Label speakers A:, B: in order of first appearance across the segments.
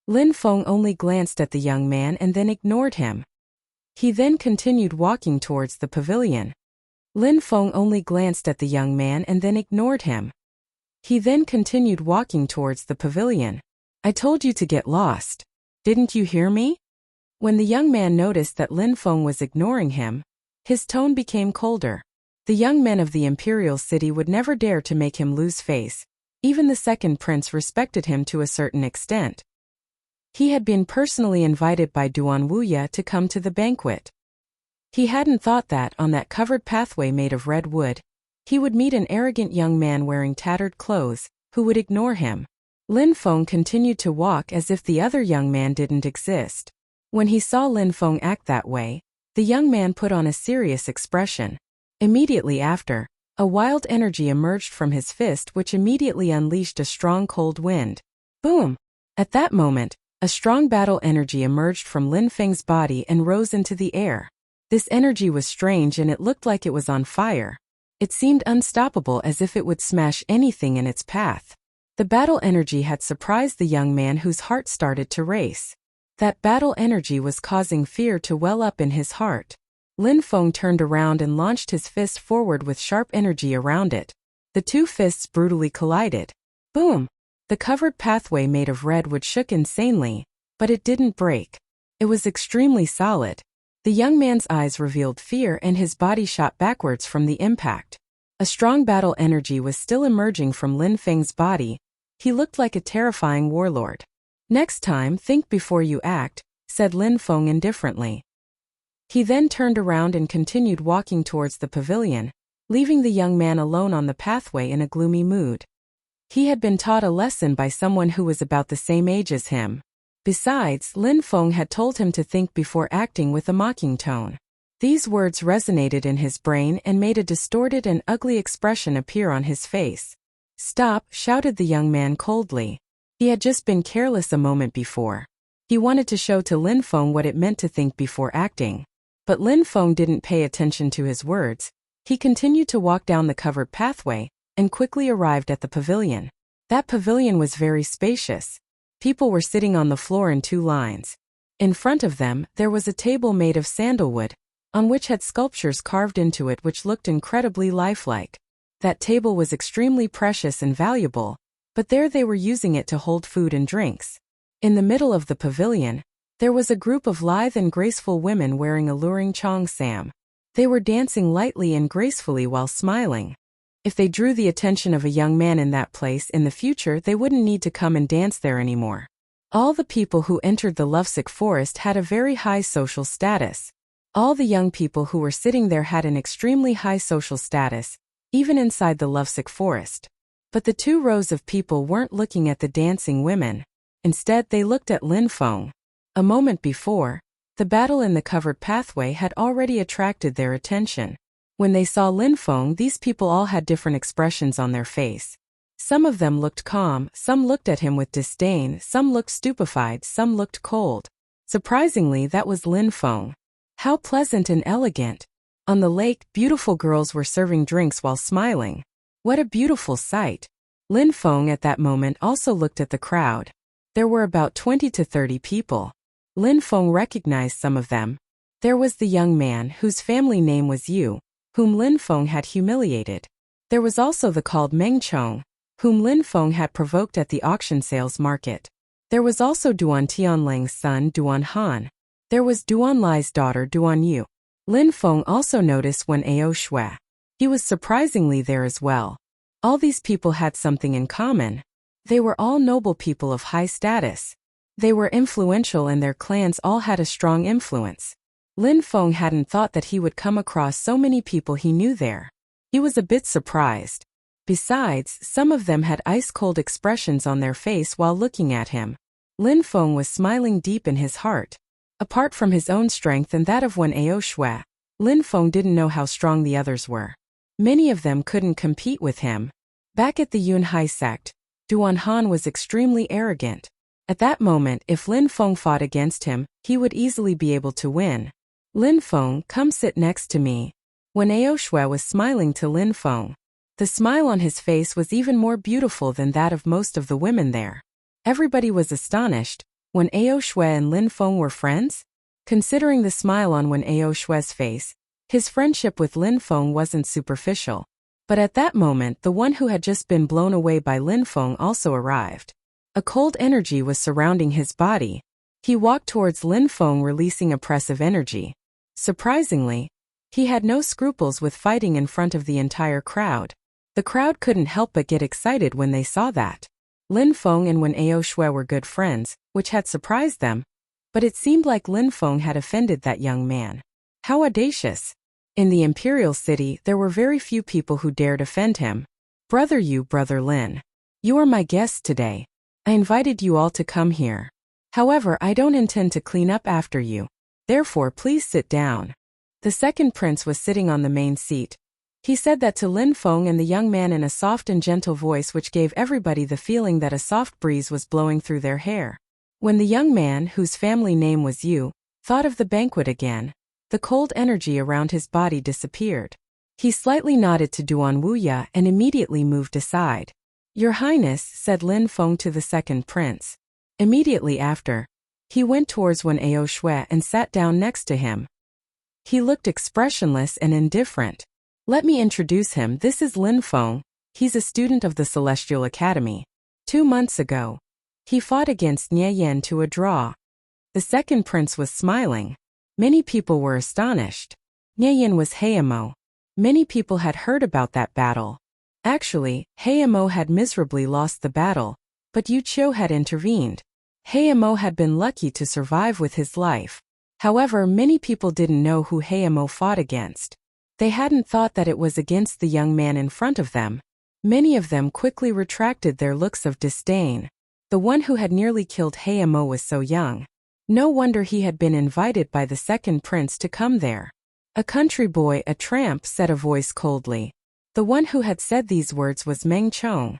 A: Lin Feng only glanced at the young man and then ignored him. He then continued walking towards the pavilion. Lin Feng only glanced at the young man and then ignored him. He then continued walking towards the pavilion. I told you to get lost. Didn't you hear me? When the young man noticed that Lin Feng was ignoring him, his tone became colder. The young men of the imperial city would never dare to make him lose face. Even the second prince respected him to a certain extent. He had been personally invited by Duan Wuxia to come to the banquet. He hadn't thought that, on that covered pathway made of red wood, he would meet an arrogant young man wearing tattered clothes, who would ignore him. Lin Feng continued to walk as if the other young man didn't exist. When he saw Lin Feng act that way, the young man put on a serious expression. Immediately after, a wild energy emerged from his fist which immediately unleashed a strong cold wind. Boom! At that moment, a strong battle energy emerged from Lin Feng's body and rose into the air. This energy was strange and it looked like it was on fire. It seemed unstoppable, as if it would smash anything in its path. The battle energy had surprised the young man, whose heart started to race. That battle energy was causing fear to well up in his heart. Lin Feng turned around and launched his fist forward with sharp energy around it. The two fists brutally collided. Boom! The covered pathway made of red wood shook insanely, but it didn't break. It was extremely solid. The young man's eyes revealed fear and his body shot backwards from the impact. A strong battle energy was still emerging from Lin Feng's body. He looked like a terrifying warlord. Next time, think before you act, said Lin Feng indifferently. He then turned around and continued walking towards the pavilion, leaving the young man alone on the pathway in a gloomy mood. He had been taught a lesson by someone who was about the same age as him. Besides, Lin Feng had told him to think before acting with a mocking tone. These words resonated in his brain and made a distorted and ugly expression appear on his face. Stop, shouted the young man coldly. He had just been careless a moment before. He wanted to show to Lin Feng what it meant to think before acting. But Lin Feng didn't pay attention to his words. He continued to walk down the covered pathway and quickly arrived at the pavilion. That pavilion was very spacious. People were sitting on the floor in two lines. In front of them, there was a table made of sandalwood, on which had sculptures carved into it which looked incredibly lifelike. That table was extremely precious and valuable, but there they were using it to hold food and drinks. In the middle of the pavilion, there was a group of lithe and graceful women wearing alluring cheongsam. They were dancing lightly and gracefully while smiling. If they drew the attention of a young man in that place in the future, they wouldn't need to come and dance there anymore. All the people who entered the lovesick forest had a very high social status. All the young people who were sitting there had an extremely high social status, even inside the lovesick forest. But the two rows of people weren't looking at the dancing women. Instead, they looked at Lin Feng. A moment before, the battle in the covered pathway had already attracted their attention. When they saw Lin Feng, these people all had different expressions on their face. Some of them looked calm, some looked at him with disdain, some looked stupefied, some looked cold. Surprisingly, that was Lin Feng. How pleasant and elegant. On the lake, beautiful girls were serving drinks while smiling. What a beautiful sight. Lin Feng at that moment also looked at the crowd. There were about 20 to 30 people. Lin Feng recognized some of them. There was the young man whose family name was Yu, whom Lin Feng had humiliated. There was also the called Meng Chong, whom Lin Feng had provoked at the auction sales market. There was also Duan Tianlang's son Duan Han. There was Duan Lai's daughter Duan Yu. Lin Feng also noticed Wen Ao Shui. He was surprisingly there as well. All these people had something in common. They were all noble people of high status. They were influential and their clans all had a strong influence. Lin Feng hadn't thought that he would come across so many people he knew there. He was a bit surprised. Besides, some of them had ice-cold expressions on their face while looking at him. Lin Feng was smiling deep in his heart. Apart from his own strength and that of Wen Ao Shui, Lin Feng didn't know how strong the others were. Many of them couldn't compete with him. Back at the Yunhai sect, Duan Han was extremely arrogant. At that moment, if Lin Feng fought against him, he would easily be able to win. Lin Feng, come sit next to me. Wen Ao Shui was smiling to Lin Feng. The smile on his face was even more beautiful than that of most of the women there. Everybody was astonished. Wen Aoshui and Lin Feng were friends? Considering the smile on Wen Aoshui's face, his friendship with Lin Feng wasn't superficial. But at that moment, the one who had just been blown away by Lin Feng also arrived. A cold energy was surrounding his body. He walked towards Lin Feng, releasing oppressive energy. Surprisingly, he had no scruples with fighting in front of the entire crowd. The crowd couldn't help but get excited when they saw that. Lin Feng and Wen Aoshui were good friends, which had surprised them, but it seemed like Lin Feng had offended that young man. How audacious! In the imperial city, there were very few people who dared offend him. Brother Lin. You are my guests today. I invited you all to come here. However, I don't intend to clean up after you. Therefore, please sit down. The second prince was sitting on the main seat. He said that to Lin Feng and the young man in a soft and gentle voice, which gave everybody the feeling that a soft breeze was blowing through their hair. When the young man, whose family name was Yu, thought of the banquet again, the cold energy around his body disappeared. He slightly nodded to Duan Wuya and immediately moved aside. Your Highness, said Lin Feng to the second prince. Immediately after, he went towards Wen Aoshui and sat down next to him. He looked expressionless and indifferent. Let me introduce him. This is Lin Feng. He's a student of the Celestial Academy. 2 months ago, he fought against Nie Yan to a draw. The second prince was smiling. Many people were astonished. Nie Yan was Heimo. Many people had heard about that battle. Actually, Heimo had miserably lost the battle, but Yu Qiu had intervened. Heimo had been lucky to survive with his life. However, many people didn't know who Heimo fought against. They hadn't thought that it was against the young man in front of them. Many of them quickly retracted their looks of disdain. The one who had nearly killed Heimo was so young. No wonder he had been invited by the second prince to come there. A country boy, a tramp, said a voice coldly. The one who had said these words was Meng Chong.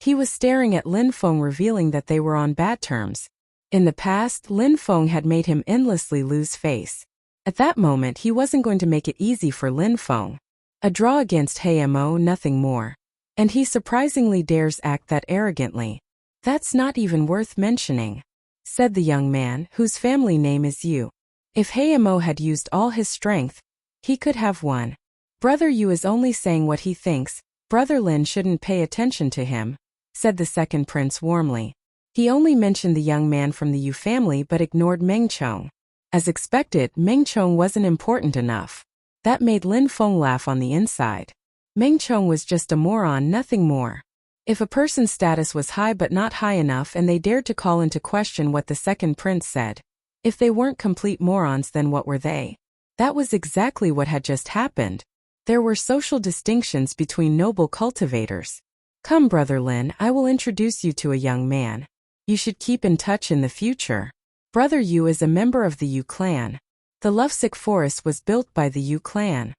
A: He was staring at Lin Feng, revealing that they were on bad terms. In the past, Lin Feng had made him endlessly lose face. At that moment, he wasn't going to make it easy for Lin Feng. A draw against Heimo, nothing more. And he surprisingly dares act that arrogantly. That's not even worth mentioning, said the young man, whose family name is Yu. If Heimo had used all his strength, he could have won. Brother Yu is only saying what he thinks. Brother Lin shouldn't pay attention to him, said the second prince warmly. He only mentioned the young man from the Yu family but ignored Meng Chong. As expected, Meng Chong wasn't important enough. That made Lin Feng laugh on the inside. Meng Chong was just a moron, nothing more. If a person's status was high but not high enough and they dared to call into question what the second prince said, if they weren't complete morons, then what were they? That was exactly what had just happened. There were social distinctions between noble cultivators. Come, Brother Lin, I will introduce you to a young man. You should keep in touch in the future. Brother Yu is a member of the Yu clan. The lovesick forest was built by the Yu clan.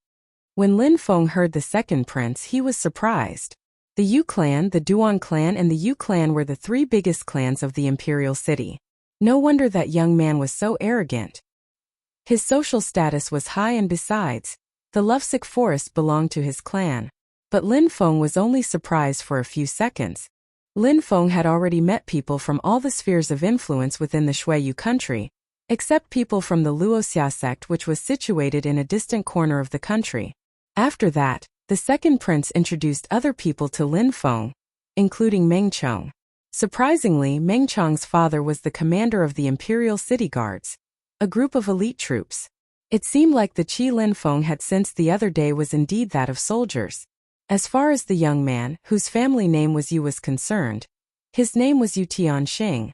A: When Lin Feng heard the second prince, he was surprised. The Yu clan, the Duan clan, and the Yu clan were the 3 biggest clans of the imperial city. No wonder that young man was so arrogant. His social status was high, and besides, the lovesick forest belonged to his clan. But Lin Feng was only surprised for a few seconds. Lin Feng had already met people from all the spheres of influence within the Shuiyu country, except people from the Luoxia sect, which was situated in a distant corner of the country. After that, the second prince introduced other people to Lin Feng, including Meng Chong. Surprisingly, Meng Chong's father was the commander of the Imperial City Guards, a group of elite troops. It seemed like the chi Lin Feng had sensed the other day was indeed that of soldiers. As far as the young man, whose family name was Yu, was concerned, his name was Yu Tianxing.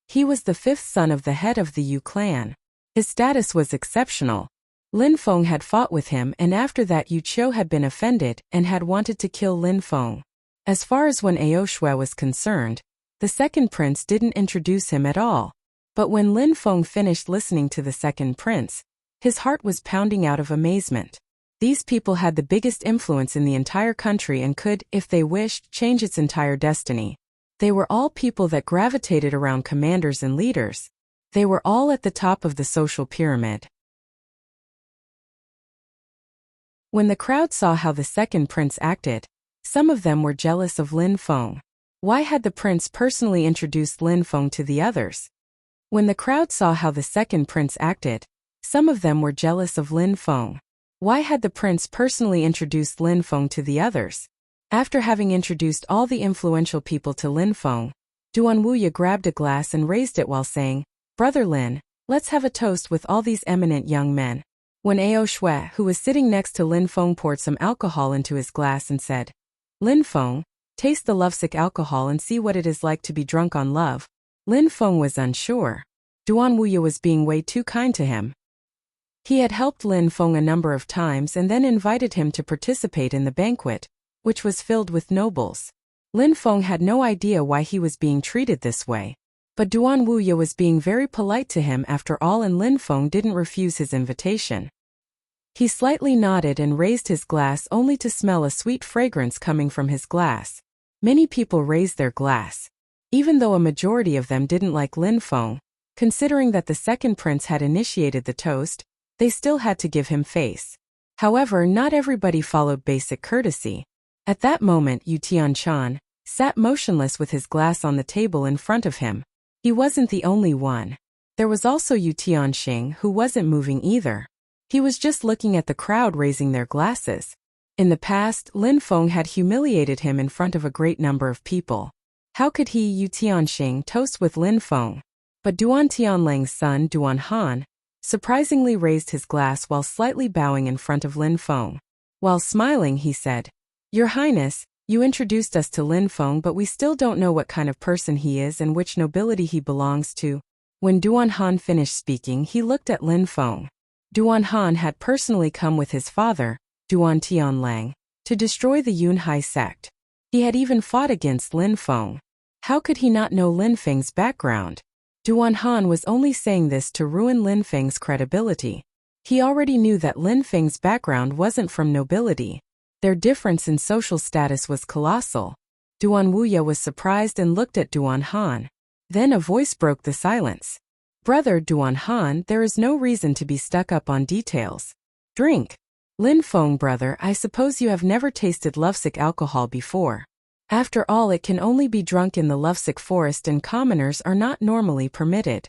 A: He was the 5th son of the head of the Yu clan. His status was exceptional. Lin Feng had fought with him, and after that Yu Qiu had been offended and had wanted to kill Lin Feng. As far as Wen Aoshui was concerned, the second prince didn't introduce him at all. But when Lin Feng finished listening to the second prince, his heart was pounding out of amazement. These people had the biggest influence in the entire country and could, if they wished, change its entire destiny. They were all people that gravitated around commanders and leaders. They were all at the top of the social pyramid. When the crowd saw how the second prince acted, some of them were jealous of Lin Feng. Why had the prince personally introduced Lin Feng to the others? When the crowd saw how the second prince acted, some of them were jealous of Lin Feng. Why had the prince personally introduced Lin Feng to the others? After having introduced all the influential people to Lin Feng, Duan Wuya grabbed a glass and raised it while saying, "Brother Lin, let's have a toast with all these eminent young men." When Ao Shui, who was sitting next to Lin Feng, poured some alcohol into his glass and said, "Lin Feng, taste the lovesick alcohol and see what it is like to be drunk on love," Lin Feng was unsure. Duan Wuya was being way too kind to him. He had helped Lin Feng a number of times and then invited him to participate in the banquet, which was filled with nobles. Lin Feng had no idea why he was being treated this way. But Duan Wuya was being very polite to him after all, and Lin Feng didn't refuse his invitation. He slightly nodded and raised his glass only to smell a sweet fragrance coming from his glass. Many people raised their glass. Even though a majority of them didn't like Lin Feng, considering that the second prince had initiated the toast, they still had to give him face. However, not everybody followed basic courtesy. At that moment, Yu Tianchan sat motionless with his glass on the table in front of him. He wasn't the only one. There was also Yu Tianxing, who wasn't moving either. He was just looking at the crowd raising their glasses. In the past, Lin Feng had humiliated him in front of a great number of people. How could he, Yu Tianxing, toast with Lin Feng? But Duan Tianlang's son, Duan Han, surprisingly raised his glass while slightly bowing in front of Lin Feng. While smiling, he said, "Your Highness, you introduced us to Lin Feng, but we still don't know what kind of person he is and which nobility he belongs to." When Duan Han finished speaking, he looked at Lin Feng. Duan Han had personally come with his father, Duan Tianlang, to destroy the Yunhai sect. He had even fought against Lin Feng. How could he not know Lin Feng's background? Duan Han was only saying this to ruin Lin Feng's credibility. He already knew that Lin Feng's background wasn't from nobility. Their difference in social status was colossal. Duan Wuya was surprised and looked at Duan Han. Then a voice broke the silence. "Brother Duan Han, there is no reason to be stuck up on details. Drink." "Lin Feng, brother, I suppose you have never tasted lovesick alcohol before. After all, it can only be drunk in the lovesick forest and commoners are not normally permitted."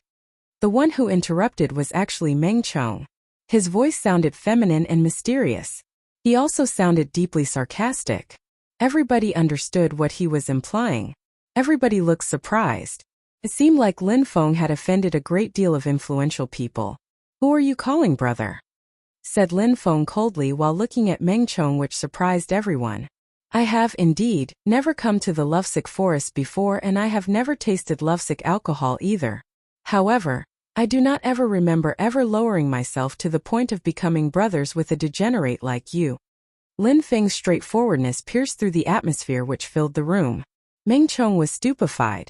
A: The one who interrupted was actually Meng Chong. His voice sounded feminine and mysterious. He also sounded deeply sarcastic. Everybody understood what he was implying. Everybody looked surprised. It seemed like Lin Feng had offended a great deal of influential people. "Who are you calling brother?" said Lin Feng coldly while looking at Meng Chong, which surprised everyone. "I have, indeed, never come to the lovesick forest before, and I have never tasted lovesick alcohol either. However, I do not ever remember ever lowering myself to the point of becoming brothers with a degenerate like you." Lin Feng's straightforwardness pierced through the atmosphere which filled the room. Meng Chong was stupefied.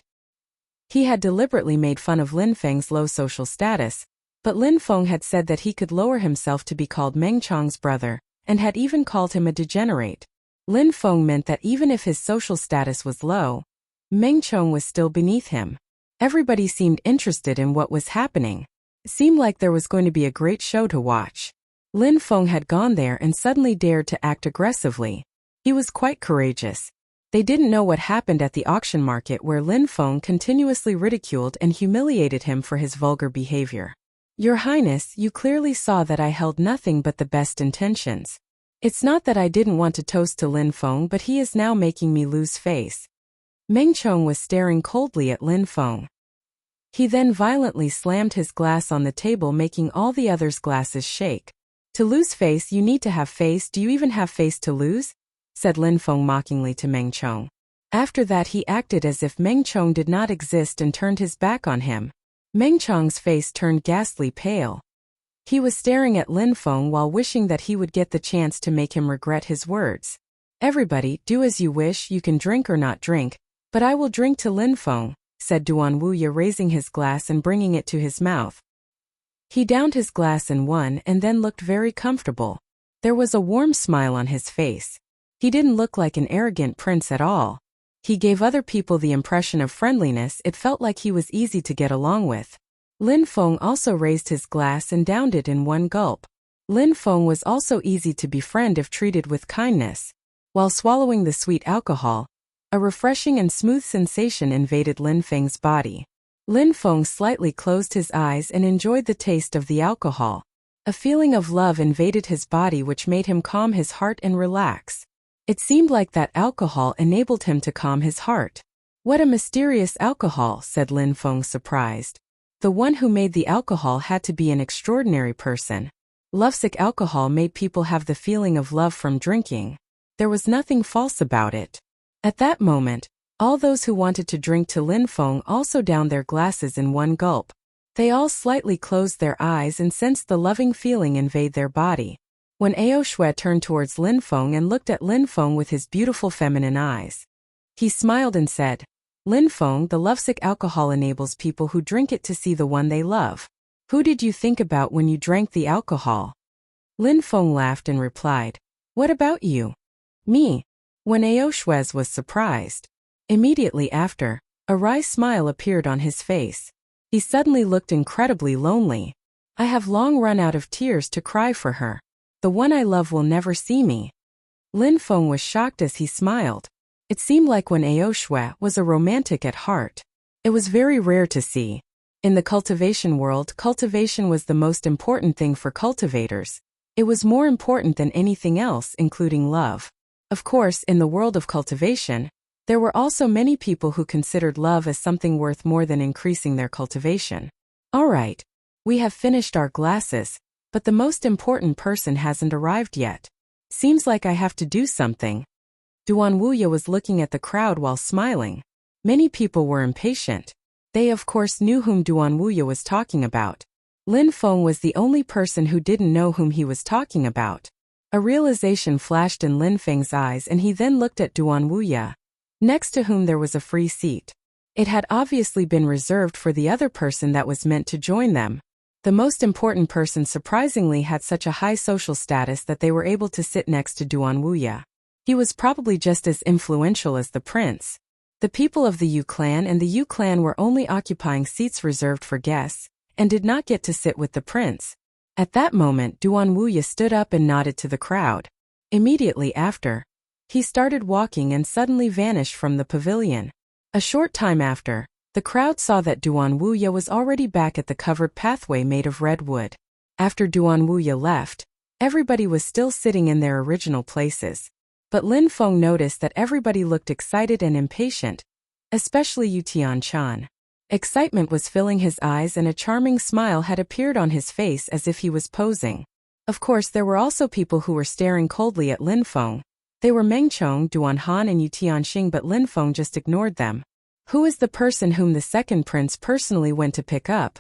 A: He had deliberately made fun of Lin Feng's low social status, but Lin Feng had said that he could lower himself to be called Meng Chong's brother, and had even called him a degenerate. Lin Feng meant that even if his social status was low, Meng Chong was still beneath him. Everybody seemed interested in what was happening. It seemed like there was going to be a great show to watch. Lin Feng had gone there and suddenly dared to act aggressively. He was quite courageous. They didn't know what happened at the auction market, where Lin Feng continuously ridiculed and humiliated him for his vulgar behavior. "Your Highness, you clearly saw that I held nothing but the best intentions. It's not that I didn't want to toast to Lin Feng, but he is now making me lose face." Meng Chong was staring coldly at Lin Feng. He then violently slammed his glass on the table, making all the others' glasses shake. "To lose face, you need to have face. Do you even have face to lose?" said Lin Feng mockingly to Meng Chong. After that, he acted as if Meng Chong did not exist and turned his back on him. Meng Chong's face turned ghastly pale. He was staring at Lin Feng while wishing that he would get the chance to make him regret his words. "Everybody, do as you wish. You can drink or not drink, but I will drink to Lin Feng," said Duan Wuya, raising his glass and bringing it to his mouth. He downed his glass in one and then looked very comfortable. There was a warm smile on his face. He didn't look like an arrogant prince at all. He gave other people the impression of friendliness. It felt like he was easy to get along with. Lin Feng also raised his glass and downed it in one gulp. Lin Feng was also easy to befriend if treated with kindness. While swallowing the sweet alcohol, a refreshing and smooth sensation invaded Lin Feng's body. Lin Feng slightly closed his eyes and enjoyed the taste of the alcohol. A feeling of love invaded his body which made him calm his heart and relax. It seemed like that alcohol enabled him to calm his heart. What a mysterious alcohol, said Lin Feng surprised. The one who made the alcohol had to be an extraordinary person. Lovesick alcohol made people have the feeling of love from drinking. There was nothing false about it. At that moment, all those who wanted to drink to Lin Feng also downed their glasses in one gulp. They all slightly closed their eyes and sensed the loving feeling invade their body. When Ao Shui turned towards Lin Feng and looked at Lin Feng with his beautiful feminine eyes, he smiled and said, Lin Feng, the lovesick alcohol enables people who drink it to see the one they love. Who did you think about when you drank the alcohol? Lin Feng laughed and replied, What about you? Me. When Ao Shui was surprised. Immediately after, a wry smile appeared on his face. He suddenly looked incredibly lonely. I have long run out of tears to cry for her. The one I love will never see me. Lin Feng was shocked as he smiled. It seemed like when Ao Shui was a romantic at heart. It was very rare to see. In the cultivation world, cultivation was the most important thing for cultivators. It was more important than anything else, including love. Of course, in the world of cultivation, there were also many people who considered love as something worth more than increasing their cultivation. All right, we have finished our glasses, but the most important person hasn't arrived yet. Seems like I have to do something. Duan Wuya was looking at the crowd while smiling. Many people were impatient. They of course knew whom Duan Wuya was talking about. Lin Feng was the only person who didn't know whom he was talking about. A realization flashed in Lin Feng's eyes and he then looked at Duan Wuya, next to whom there was a free seat. It had obviously been reserved for the other person that was meant to join them. The most important person surprisingly had such a high social status that they were able to sit next to Duan Wuya. He was probably just as influential as the prince. The people of the Yu clan and the Yu clan were only occupying seats reserved for guests, and did not get to sit with the prince. At that moment Duan Wuya stood up and nodded to the crowd. Immediately after, he started walking and suddenly vanished from the pavilion. A short time after, the crowd saw that Duan Wuya was already back at the covered pathway made of red wood. After Duan Wuya left, everybody was still sitting in their original places. But Lin Feng noticed that everybody looked excited and impatient, especially Yu Tianchan. Excitement was filling his eyes and a charming smile had appeared on his face as if he was posing. Of course there were also people who were staring coldly at Lin Feng. They were Meng Chong, Duan Han and Yu Tianxing, but Lin Feng just ignored them. Who is the person whom the second prince personally went to pick up?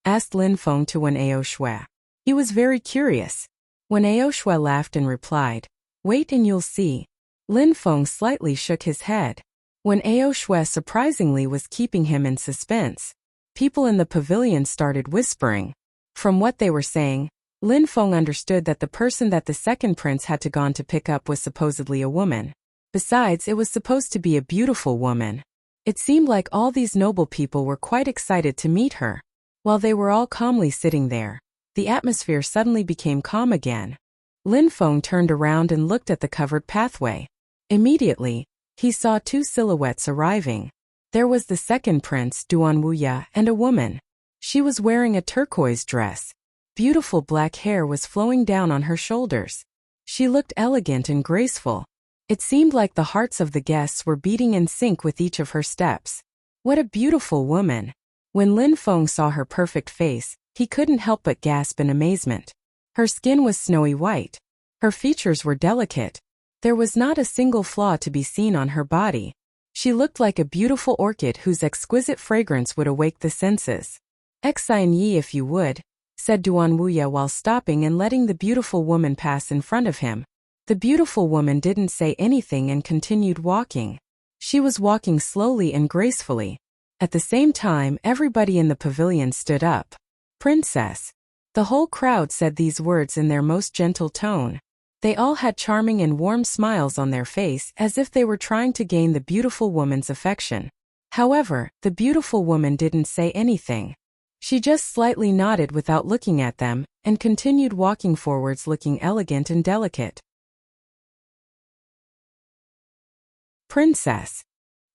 A: Asked Lin Feng to Wen Ao Shui. He was very curious. Wen Ao Shui laughed and replied, Wait and you'll see. Lin Feng slightly shook his head. Wen Ao Shui surprisingly was keeping him in suspense. People in the pavilion started whispering. From what they were saying, Lin Feng understood that the person that the second prince had to gone to pick up was supposedly a woman. Besides, it was supposed to be a beautiful woman. It seemed like all these noble people were quite excited to meet her. While they were all calmly sitting there, the atmosphere suddenly became calm again. Lin Feng turned around and looked at the covered pathway. Immediately, he saw two silhouettes arriving. There was the second prince, Duan Wuya, and a woman. She was wearing a turquoise dress. Beautiful black hair was flowing down on her shoulders. She looked elegant and graceful. It seemed like the hearts of the guests were beating in sync with each of her steps. What a beautiful woman! When Lin Feng saw her perfect face, he couldn't help but gasp in amazement. Her skin was snowy white. Her features were delicate. There was not a single flaw to be seen on her body. She looked like a beautiful orchid whose exquisite fragrance would awake the senses. Exine ye if you would, said Duan Wuya while stopping and letting the beautiful woman pass in front of him. The beautiful woman didn't say anything and continued walking. She was walking slowly and gracefully. At the same time, everybody in the pavilion stood up. Princess. The whole crowd said these words in their most gentle tone. They all had charming and warm smiles on their face as if they were trying to gain the beautiful woman's affection. However, the beautiful woman didn't say anything. She just slightly nodded without looking at them, and continued walking forwards looking elegant and delicate. Princess.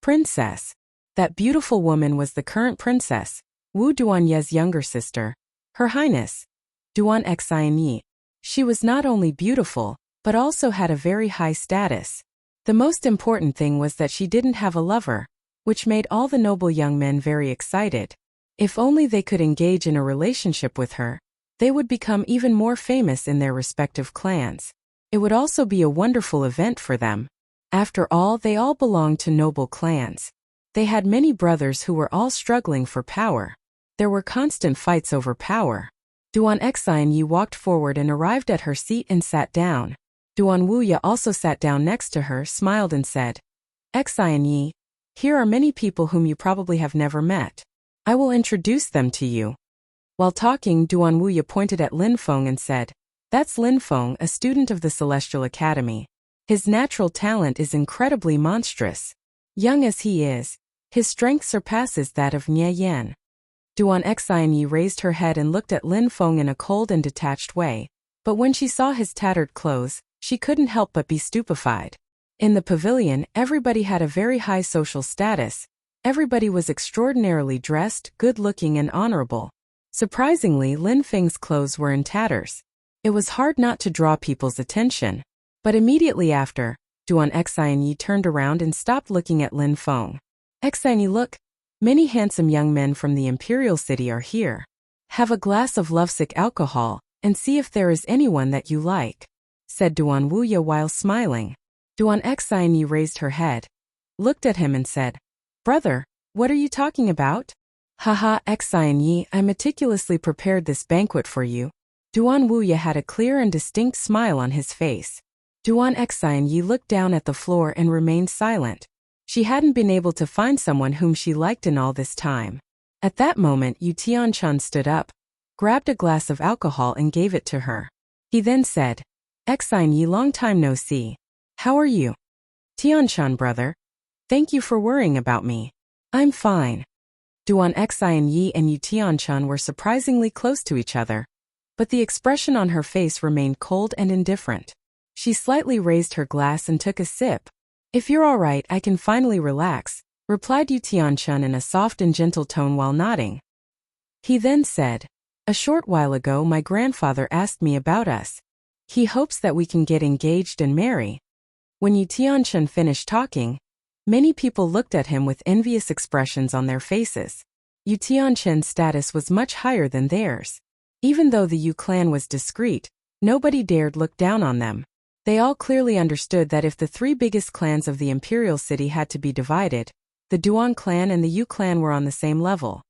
A: Princess. That beautiful woman was the current princess, Wu Duanye's younger sister, Her Highness, Duan Xinyi. She was not only beautiful, but also had a very high status. The most important thing was that she didn't have a lover, which made all the noble young men very excited. If only they could engage in a relationship with her, they would become even more famous in their respective clans. It would also be a wonderful event for them. After all, they all belonged to noble clans. They had many brothers who were all struggling for power. There were constant fights over power. Duan Xinyi walked forward and arrived at her seat and sat down. Duan Wuya also sat down next to her, smiled and said, Xinyi, here are many people whom you probably have never met. I will introduce them to you. While talking, Duan Wuya pointed at Lin Feng and said, That's Lin Feng, a student of the Celestial Academy. His natural talent is incredibly monstrous. Young as he is, his strength surpasses that of Nye Yan. Duan Xinyi raised her head and looked at Lin Feng in a cold and detached way, but when she saw his tattered clothes, she couldn't help but be stupefied. In the pavilion, everybody had a very high social status. Everybody was extraordinarily dressed, good-looking and honorable. Surprisingly, Lin Feng's clothes were in tatters. It was hard not to draw people's attention. But immediately after, Duan Xinyi turned around and stopped looking at Lin Feng. Xinyi, look. Many handsome young men from the imperial city are here. Have a glass of lovesick alcohol, and see if there is anyone that you like, said Duan Wuya while smiling. Duan Xinyi raised her head, looked at him and said, Brother, what are you talking about? Haha, Xinyi, I meticulously prepared this banquet for you. Duan Wuya had a clear and distinct smile on his face. Duan Xinyi looked down at the floor and remained silent. She hadn't been able to find someone whom she liked in all this time. At that moment, Yu Tianchan stood up, grabbed a glass of alcohol and gave it to her. He then said, Xinyi, long time no see. How are you? Tianchan, brother. Thank you for worrying about me. I'm fine. Duan Xinyi and Yu Tianchan were surprisingly close to each other, but the expression on her face remained cold and indifferent. She slightly raised her glass and took a sip. If you're all right, I can finally relax, replied Yu Tianchan in a soft and gentle tone while nodding. He then said, A short while ago my grandfather asked me about us. He hopes that we can get engaged and marry. When Yu Tianchan finished talking, many people looked at him with envious expressions on their faces. Yu Tianchan's status was much higher than theirs. Even though the Yu clan was discreet, nobody dared look down on them. They all clearly understood that if the three biggest clans of the imperial city had to be divided, the Duan clan and the Yu clan were on the same level.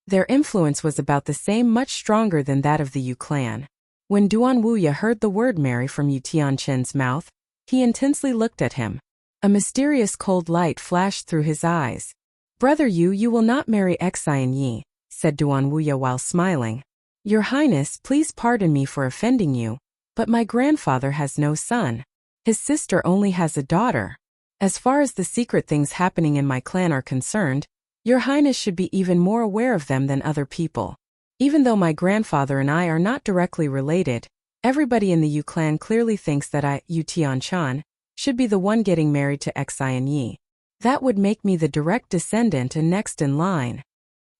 A: Their influence was about the same, much stronger than that of the Yu clan. When Duan Wuya heard the word marry from Yu Tianchan's mouth, he intensely looked at him. A mysterious cold light flashed through his eyes. Brother Yu, you will not marry Xinyi, said Duan Wuya while smiling. Your Highness, please pardon me for offending you, but my grandfather has no son. His sister only has a daughter. As far as the secret things happening in my clan are concerned, Your Highness should be even more aware of them than other people. Even though my grandfather and I are not directly related, everybody in the Yu clan clearly thinks that I, Yu Tianchan, should be the one getting married to Xinyi. That would make me the direct descendant and next in line.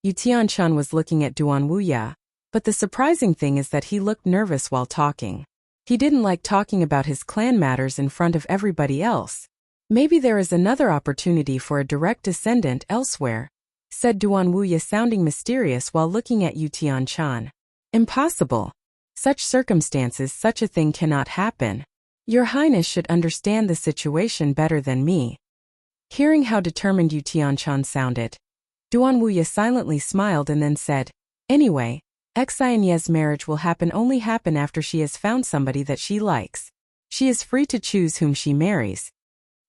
A: Yu Tianchan was looking at Duan Wuya, but the surprising thing is that he looked nervous while talking. He didn't like talking about his clan matters in front of everybody else. Maybe there is another opportunity for a direct descendant elsewhere, said Duan Wuya, sounding mysterious while looking at Yu Tianchan. Impossible. Such circumstances, such a thing cannot happen. Your Highness should understand the situation better than me. Hearing how determined Yu Tianchan sounded, Duan Wuya silently smiled and then said, Anyway, Xinye's marriage will only happen after she has found somebody that she likes. She is free to choose whom she marries.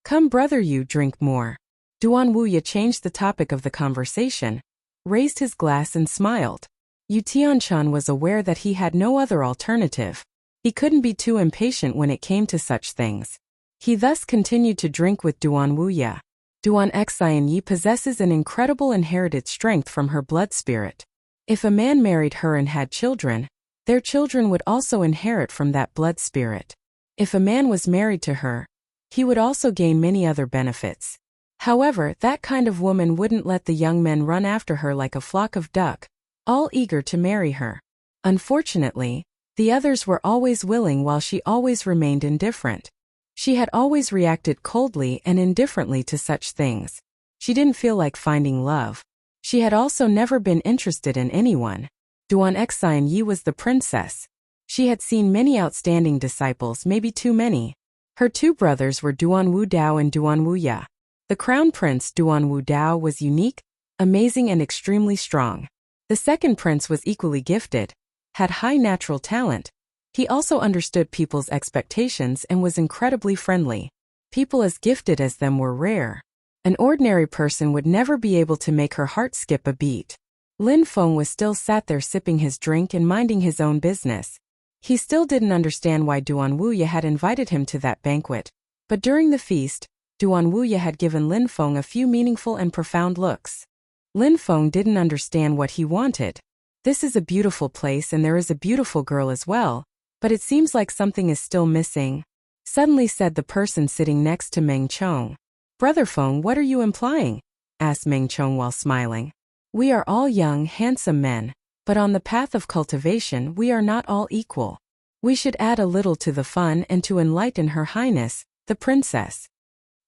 A: Come, brother Yu, drink more. Duan Wuya changed the topic of the conversation, raised his glass and smiled. Yu Tianchan was aware that he had no other alternative. He couldn't be too impatient when it came to such things. He thus continued to drink with Duan Wuya. Duan Xinyi possesses an incredible inherited strength from her blood spirit. If a man married her and had children, their children would also inherit from that blood spirit. If a man was married to her, he would also gain many other benefits. However, that kind of woman wouldn't let the young men run after her like a flock of duck, all eager to marry her. Unfortunately, the others were always willing while she always remained indifferent. She had always reacted coldly and indifferently to such things. She didn't feel like finding love. She had also never been interested in anyone. Duan Xine Yi was the princess. She had seen many outstanding disciples, maybe too many. Her two brothers were Duan Wu Dao and Duan Wu Ya. The crown prince Duan Wu Dao was unique, amazing and extremely strong. The second prince was equally gifted, had high natural talent. He also understood people's expectations and was incredibly friendly. People as gifted as them were rare. An ordinary person would never be able to make her heart skip a beat. Lin Feng was still sat there sipping his drink and minding his own business. He still didn't understand why Duan Wuya had invited him to that banquet. But during the feast, Duan Wuya had given Lin Feng a few meaningful and profound looks. Lin Feng didn't understand what he wanted. This is a beautiful place and there is a beautiful girl as well, but it seems like something is still missing, suddenly said the person sitting next to Meng Chong. Brother Feng, what are you implying? Asked Meng Chong while smiling. We are all young, handsome men, but on the path of cultivation we are not all equal. We should add a little to the fun and to enlighten Her Highness, the princess.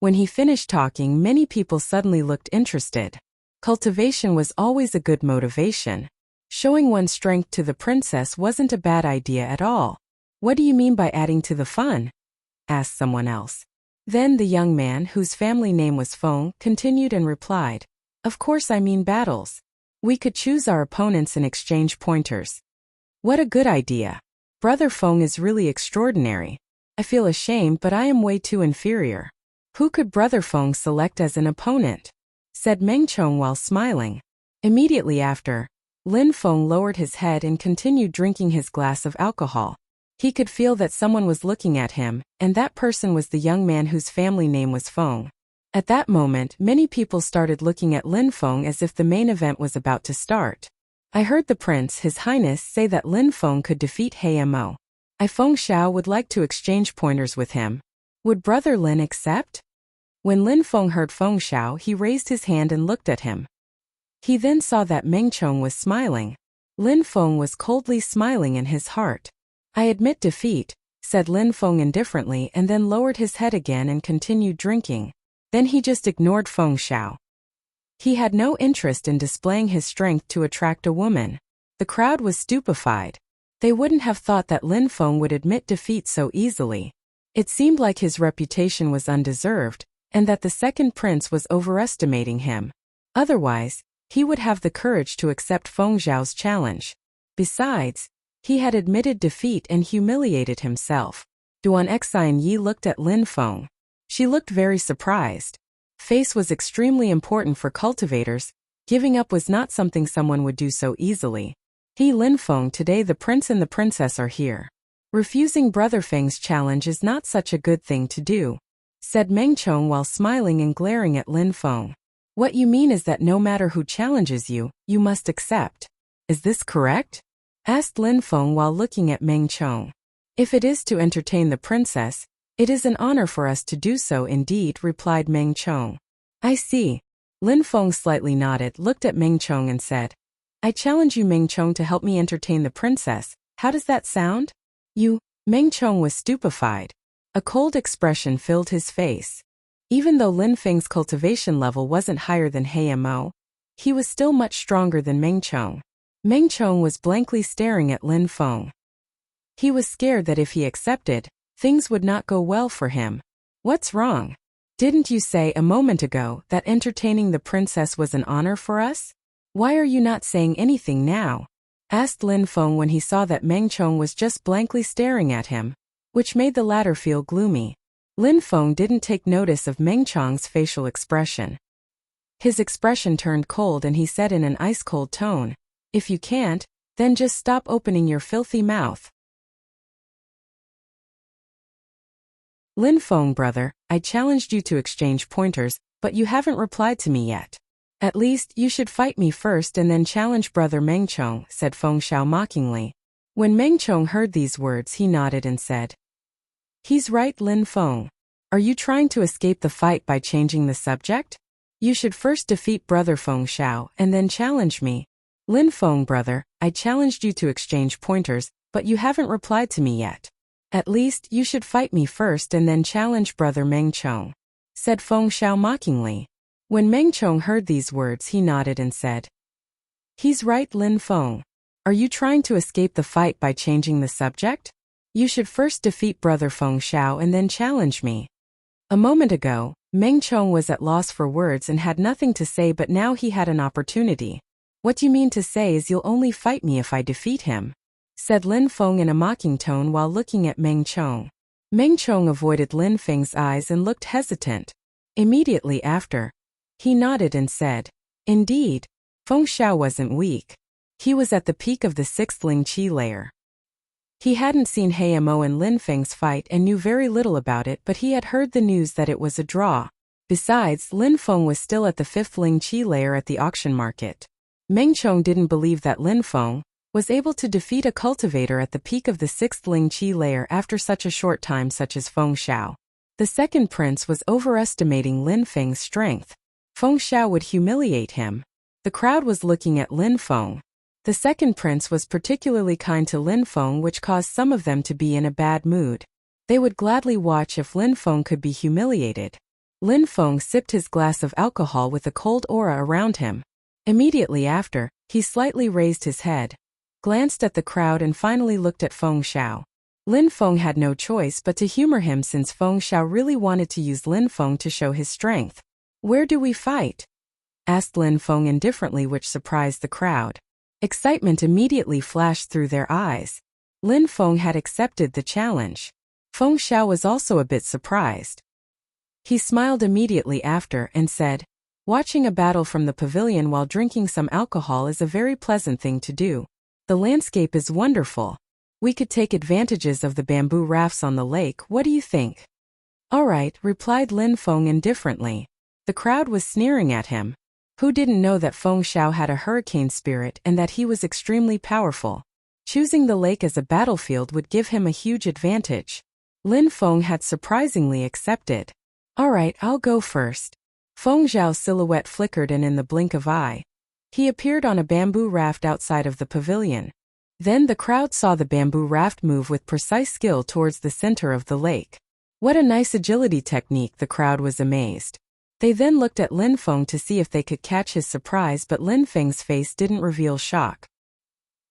A: When he finished talking, many people suddenly looked interested. Cultivation was always a good motivation. Showing one's strength to the princess wasn't a bad idea at all. What do you mean by adding to the fun? Asked someone else. Then the young man, whose family name was Feng, continued and replied, Of course I mean battles. We could choose our opponents and exchange pointers. What a good idea. Brother Feng is really extraordinary. I feel ashamed, but I am way too inferior. Who could Brother Feng select as an opponent? Said Meng Chong while smiling. Immediately after, Lin Feng lowered his head and continued drinking his glass of alcohol. He could feel that someone was looking at him, and that person was the young man whose family name was Feng. At that moment, many people started looking at Lin Feng as if the main event was about to start. I heard the prince, His Highness, say that Lin Feng could defeat He Mo. I Feng Xiao would like to exchange pointers with him. Would Brother Lin accept? When Lin Feng heard Feng Xiao, he raised his hand and looked at him. He then saw that Meng Chong was smiling. Lin Feng was coldly smiling in his heart. I admit defeat, said Lin Feng indifferently and then lowered his head again and continued drinking. Then he just ignored Feng Xiao. He had no interest in displaying his strength to attract a woman. The crowd was stupefied. They wouldn't have thought that Lin Feng would admit defeat so easily. It seemed like his reputation was undeserved, and that the second prince was overestimating him. Otherwise, he would have the courage to accept Feng Xiao's challenge. Besides, he had admitted defeat and humiliated himself. Duan Xine Yi looked at Lin Feng. She looked very surprised. Face was extremely important for cultivators. Giving up was not something someone would do so easily. Lin Feng, today the prince and the princess are here. Refusing Brother Feng's challenge is not such a good thing to do, said Meng Chong while smiling and glaring at Lin Feng. What you mean is that no matter who challenges you, you must accept. Is this correct? Asked Lin Feng while looking at Meng Chong. If it is to entertain the princess, it is an honor for us to do so indeed, replied Meng Chong. I see. Lin Feng slightly nodded, looked at Meng Chong and said, I challenge you, Meng Chong, to help me entertain the princess. How does that sound? You? Meng Chong was stupefied. A cold expression filled his face. Even though Lin Feng's cultivation level wasn't higher than He Mo, he was still much stronger than Meng Chong. Meng Chong was blankly staring at Lin Feng. He was scared that if he accepted, things would not go well for him. What's wrong? Didn't you say a moment ago that entertaining the princess was an honor for us? Why are you not saying anything now? Asked Lin Feng when he saw that Meng Chong was just blankly staring at him, which made the latter feel gloomy. Lin Feng didn't take notice of Meng Chong's facial expression. His expression turned cold and he said in an ice-cold tone, If you can't, then just stop opening your filthy mouth. Lin Feng, brother, I challenged you to exchange pointers, but you haven't replied to me yet. At least, you should fight me first and then challenge Brother Meng Chong, said Feng Xiao mockingly. When Meng Chong heard these words, he nodded and said, He's right, Lin Feng. Are you trying to escape the fight by changing the subject? You should first defeat Brother Feng Xiao and then challenge me. Lin Feng, brother, I challenged you to exchange pointers, but you haven't replied to me yet. At least, you should fight me first and then challenge Brother Meng Chong, said Feng Xiao mockingly. When Meng Chong heard these words, he nodded and said, He's right, Lin Feng. Are you trying to escape the fight by changing the subject? You should first defeat Brother Feng Xiao and then challenge me. A moment ago, Meng Chong was at loss for words and had nothing to say, but now he had an opportunity. What you mean to say is you'll only fight me if I defeat him, said Lin Feng in a mocking tone while looking at Meng Chong. Meng Chong avoided Lin Feng's eyes and looked hesitant. Immediately after, he nodded and said, Indeed, Feng Xiao wasn't weak. He was at the peak of the 6th Ling Qi layer. He hadn't seen Mo and Lin Feng's fight and knew very little about it, but he had heard the news that it was a draw. Besides, Lin Feng was still at the 5th Ling Qi layer at the auction market. Meng Chong didn't believe that Lin Feng was able to defeat a cultivator at the peak of the 6th Ling Qi layer after such a short time such as Feng Xiao. The second prince was overestimating Lin Feng's strength. Feng Xiao would humiliate him. The crowd was looking at Lin Feng. The second prince was particularly kind to Lin Feng, which caused some of them to be in a bad mood. They would gladly watch if Lin Feng could be humiliated. Lin Feng sipped his glass of alcohol with a cold aura around him. Immediately after, he slightly raised his head, glanced at the crowd and finally looked at Feng Xiao. Lin Feng had no choice but to humor him since Feng Xiao really wanted to use Lin Feng to show his strength. Where do we fight? Asked Lin Feng indifferently, which surprised the crowd. Excitement immediately flashed through their eyes. Lin Feng had accepted the challenge. Feng Xiao was also a bit surprised. He smiled immediately after and said, Watching a battle from the pavilion while drinking some alcohol is a very pleasant thing to do. The landscape is wonderful. We could take advantages of the bamboo rafts on the lake. What do you think? All right, replied Lin Feng indifferently. The crowd was sneering at him. Who didn't know that Feng Xiao had a hurricane spirit and that he was extremely powerful? Choosing the lake as a battlefield would give him a huge advantage. Lin Feng had surprisingly accepted. All right, I'll go first. Feng Xiao's silhouette flickered and in the blink of eye, he appeared on a bamboo raft outside of the pavilion. Then the crowd saw the bamboo raft move with precise skill towards the center of the lake. What a nice agility technique, the crowd was amazed. They then looked at Lin Feng to see if they could catch his surprise, but Lin Feng's face didn't reveal shock.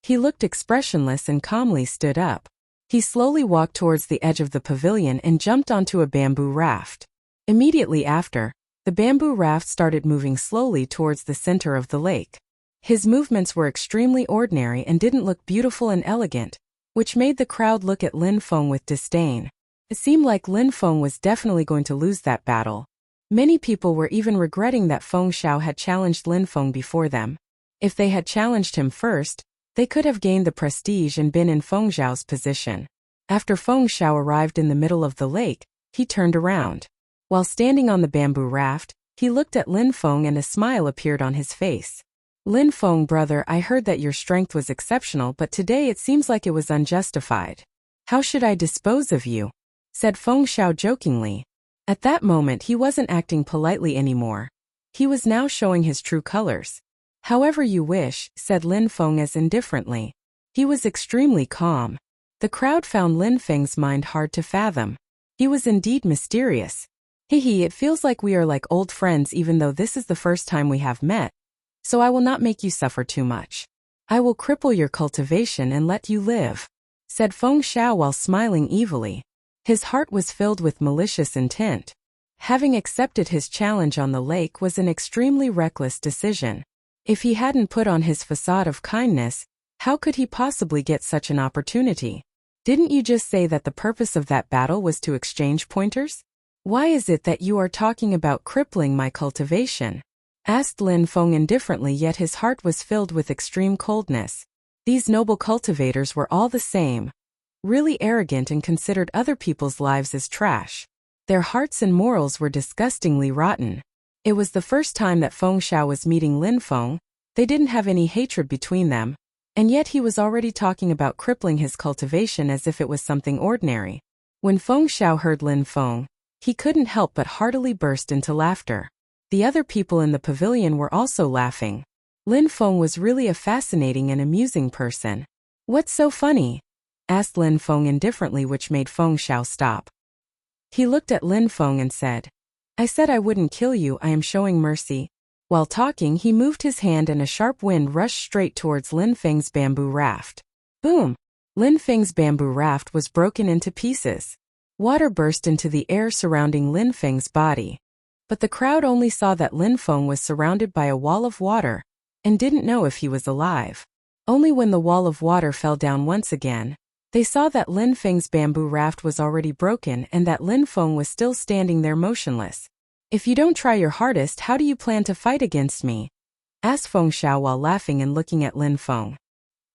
A: He looked expressionless and calmly stood up. He slowly walked towards the edge of the pavilion and jumped onto a bamboo raft. Immediately after, the bamboo raft started moving slowly towards the center of the lake. His movements were extremely ordinary and didn't look beautiful and elegant, which made the crowd look at Lin Feng with disdain. It seemed like Lin Feng was definitely going to lose that battle. Many people were even regretting that Feng Xiao had challenged Lin Feng before them. If they had challenged him first, they could have gained the prestige and been in Feng Xiao's position. After Feng Xiao arrived in the middle of the lake, he turned around. While standing on the bamboo raft, he looked at Lin Feng and a smile appeared on his face. Lin Feng, brother, I heard that your strength was exceptional, but today it seems like it was unjustified. How should I dispose of you? Said Feng Xiao jokingly. At that moment he wasn't acting politely anymore. He was now showing his true colors. However you wish, said Lin Feng as indifferently. He was extremely calm. The crowd found Lin Feng's mind hard to fathom. He was indeed mysterious. Hehe, it feels like we are like old friends even though this is the first time we have met. So I will not make you suffer too much. I will cripple your cultivation and let you live, said Feng Xiao while smiling evilly. His heart was filled with malicious intent. Having accepted his challenge on the lake was an extremely reckless decision. If he hadn't put on his facade of kindness, how could he possibly get such an opportunity? Didn't you just say that the purpose of that battle was to exchange pointers? Why is it that you are talking about crippling my cultivation? Asked Lin Feng indifferently, yet his heart was filled with extreme coldness. These noble cultivators were all the same. Really arrogant and considered other people's lives as trash. Their hearts and morals were disgustingly rotten. It was the first time that Feng Xiao was meeting Lin Feng. They didn't have any hatred between them, and yet he was already talking about crippling his cultivation as if it was something ordinary. When Feng Xiao heard Lin Feng, He couldn't help but heartily burst into laughter. The other people in the pavilion were also laughing. Lin Feng was really a fascinating and amusing person. "What's so funny?" asked Lin Feng indifferently, which made Feng Xiao stop. He looked at Lin Feng and said, "I said I wouldn't kill you, I am showing mercy." While talking, he moved his hand and a sharp wind rushed straight towards Lin Feng's bamboo raft. Boom! Lin Feng's bamboo raft was broken into pieces. Water burst into the air surrounding Lin Feng's body. But the crowd only saw that Lin Feng was surrounded by a wall of water, and didn't know if he was alive. Only when the wall of water fell down once again, they saw that Lin Feng's bamboo raft was already broken and that Lin Feng was still standing there motionless. "If you don't try your hardest, how do you plan to fight against me?" asked Feng Xiao while laughing and looking at Lin Feng.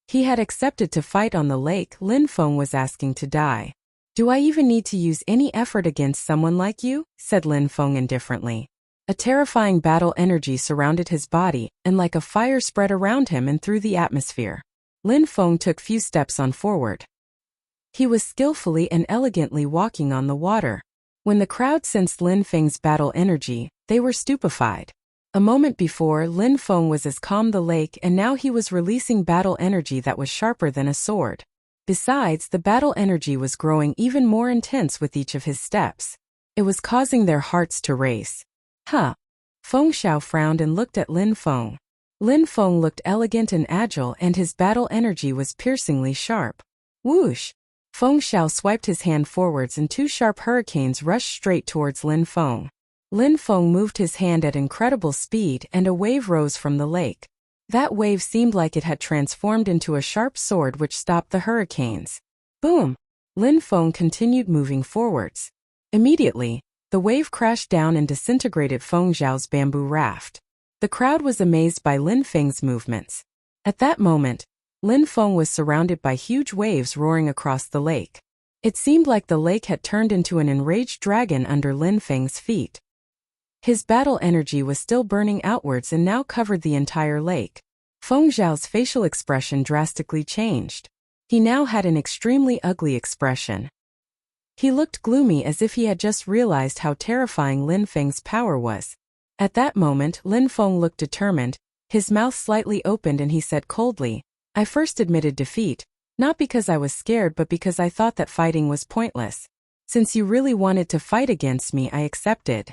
A: He had accepted to fight on the lake. Lin Feng was asking to die. "Do I even need to use any effort against someone like you?" said Lin Feng indifferently. A terrifying battle energy surrounded his body, and like a fire spread around him and through the atmosphere. Lin Feng took few steps on forward. He was skillfully and elegantly walking on the water. When the crowd sensed Lin Feng's battle energy, they were stupefied. A moment before, Lin Feng was as calm the lake, and now he was releasing battle energy that was sharper than a sword. Besides, the battle energy was growing even more intense with each of his steps. It was causing their hearts to race. "Huh." Feng Xiao frowned and looked at Lin Feng. Lin Feng looked elegant and agile, and his battle energy was piercingly sharp. Whoosh! Feng Xiao swiped his hand forwards and two sharp hurricanes rushed straight towards Lin Feng. Lin Feng moved his hand at incredible speed and a wave rose from the lake. That wave seemed like it had transformed into a sharp sword which stopped the hurricanes. Boom! Lin Feng continued moving forwards. Immediately, the wave crashed down and disintegrated Feng Xiao's bamboo raft. The crowd was amazed by Lin Feng's movements. At that moment, Lin Feng was surrounded by huge waves roaring across the lake. It seemed like the lake had turned into an enraged dragon under Lin Feng's feet. His battle energy was still burning outwards and now covered the entire lake. Feng Xiao's facial expression drastically changed. He now had an extremely ugly expression. He looked gloomy as if he had just realized how terrifying Lin Feng's power was. At that moment, Lin Feng looked determined, his mouth slightly opened and he said coldly, "I first admitted defeat, not because I was scared but because I thought that fighting was pointless. Since you really wanted to fight against me, I accepted."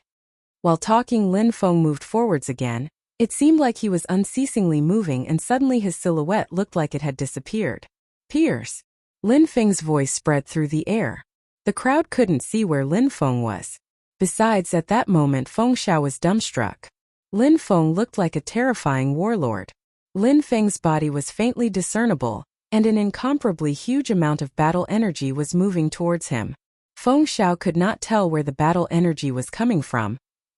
A: While talking, Lin Feng moved forwards again. It seemed like he was unceasingly moving and suddenly his silhouette looked like it had disappeared. "Pierce!" Lin Feng's voice spread through the air. The crowd couldn't see where Lin Feng was. Besides, at that moment Feng Xiao was dumbstruck. Lin Feng looked like a terrifying warlord. Lin Feng's body was faintly discernible, and an incomparably huge amount of battle energy was moving towards him. Feng Xiao could not tell where the battle energy was coming from,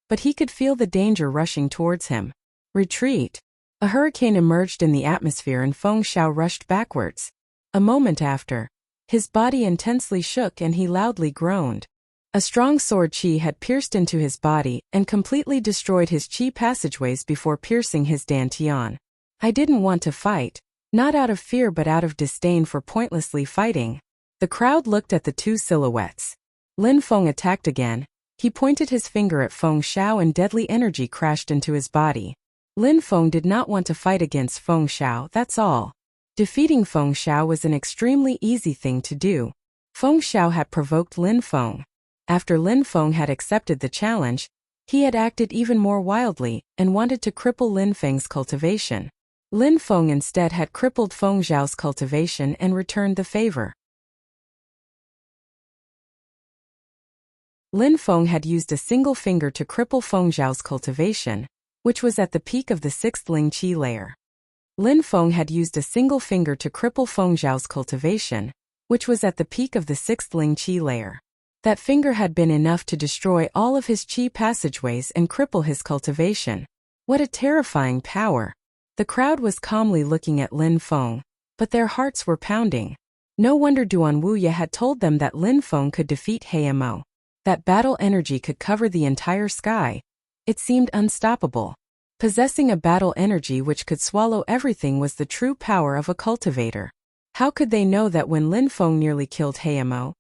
A: but he could feel the danger rushing towards him. Retreat! A hurricane emerged in the atmosphere and Feng Xiao rushed backwards. A moment after, his body intensely shook and he loudly groaned. A strong sword qi had pierced into his body and completely destroyed his qi passageways before piercing his dantian. "I didn't want to fight, not out of fear but out of disdain for pointlessly fighting." The crowd looked at the two silhouettes. Lin Feng attacked again. He pointed his finger at Feng Xiao and deadly energy crashed into his body. Lin Feng did not want to fight against Feng Xiao, that's all. Defeating Feng Xiao was an extremely easy thing to do. Feng Xiao had provoked Lin Feng. After Lin Feng had accepted the challenge, he had acted even more wildly and wanted to cripple Lin Feng's cultivation. Lin Feng instead had crippled Feng Xiao's cultivation and returned the favor. Lin Feng had used a single finger to cripple Feng Xiao's cultivation, which was at the peak of the 6th Ling Qi layer. Lin Feng had used a single finger to cripple Feng Xiao's cultivation, which was at the peak of the 6th Ling Qi layer. That finger had been enough to destroy all of his qi passageways and cripple his cultivation. What a terrifying power! The crowd was calmly looking at Lin Feng, but their hearts were pounding. No wonder Duan Wuya had told them that Lin Feng could defeat Heimo. That battle energy could cover the entire sky. It seemed unstoppable. Possessing a battle energy which could swallow everything was the true power of a cultivator. How could they know that when Lin Feng nearly killed Heimo,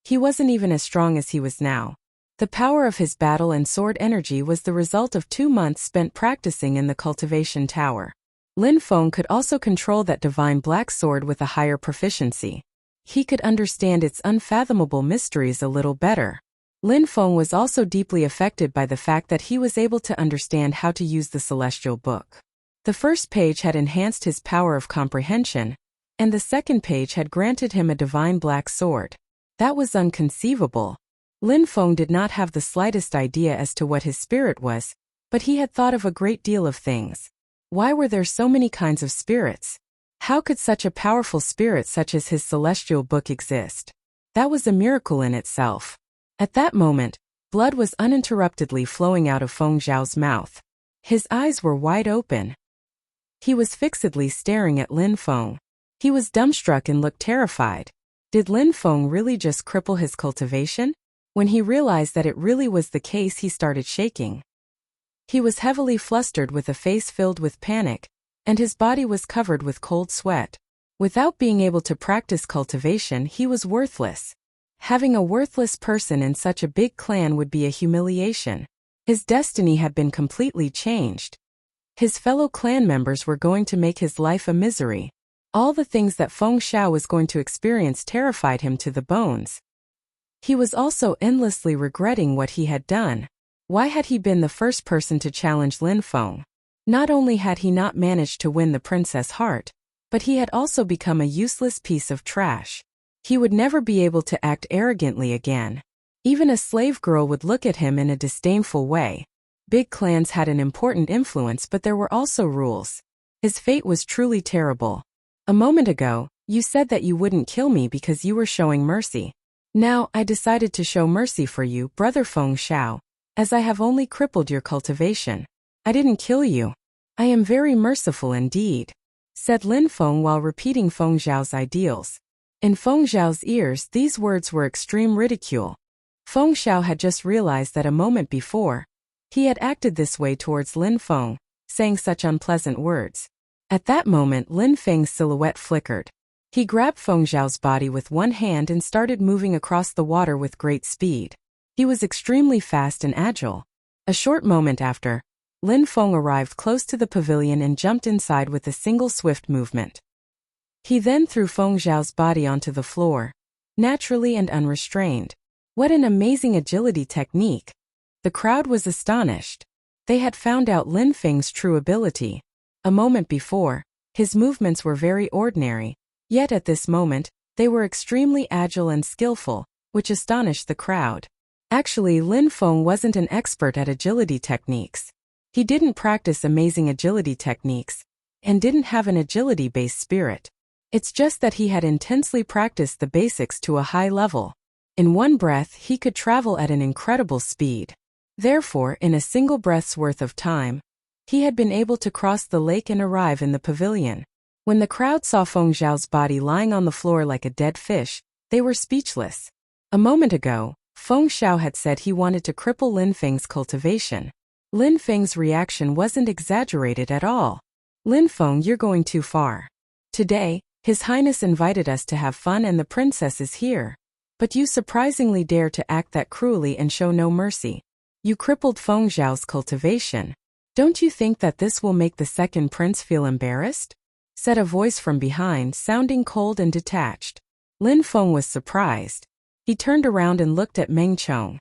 A: he wasn't even as strong as he was now? The power of his battle and sword energy was the result of 2 months spent practicing in the cultivation tower. Lin Feng could also control that divine black sword with a higher proficiency. He could understand its unfathomable mysteries a little better. Lin Feng was also deeply affected by the fact that he was able to understand how to use the celestial book. The first page had enhanced his power of comprehension, and the second page had granted him a divine black sword. That was inconceivable. Lin Feng did not have the slightest idea as to what his spirit was, but he had thought of a great deal of things. Why were there so many kinds of spirits? How could such a powerful spirit such as his celestial book exist? That was a miracle in itself. At that moment, blood was uninterruptedly flowing out of Feng Zhao's mouth. His eyes were wide open. He was fixedly staring at Lin Feng. He was dumbstruck and looked terrified. Did Lin Feng really just cripple his cultivation? When he realized that it really was the case, he started shaking. He was heavily flustered with a face filled with panic, and his body was covered with cold sweat. Without being able to practice cultivation, he was worthless. Having a worthless person in such a big clan would be a humiliation. His destiny had been completely changed. His fellow clan members were going to make his life a misery. All the things that Feng Zhao was going to experience terrified him to the bones. He was also endlessly regretting what he had done. Why had he been the first person to challenge Lin Feng? Not only had he not managed to win the princess' heart, but he had also become a useless piece of trash. He would never be able to act arrogantly again. Even a slave girl would look at him in a disdainful way. Big clans had an important influence, but there were also rules. His fate was truly terrible. A moment ago, you said that you wouldn't kill me because you were showing mercy. Now, I decided to show mercy for you, brother Feng Zhao, as I have only crippled your cultivation. I didn't kill you. I am very merciful indeed, said Lin Feng while repeating Feng Zhao's ideals. In Feng Zhao's ears, these words were extreme ridicule. Feng Zhao had just realized that a moment before, he had acted this way towards Lin Feng, saying such unpleasant words. At that moment, Lin Feng's silhouette flickered. He grabbed Feng Zhao's body with one hand and started moving across the water with great speed. He was extremely fast and agile. A short moment after, Lin Feng arrived close to the pavilion and jumped inside with a single swift movement. He then threw Feng Zhao's body onto the floor, naturally and unrestrained. What an amazing agility technique! The crowd was astonished. They had found out Lin Feng's true ability. A moment before, his movements were very ordinary, yet at this moment, they were extremely agile and skillful, which astonished the crowd. Actually, Lin Feng wasn't an expert at agility techniques. He didn't practice amazing agility techniques, and didn't have an agility-based spirit. It's just that he had intensely practiced the basics to a high level. In one breath, he could travel at an incredible speed. Therefore, in a single breath's worth of time, he had been able to cross the lake and arrive in the pavilion. When the crowd saw Feng Zhao's body lying on the floor like a dead fish, they were speechless. A moment ago, Feng Zhao had said he wanted to cripple Lin Feng's cultivation. Lin Feng's reaction wasn't exaggerated at all. Lin Feng, you're going too far. Today, His Highness invited us to have fun and the princess is here. But you surprisingly dare to act that cruelly and show no mercy. You crippled Feng Zhao's cultivation. Don't you think that this will make the second prince feel embarrassed? Said a voice from behind, sounding cold and detached. Lin Feng was surprised. He turned around and looked at Meng Chong.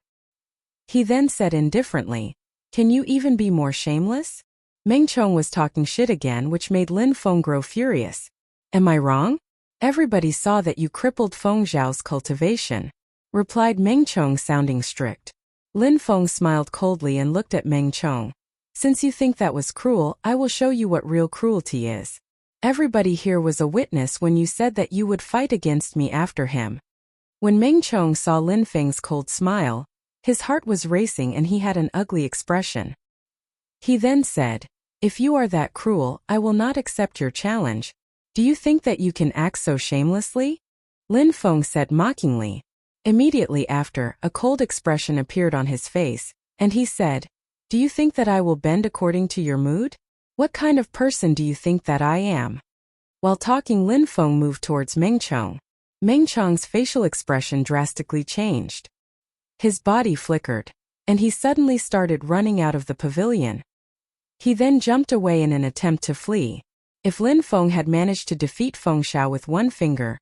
A: He then said indifferently, "Can you even be more shameless?" Meng Chong was talking shit again, which made Lin Feng grow furious. Am I wrong? Everybody saw that you crippled Feng Zhao's cultivation, replied Meng Chong, sounding strict. Lin Feng smiled coldly and looked at Meng Chong. Since you think that was cruel, I will show you what real cruelty is. Everybody here was a witness when you said that you would fight against me after him. When Meng Chong saw Lin Feng's cold smile, his heart was racing and he had an ugly expression. He then said, "If you are that cruel, I will not accept your challenge. Do you think that you can act so shamelessly?" Lin Feng said mockingly. Immediately after, a cold expression appeared on his face, and he said, "Do you think that I will bend according to your mood? What kind of person do you think that I am?" While talking, Lin Feng moved towards Meng Chong. Meng Chong's facial expression drastically changed. His body flickered, and he suddenly started running out of the pavilion. He then jumped away in an attempt to flee. If Lin Feng had managed to defeat Feng Xiao with one finger,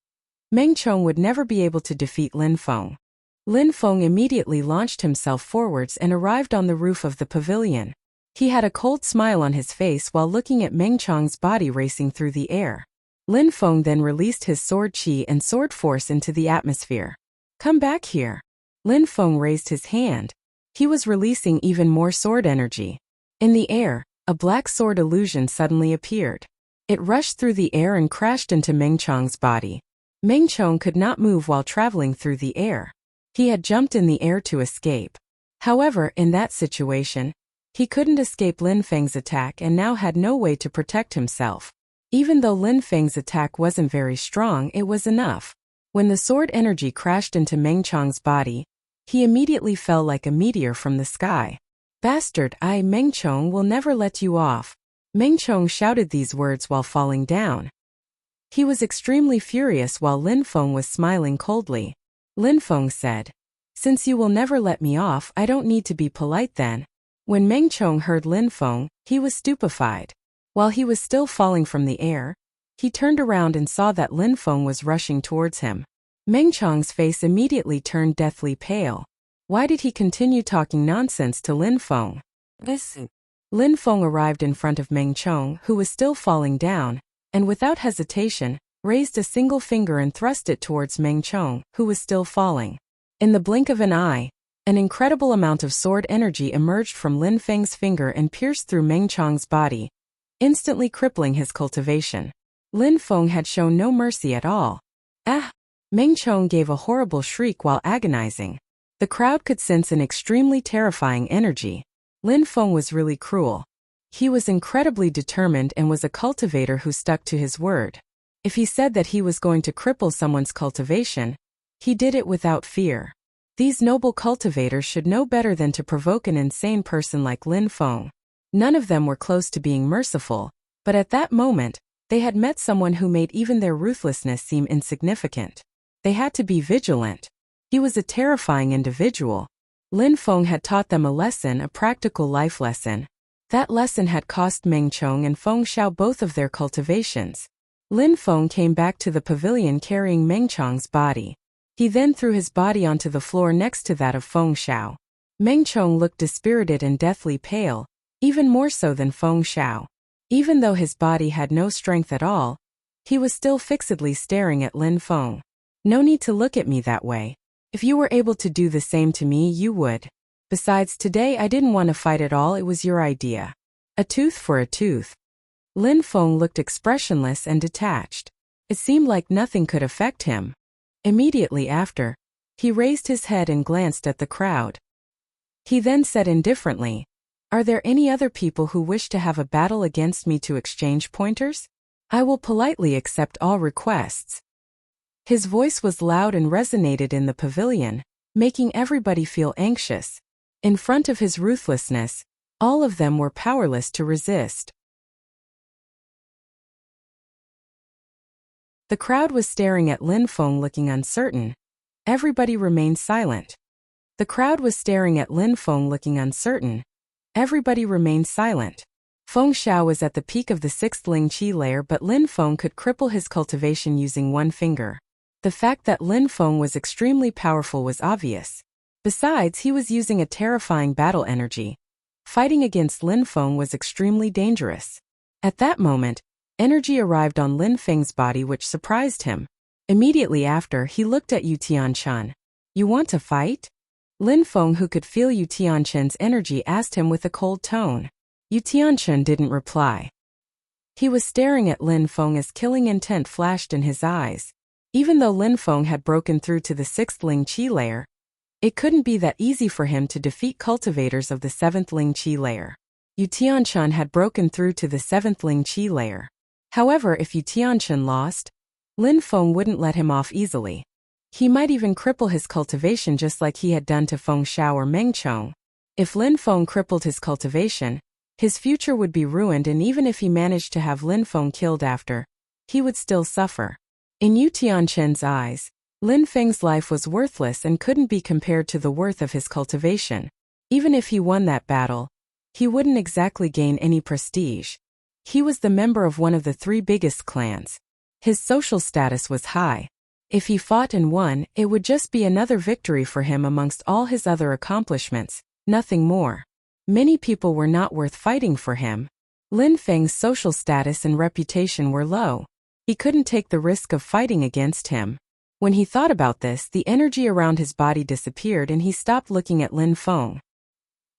A: Meng Chong would never be able to defeat Lin Feng. Lin Feng immediately launched himself forwards and arrived on the roof of the pavilion. He had a cold smile on his face while looking at Meng Chong's body racing through the air. Lin Feng then released his sword qi and sword force into the atmosphere. "Come back here." Lin Feng raised his hand. He was releasing even more sword energy. In the air, a black sword illusion suddenly appeared. It rushed through the air and crashed into Meng Chong's body. Meng Chong could not move while traveling through the air. He had jumped in the air to escape. However, in that situation, he couldn't escape Lin Feng's attack and now had no way to protect himself. Even though Lin Feng's attack wasn't very strong, it was enough. When the sword energy crashed into Meng Chong's body, he immediately fell like a meteor from the sky. "Bastard, I, Meng Chong, will never let you off." Meng Chong shouted these words while falling down. He was extremely furious while Lin Feng was smiling coldly. Lin Feng said, "Since you will never let me off, I don't need to be polite then." When Meng Chong heard Lin Feng, he was stupefied. While he was still falling from the air, he turned around and saw that Lin Feng was rushing towards him. Meng Chong's face immediately turned deathly pale. Why did he continue talking nonsense to Lin Feng? Listen. Lin Feng arrived in front of Meng Chong, who was still falling down, and without hesitation, raised a single finger and thrust it towards Meng Chong, who was still falling. In the blink of an eye, an incredible amount of sword energy emerged from Lin Feng's finger and pierced through Meng Chong's body, instantly crippling his cultivation. Lin Feng had shown no mercy at all. "Ah!" Meng Chong gave a horrible shriek while agonizing. The crowd could sense an extremely terrifying energy. Lin Feng was really cruel. He was incredibly determined and was a cultivator who stuck to his word. If he said that he was going to cripple someone's cultivation, he did it without fear. These noble cultivators should know better than to provoke an insane person like Lin Feng. None of them were close to being merciful, but at that moment, they had met someone who made even their ruthlessness seem insignificant. They had to be vigilant. He was a terrifying individual. Lin Feng had taught them a lesson, a practical life lesson. That lesson had cost Meng Chong and Feng Xiao both of their cultivations. Lin Feng came back to the pavilion carrying Meng Chong's body. He then threw his body onto the floor next to that of Feng Xiao. Meng Chong looked dispirited and deathly pale, even more so than Feng Xiao. Even though his body had no strength at all, he was still fixedly staring at Lin Feng. "No need to look at me that way. If you were able to do the same to me, you would. Besides, today I didn't want to fight at all, it was your idea. A tooth for a tooth." Lin Feng looked expressionless and detached. It seemed like nothing could affect him. Immediately after, he raised his head and glanced at the crowd. He then said indifferently, "Are there any other people who wish to have a battle against me to exchange pointers? I will politely accept all requests." His voice was loud and resonated in the pavilion, making everybody feel anxious. In front of his ruthlessness, all of them were powerless to resist. The crowd was staring at Lin Feng looking uncertain. Everybody remained silent. The crowd was staring at Lin Feng looking uncertain. Everybody remained silent. Feng Xiao was at the peak of the 6th Ling Qi layer, but Lin Feng could cripple his cultivation using one finger. The fact that Lin Feng was extremely powerful was obvious. Besides, he was using a terrifying battle energy. Fighting against Lin Feng was extremely dangerous. At that moment, energy arrived on Lin Feng's body which surprised him. Immediately after, he looked at Yu Tianchen. "You want to fight?" Lin Feng, who could feel Yu Tianchen's energy, asked him with a cold tone. Yu Tianchen didn't reply. He was staring at Lin Feng as killing intent flashed in his eyes. Even though Lin Feng had broken through to the 6th Ling Qi layer, it couldn't be that easy for him to defeat cultivators of the 7th Ling Qi layer. Yu Tianchen had broken through to the 7th Ling Qi layer. However, if Yu Tianchen lost, Lin Feng wouldn't let him off easily. He might even cripple his cultivation just like he had done to Feng Xiao or Meng Chong. If Lin Feng crippled his cultivation, his future would be ruined, and even if he managed to have Lin Feng killed after, he would still suffer. In Yu Tianchen's eyes, Lin Feng's life was worthless and couldn't be compared to the worth of his cultivation. Even if he won that battle, he wouldn't exactly gain any prestige. He was the member of one of the 3 biggest clans. His social status was high. If he fought and won, it would just be another victory for him amongst all his other accomplishments, nothing more. Many people were not worth fighting for him. Lin Feng's social status and reputation were low. He couldn't take the risk of fighting against him. When he thought about this, the energy around his body disappeared and he stopped looking at Lin Feng.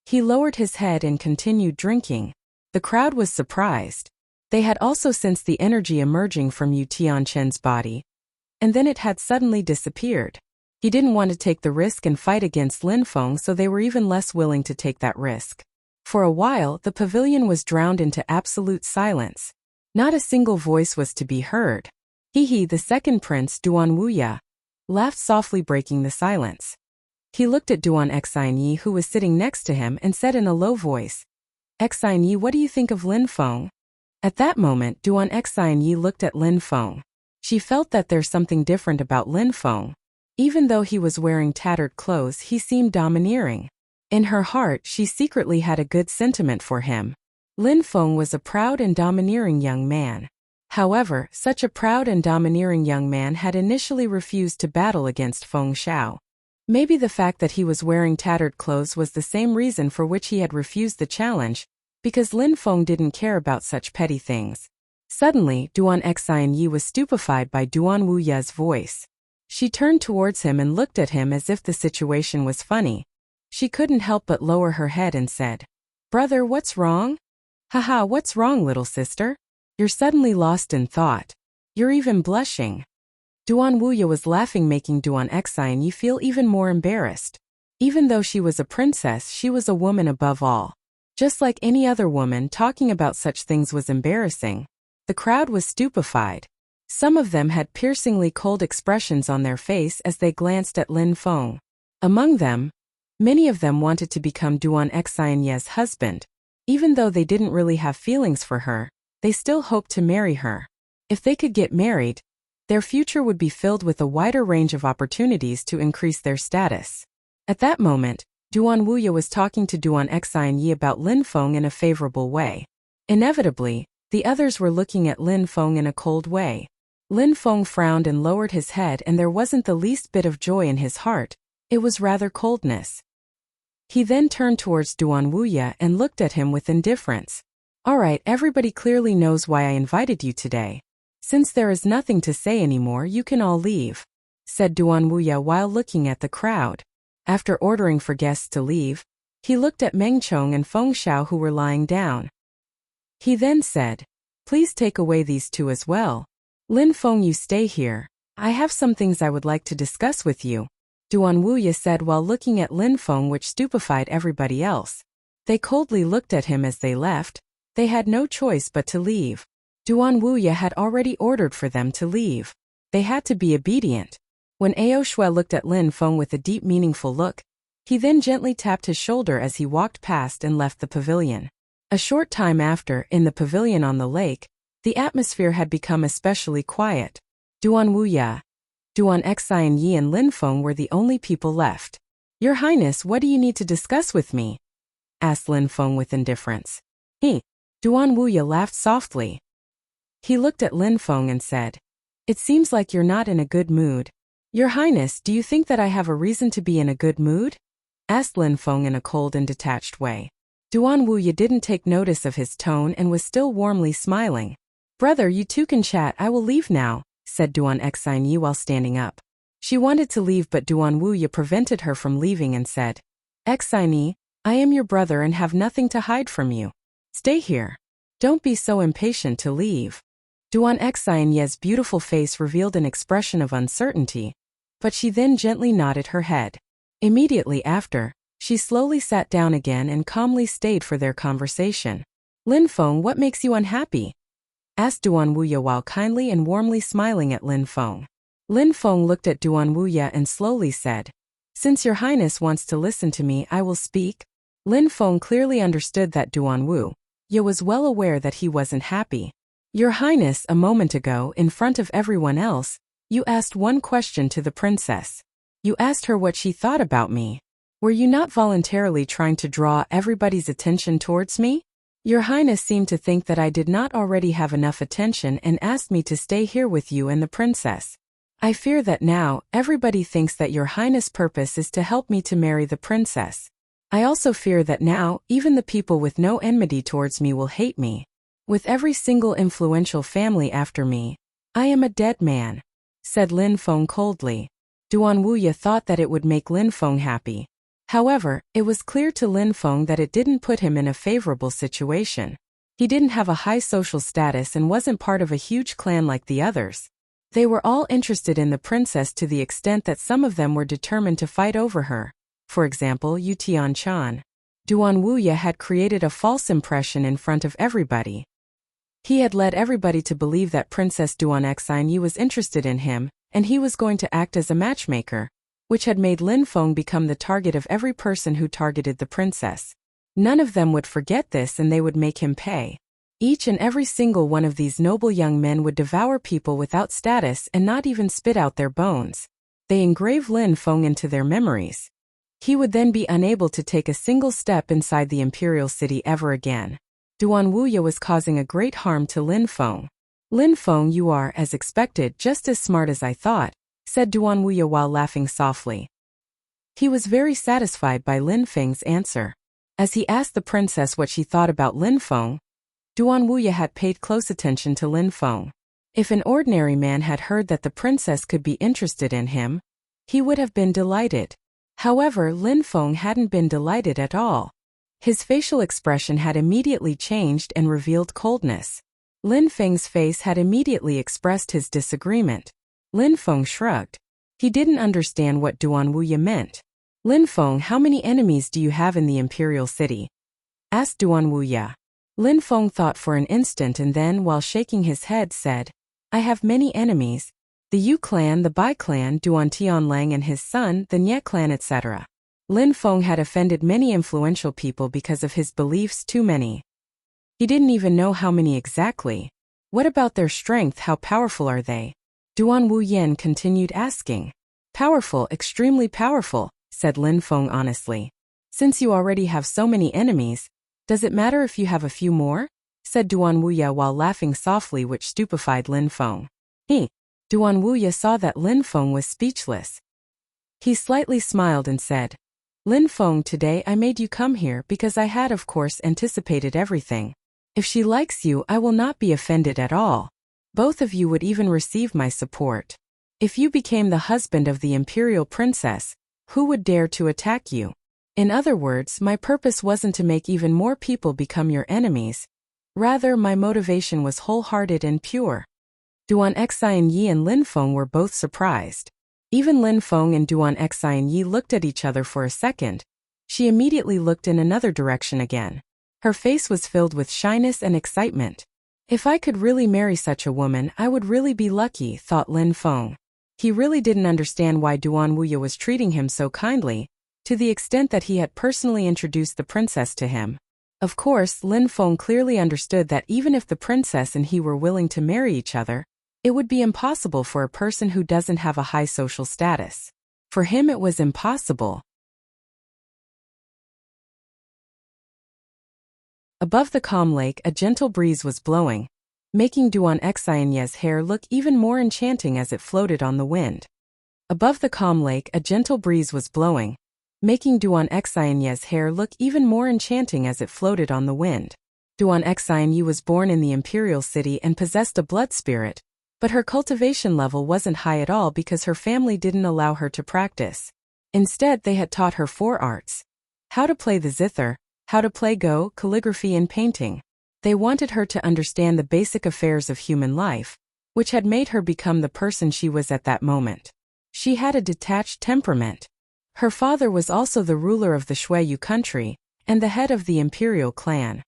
A: He lowered his head and continued drinking. The crowd was surprised. They had also sensed the energy emerging from Yu Tianchen's body, and then it had suddenly disappeared. He didn't want to take the risk and fight against Lin Feng, so they were even less willing to take that risk. For a while, the pavilion was drowned into absolute silence. Not a single voice was to be heard. He, the second prince, Duan Wuya, laughed softly, breaking the silence. He looked at Duan Xinyi, who was sitting next to him, and said in a low voice, "Xinyi, what do you think of Lin Feng?" At that moment, Duan Xinyi looked at Lin Feng. She felt that there's something different about Lin Feng. Even though he was wearing tattered clothes, he seemed domineering. In her heart, she secretly had a good sentiment for him. Lin Feng was a proud and domineering young man. However, such a proud and domineering young man had initially refused to battle against Feng Xiao. Maybe the fact that he was wearing tattered clothes was the same reason for which he had refused the challenge, because Lin Feng didn't care about such petty things. Suddenly, Duan Xinyi was stupefied by Duan Wuya's voice. She turned towards him and looked at him as if the situation was funny. She couldn't help but lower her head and said, "Brother, what's wrong?" "Haha, what's wrong, little sister? You're suddenly lost in thought. You're even blushing." Duan Wuya was laughing, making Duan Xinyi feel even more embarrassed. Even though she was a princess, she was a woman above all. Just like any other woman, talking about such things was embarrassing. The crowd was stupefied. Some of them had piercingly cold expressions on their face as they glanced at Lin Feng. Among them, many of them wanted to become Duan Xinyi's husband. Even though they didn't really have feelings for her, they still hoped to marry her. If they could get married, their future would be filled with a wider range of opportunities to increase their status. At that moment, Duan Wuya was talking to Duan Xinyi about Lin Feng in a favorable way. Inevitably, the others were looking at Lin Feng in a cold way. Lin Feng frowned and lowered his head, and there wasn't the least bit of joy in his heart. It was rather coldness. He then turned towards Duan Wuya and looked at him with indifference. "All right, everybody clearly knows why I invited you today. Since there is nothing to say anymore, you can all leave," said Duan Wuya while looking at the crowd. After ordering for guests to leave, he looked at Meng Chong and Feng Xiao, who were lying down. He then said, "Please take away these 2 as well. Lin Feng, you stay here. I have some things I would like to discuss with you," Duan Wuya said while looking at Lin Feng, which stupefied everybody else. They coldly looked at him as they left. They had no choice but to leave. Duan Wuya had already ordered for them to leave. They had to be obedient. When Ao Shui looked at Lin Feng with a deep, meaningful look, he then gently tapped his shoulder as he walked past and left the pavilion. A short time after, in the pavilion on the lake, the atmosphere had become especially quiet. Duan Wuya, Duan Xinyi and Lin Feng were the only people left. "Your Highness, what do you need to discuss with me?" asked Lin Feng with indifference. Duan Wuya laughed softly. He looked at Lin Feng and said, "It seems like you're not in a good mood. Your Highness, do you think that I have a reason to be in a good mood?" asked Lin Feng in a cold and detached way. Duan Wuya didn't take notice of his tone and was still warmly smiling. "Brother, you 2 can chat, I will leave now," said Duan Xinyi while standing up. She wanted to leave, but Duan Wuya prevented her from leaving and said, "Xinyi, I am your brother and have nothing to hide from you. Stay here. Don't be so impatient to leave." Duan Xinyi's beautiful face revealed an expression of uncertainty, but she then gently nodded her head. Immediately after, she slowly sat down again and calmly stayed for their conversation. "Lin Feng, what makes you unhappy?" asked Duan Wuya while kindly and warmly smiling at Lin Feng. Lin Feng looked at Duan Wuya and slowly said, "Since your Highness wants to listen to me, I will speak." Lin Feng clearly understood that Duan Wuya was well aware that he wasn't happy. "Your Highness, a moment ago, in front of everyone else, You asked one question to the princess. You asked her what she thought about me. Were you not voluntarily trying to draw everybody's attention towards me? Your Highness seemed to think that I did not already have enough attention and asked me to stay here with you and the princess. I fear that now, everybody thinks that your Highness' purpose is to help me to marry the princess. I also fear that now, even the people with no enmity towards me will hate me. With every single influential family after me, I am a dead man, said Lin Feng coldly. Duan Wuya thought that it would make Lin Feng happy. However, it was clear to Lin Feng that it didn't put him in a favorable situation. He didn't have a high social status and wasn't part of a huge clan like the others. They were all interested in the princess to the extent that some of them were determined to fight over her. For example, Yu Tianchan. Duan Wuya had created a false impression in front of everybody. He had led everybody to believe that Princess Duan Xinyi was interested in him, and he was going to act as a matchmaker, which had made Lin Feng become the target of every person who targeted the princess. None of them would forget this and they would make him pay. Each and every single one of these noble young men would devour people without status and not even spit out their bones. They engrave Lin Feng into their memories. He would then be unable to take a single step inside the imperial city ever again. Duan Wuya was causing a great harm to Lin Feng. Lin Feng, you are, as expected, just as smart as I thought, said Duan Wuya while laughing softly. He was very satisfied by Lin Feng's answer. As he asked the princess what she thought about Lin Feng, Duan Wuya had paid close attention to Lin Feng. If an ordinary man had heard that the princess could be interested in him, he would have been delighted. However, Lin Feng hadn't been delighted at all. His facial expression had immediately changed and revealed coldness. Lin Feng's face had immediately expressed his disagreement. Lin Feng shrugged. He didn't understand what Duan Wuya meant. Lin Feng, how many enemies do you have in the imperial city? Asked Duan Wuya. Lin Feng thought for an instant and then, while shaking his head, said, I have many enemies. The Yu clan, the Bai clan, Duan Tianlang and his son, the Nye clan, etc. Lin Feng had offended many influential people because of his beliefs, too many. He didn't even know how many exactly. What about their strength? How powerful are they? Duan Wuyan continued asking. Powerful, extremely powerful, said Lin Feng honestly. Since you already have so many enemies, does it matter if you have a few more? Said Duan Wuya while laughing softly, which stupefied Lin Feng. Duan Wuya saw that Lin Feng was speechless. He slightly smiled and said, Lin Feng, today I made you come here because I had of course anticipated everything. If she likes you, I will not be offended at all. Both of you would even receive my support. If you became the husband of the imperial princess, who would dare to attack you? In other words, my purpose wasn't to make even more people become your enemies. Rather, my motivation was wholehearted and pure. Duan Xinyi and Lin Feng were both surprised. Even Lin Feng and Duan Xinyi looked at each other for a second. She immediately looked in another direction again. Her face was filled with shyness and excitement. If I could really marry such a woman, I would really be lucky, thought Lin Feng. He really didn't understand why Duan Wuya was treating him so kindly, to the extent that he had personally introduced the princess to him. Of course, Lin Feng clearly understood that even if the princess and he were willing to marry each other, it would be impossible for a person who doesn't have a high social status. For him it was impossible. Above the calm lake, a gentle breeze was blowing, making Duan Xinye's hair look even more enchanting as it floated on the wind. Above the calm lake, a gentle breeze was blowing, making Duan Xinye's hair look even more enchanting as it floated on the wind. Duan Xinye was born in the imperial city and possessed a blood spirit, but her cultivation level wasn't high at all because her family didn't allow her to practice. Instead, they had taught her 4 arts: how to play the zither, how to play Go, calligraphy and painting. They wanted her to understand the basic affairs of human life, which had made her become the person she was at that moment. She had a detached temperament. Her father was also the ruler of the Shuiyu country, and the head of the imperial clan.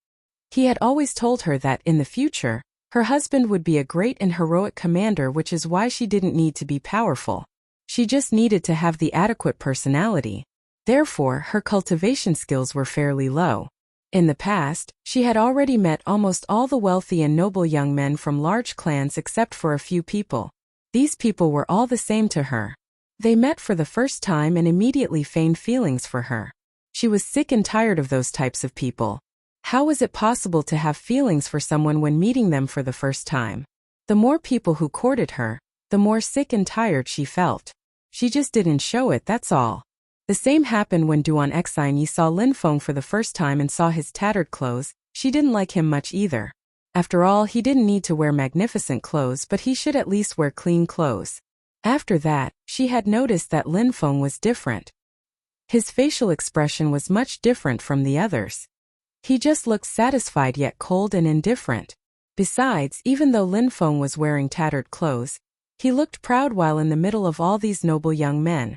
A: He had always told her that, in the future, her husband would be a great and heroic commander, which is why she didn't need to be powerful. She just needed to have the adequate personality. Therefore, her cultivation skills were fairly low. In the past, she had already met almost all the wealthy and noble young men from large clans except for a few people. These people were all the same to her. They met for the first time and immediately feigned feelings for her. She was sick and tired of those types of people. How was it possible to have feelings for someone when meeting them for the first time? The more people who courted her, the more sick and tired she felt. She just didn't show it, that's all. The same happened when Duan Xinyi saw Lin Feng for the first time and saw his tattered clothes. She didn't like him much either. After all, he didn't need to wear magnificent clothes, but he should at least wear clean clothes. After that, she had noticed that Lin Feng was different. His facial expression was much different from the others. He just looked satisfied yet cold and indifferent. Besides, even though Lin Feng was wearing tattered clothes, he looked proud while in the middle of all these noble young men.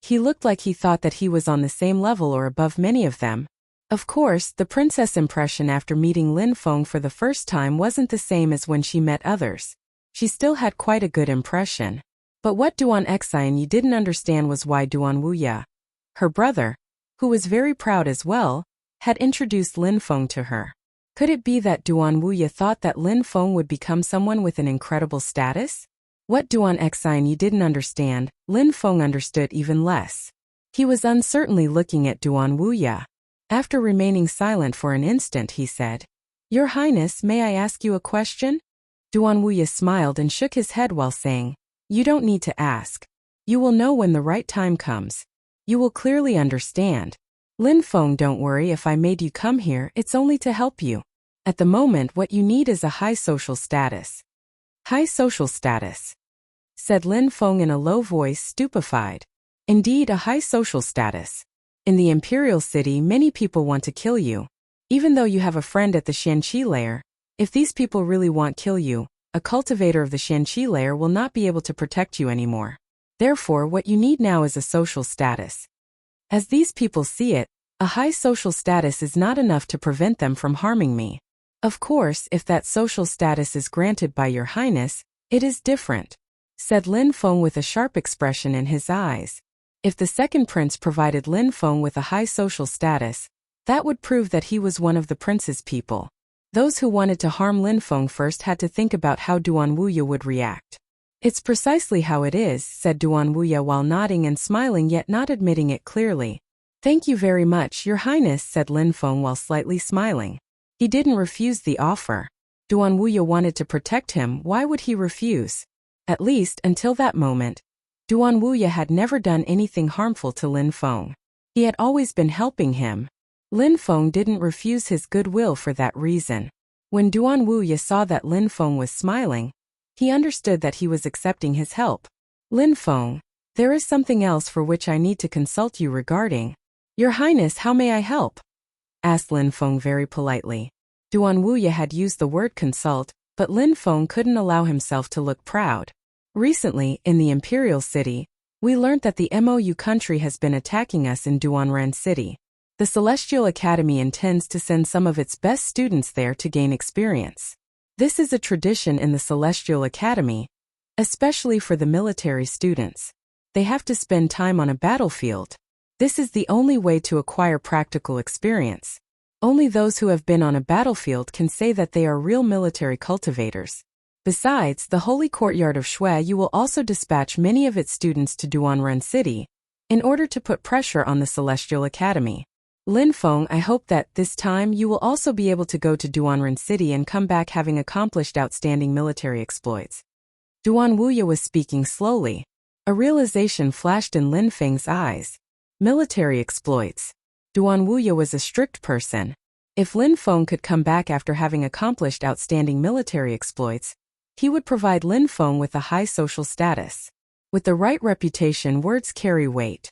A: He looked like he thought that he was on the same level or above many of them. Of course, the princess' impression after meeting Lin Feng for the first time wasn't the same as when she met others. She still had quite a good impression. But what Duan Xinyi didn't understand was why Duan Wuya, her brother, who was very proud as well, had introduced Lin Feng to her. Could it be that Duan Wuya thought that Lin Feng would become someone with an incredible status? What Duan Xinyi didn't understand, Lin Feng understood even less. He was uncertainly looking at Duan Wuya. After remaining silent for an instant, he said, "Your Highness, may I ask you a question?" Duan Wuya smiled and shook his head while saying, "You don't need to ask. You will know when the right time comes. You will clearly understand. Lin Feng, don't worry if I made you come here, it's only to help you. At the moment, what you need is a high social status." "High social status?" said Lin Feng in a low voice, stupefied. "Indeed, a high social status. In the Imperial City, many people want to kill you. Even though you have a friend at the Shanqi lair, if these people really want to kill you, a cultivator of the Shanqi lair will not be able to protect you anymore. Therefore, what you need now is a social status. As these people see it, a high social status is not enough to prevent them from harming me. Of course, if that social status is granted by your Highness, it is different," said Lin Feng with a sharp expression in his eyes. If the second prince provided Lin Feng with a high social status, that would prove that he was one of the prince's people. Those who wanted to harm Lin Feng first had to think about how Duan Wuya would react. "It's precisely how it is," said Duan Wuya while nodding and smiling yet not admitting it clearly. "Thank you very much, Your Highness," said Lin Feng while slightly smiling. He didn't refuse the offer. Duan Wuya wanted to protect him, why would he refuse? At least, until that moment, Duan Wuya had never done anything harmful to Lin Feng. He had always been helping him. Lin Feng didn't refuse his goodwill for that reason. When Duan Wuya saw that Lin Feng was smiling, he understood that he was accepting his help. "Lin Feng, there is something else for which I need to consult you regarding." "Your Highness, how may I help?" asked Lin Feng very politely. Duan Wuya had used the word consult, but Lin Feng couldn't allow himself to look proud. "Recently, in the Imperial City, we learnt that the MOU country has been attacking us in Duanren City. The Celestial Academy intends to send some of its best students there to gain experience. This is a tradition in the Celestial Academy, especially for the military students. They have to spend time on a battlefield. This is the only way to acquire practical experience. Only those who have been on a battlefield can say that they are real military cultivators. Besides, the Holy Courtyard of Shui will also dispatch many of its students to Duanren City in order to put pressure on the Celestial Academy. Lin Feng, I hope that, this time, you will also be able to go to Duanren City and come back having accomplished outstanding military exploits." Duan Wuya was speaking slowly. A realization flashed in Lin Feng's eyes. Military exploits. Duan Wuya was a strict person. If Lin Feng could come back after having accomplished outstanding military exploits, he would provide Lin Feng with a high social status. With the right reputation, words carry weight.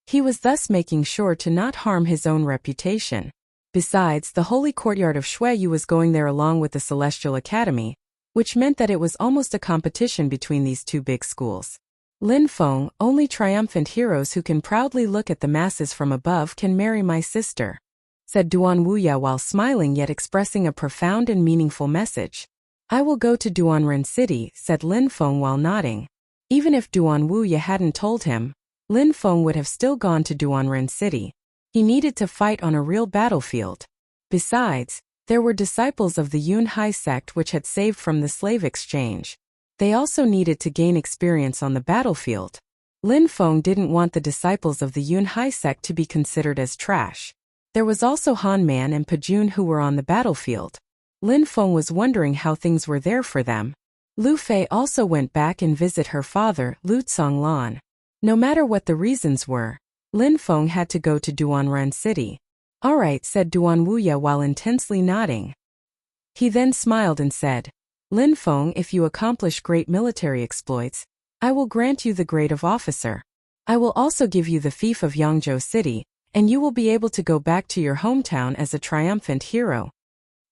A: He was thus making sure to not harm his own reputation. Besides, the Holy Courtyard of Shui was going there along with the Celestial Academy, which meant that it was almost a competition between these two big schools. "Lin Feng, only triumphant heroes who can proudly look at the masses from above can marry my sister," said Duan Wuya while smiling yet expressing a profound and meaningful message. "I will go to Duanren City," said Lin Feng while nodding. Even if Duan Wuya hadn't told him, Lin Feng would have still gone to Duanren City. He needed to fight on a real battlefield. Besides, there were disciples of the Yun Hai sect which had saved from the slave exchange. They also needed to gain experience on the battlefield. Lin Feng didn't want the disciples of the Yun Hai sect to be considered as trash. There was also Han Man and Pajun who were on the battlefield. Lin Feng was wondering how things were there for them. Lu Fei also went back and visit her father, Lu Tsonglan. No matter what the reasons were, Lin Feng had to go to Duanren City. "Alright," said Duan Wuya while intensely nodding. He then smiled and said, "Lin Feng, if you accomplish great military exploits, I will grant you the grade of officer. I will also give you the fief of Yangzhou City, and you will be able to go back to your hometown as a triumphant hero."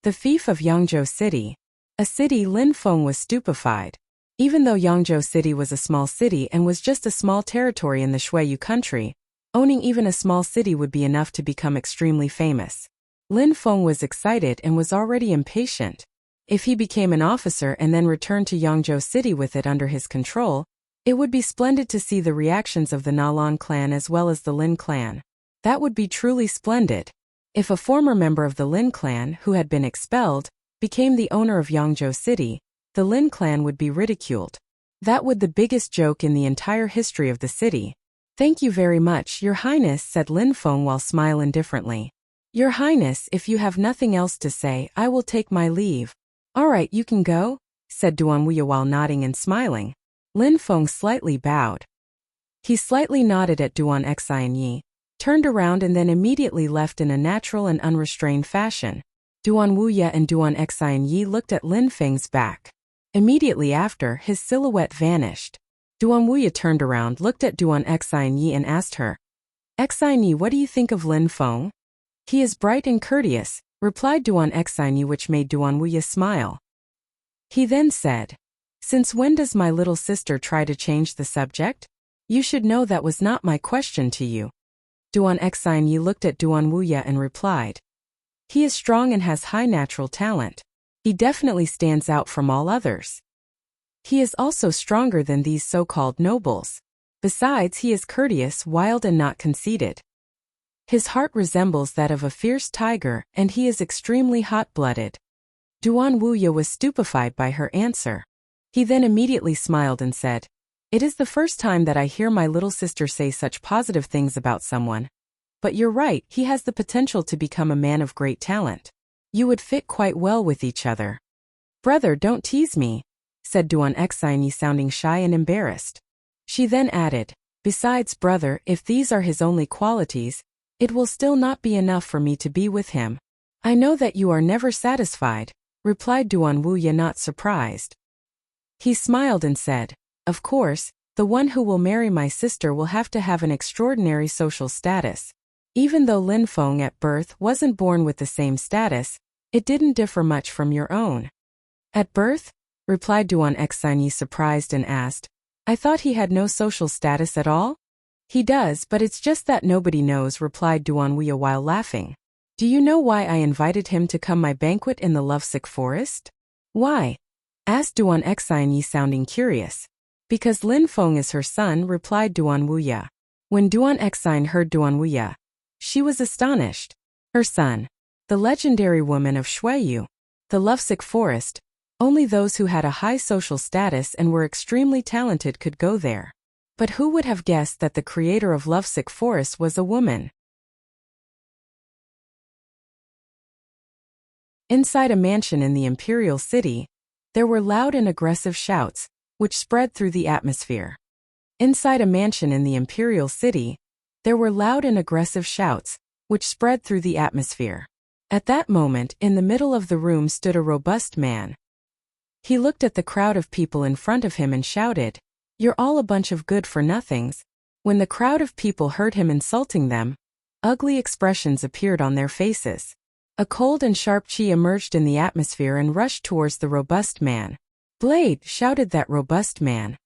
A: The fief of Yangzhou City. A city. Lin Feng was stupefied. Even though Yangzhou City was a small city and was just a small territory in the Shuiyu country, owning even a small city would be enough to become extremely famous. Lin Feng was excited and was already impatient. If he became an officer and then returned to Yangzhou City with it under his control, it would be splendid to see the reactions of the Nalan clan as well as the Lin clan. That would be truly splendid. If a former member of the Lin clan, who had been expelled, became the owner of Yangzhou City, the Lin clan would be ridiculed. That would be the biggest joke in the entire history of the city. "Thank you very much, Your Highness," said Lin Feng while smiling indifferently. "Your Highness, if you have nothing else to say, I will take my leave." "Alright, you can go," said Duan Wuya while nodding and smiling. Lin Feng slightly bowed. He slightly nodded at Duan Xianyi, turned around and then immediately left in a natural and unrestrained fashion. Duan Wuya and Duan Xianyi looked at Lin Feng's back. Immediately after, his silhouette vanished. Duan Wuya turned around, looked at Duan Xianyi and asked her, "Xianyi, what do you think of Lin Feng?" "He is bright and courteous," replied Duan Xianyi, which made Duan Wuya smile. He then said, "Since when does my little sister try to change the subject? You should know that was not my question to you." Duan Xianyi looked at Duan Wuya and replied, "He is strong and has high natural talent. He definitely stands out from all others. He is also stronger than these so-called nobles. Besides, he is courteous, wild and not conceited. His heart resembles that of a fierce tiger, and he is extremely hot-blooded." Duan Wuya was stupefied by her answer. He then immediately smiled and said, "It is the first time that I hear my little sister say such positive things about someone. But you're right, he has the potential to become a man of great talent. You would fit quite well with each other." "Brother, don't tease me," said Duan Xianyi sounding shy and embarrassed. She then added, "Besides, brother, if these are his only qualities, it will still not be enough for me to be with him." "I know that you are never satisfied," replied Duan Wuya, not surprised. He smiled and said, "Of course, the one who will marry my sister will have to have an extraordinary social status. Even though Lin Feng at birth wasn't born with the same status, it didn't differ much from your own." "At birth?" replied Duan Xianyi, surprised, and asked, "I thought he had no social status at all?" "He does, but it's just that nobody knows," replied Duan Wuya while laughing. "Do you know why I invited him to come my banquet in the Lovesick Forest?" "Why?" asked Duan Xianyi, sounding curious. "Because Lin Feng is her son," replied Duan Wuya. When Duan Xianyi heard Duan Wuya, she was astonished. Her son, the legendary woman of Shuiyu, the Lovesick Forest, only those who had a high social status and were extremely talented could go there. But who would have guessed that the creator of Lovesick Forest was a woman? Inside a mansion in the imperial city, there were loud and aggressive shouts, which spread through the atmosphere. Inside a mansion in the imperial city, there were loud and aggressive shouts, which spread through the atmosphere. At that moment, in the middle of the room stood a robust man. He looked at the crowd of people in front of him and shouted, "You're all a bunch of good-for-nothings." When the crowd of people heard him insulting them, ugly expressions appeared on their faces. A cold and sharp chi emerged in the atmosphere and rushed towards the robust man. "Blade!" shouted that robust man.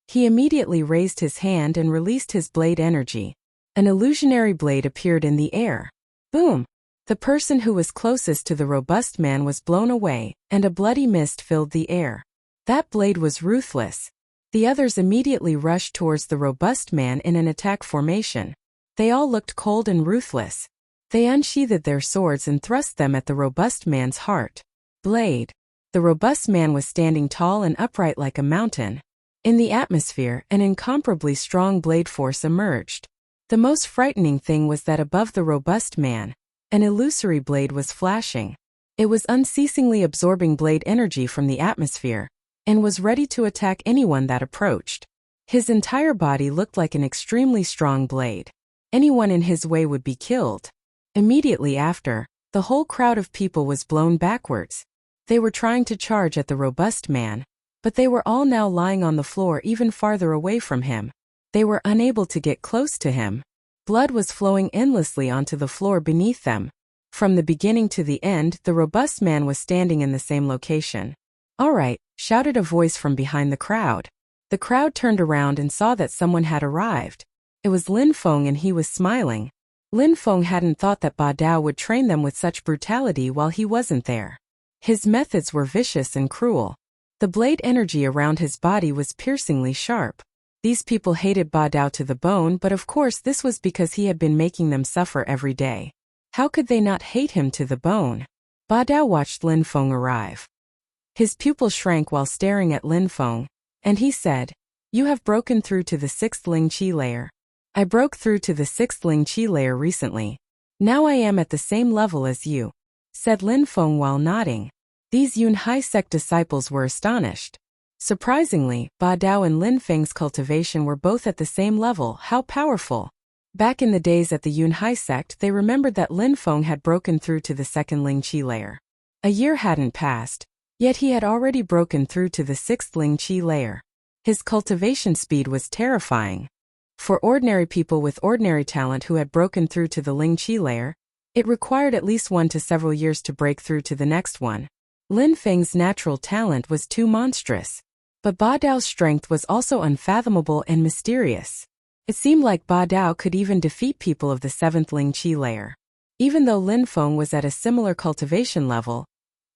A: He immediately raised his hand and released his blade energy. An illusionary blade appeared in the air. Boom! The person who was closest to the robust man was blown away, and a bloody mist filled the air. That blade was ruthless. The others immediately rushed towards the robust man in an attack formation. They all looked cold and ruthless. They unsheathed their swords and thrust them at the robust man's heart. Blade! The robust man was standing tall and upright like a mountain. In the atmosphere, an incomparably strong blade force emerged. The most frightening thing was that above the robust man, an illusory blade was flashing. It was unceasingly absorbing blade energy from the atmosphere, and was ready to attack anyone that approached. His entire body looked like an extremely strong blade. Anyone in his way would be killed. Immediately after, the whole crowd of people was blown backwards. They were trying to charge at the robust man, but they were all now lying on the floor even farther away from him. They were unable to get close to him. Blood was flowing endlessly onto the floor beneath them. From the beginning to the end, the robust man was standing in the same location. "All right," shouted a voice from behind the crowd. The crowd turned around and saw that someone had arrived. It was Lin Feng, and he was smiling. Lin Feng hadn't thought that Ba Dao would train them with such brutality while he wasn't there. His methods were vicious and cruel. The blade energy around his body was piercingly sharp. These people hated Ba Dao to the bone, but of course this was because he had been making them suffer every day. How could they not hate him to the bone? Ba Dao watched Lin Feng arrive. His pupil shrank while staring at Lin Feng, and he said, "You have broken through to the 6th Ling Qi layer. I broke through to the 6th Ling Qi layer recently. Now I am at the same level as you," said Lin Feng while nodding. These Yun Hai sect disciples were astonished. Surprisingly, Ba Dao and Lin Feng's cultivation were both at the same level. How powerful! Back in the days at the Yun Hai sect, they remembered that Lin Feng had broken through to the 2nd Ling Qi layer. A year hadn't passed, yet he had already broken through to the 6th Ling Qi layer. His cultivation speed was terrifying. For ordinary people with ordinary talent who had broken through to the Ling Qi layer, it required at least 1 to several years to break through to the next one. Lin Feng's natural talent was too monstrous. But Ba Dao's strength was also unfathomable and mysterious. It seemed like Ba Dao could even defeat people of the 7th Ling Qi layer. Even though Lin Feng was at a similar cultivation level,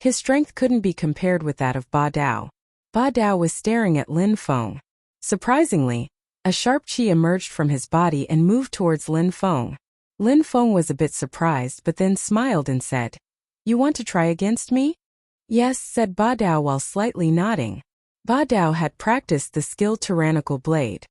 A: his strength couldn't be compared with that of Ba Dao. Ba Dao was staring at Lin Feng. Surprisingly, a sharp qi emerged from his body and moved towards Lin Feng. Lin Feng was a bit surprised but then smiled and said, "You want to try against me?" "Yes," said Ba Dao while slightly nodding. Ba Dao had practiced the skilled tyrannical blade.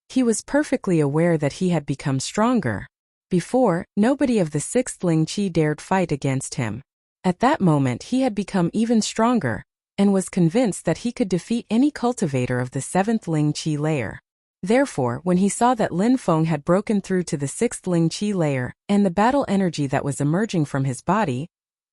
A: He was perfectly aware that he had become stronger. Before, nobody of the 6th Ling Qi dared fight against him. At that moment he had become even stronger, and was convinced that he could defeat any cultivator of the 7th Ling Qi layer. Therefore, when he saw that Lin Feng had broken through to the 6th Ling Qi layer, and the battle energy that was emerging from his body,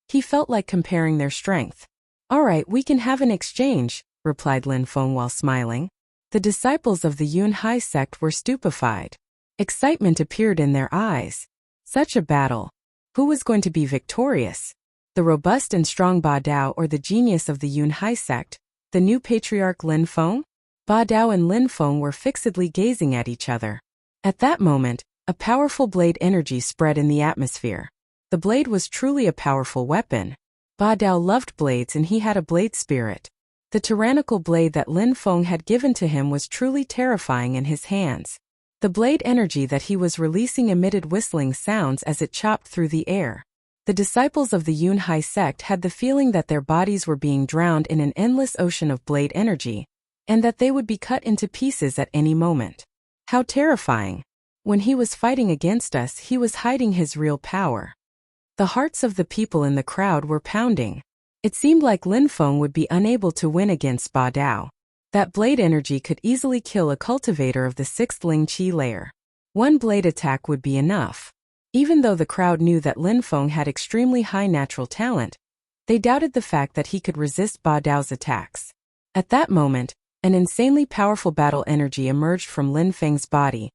A: he felt like comparing their strength. "All right, we can have an exchange," replied Lin Feng while smiling. The disciples of the Yun Hai sect were stupefied. Excitement appeared in their eyes. Such a battle! Who was going to be victorious? The robust and strong Ba Dao, or the genius of the Yun Hai sect, the new patriarch Lin Feng? Ba Dao and Lin Feng were fixedly gazing at each other. At that moment, a powerful blade energy spread in the atmosphere. The blade was truly a powerful weapon. Ba Dao loved blades and he had a blade spirit. The tyrannical blade that Lin Feng had given to him was truly terrifying in his hands. The blade energy that he was releasing emitted whistling sounds as it chopped through the air. The disciples of the Yun Hai sect had the feeling that their bodies were being drowned in an endless ocean of blade energy, and that they would be cut into pieces at any moment. How terrifying! When he was fighting against us, he was hiding his real power. The hearts of the people in the crowd were pounding. It seemed like Lin Feng would be unable to win against Ba Dao. That blade energy could easily kill a cultivator of the 6th Ling Qi layer. One blade attack would be enough. Even though the crowd knew that Lin Feng had extremely high natural talent, they doubted the fact that he could resist Ba Dao's attacks. At that moment, an insanely powerful battle energy emerged from Lin Feng's body,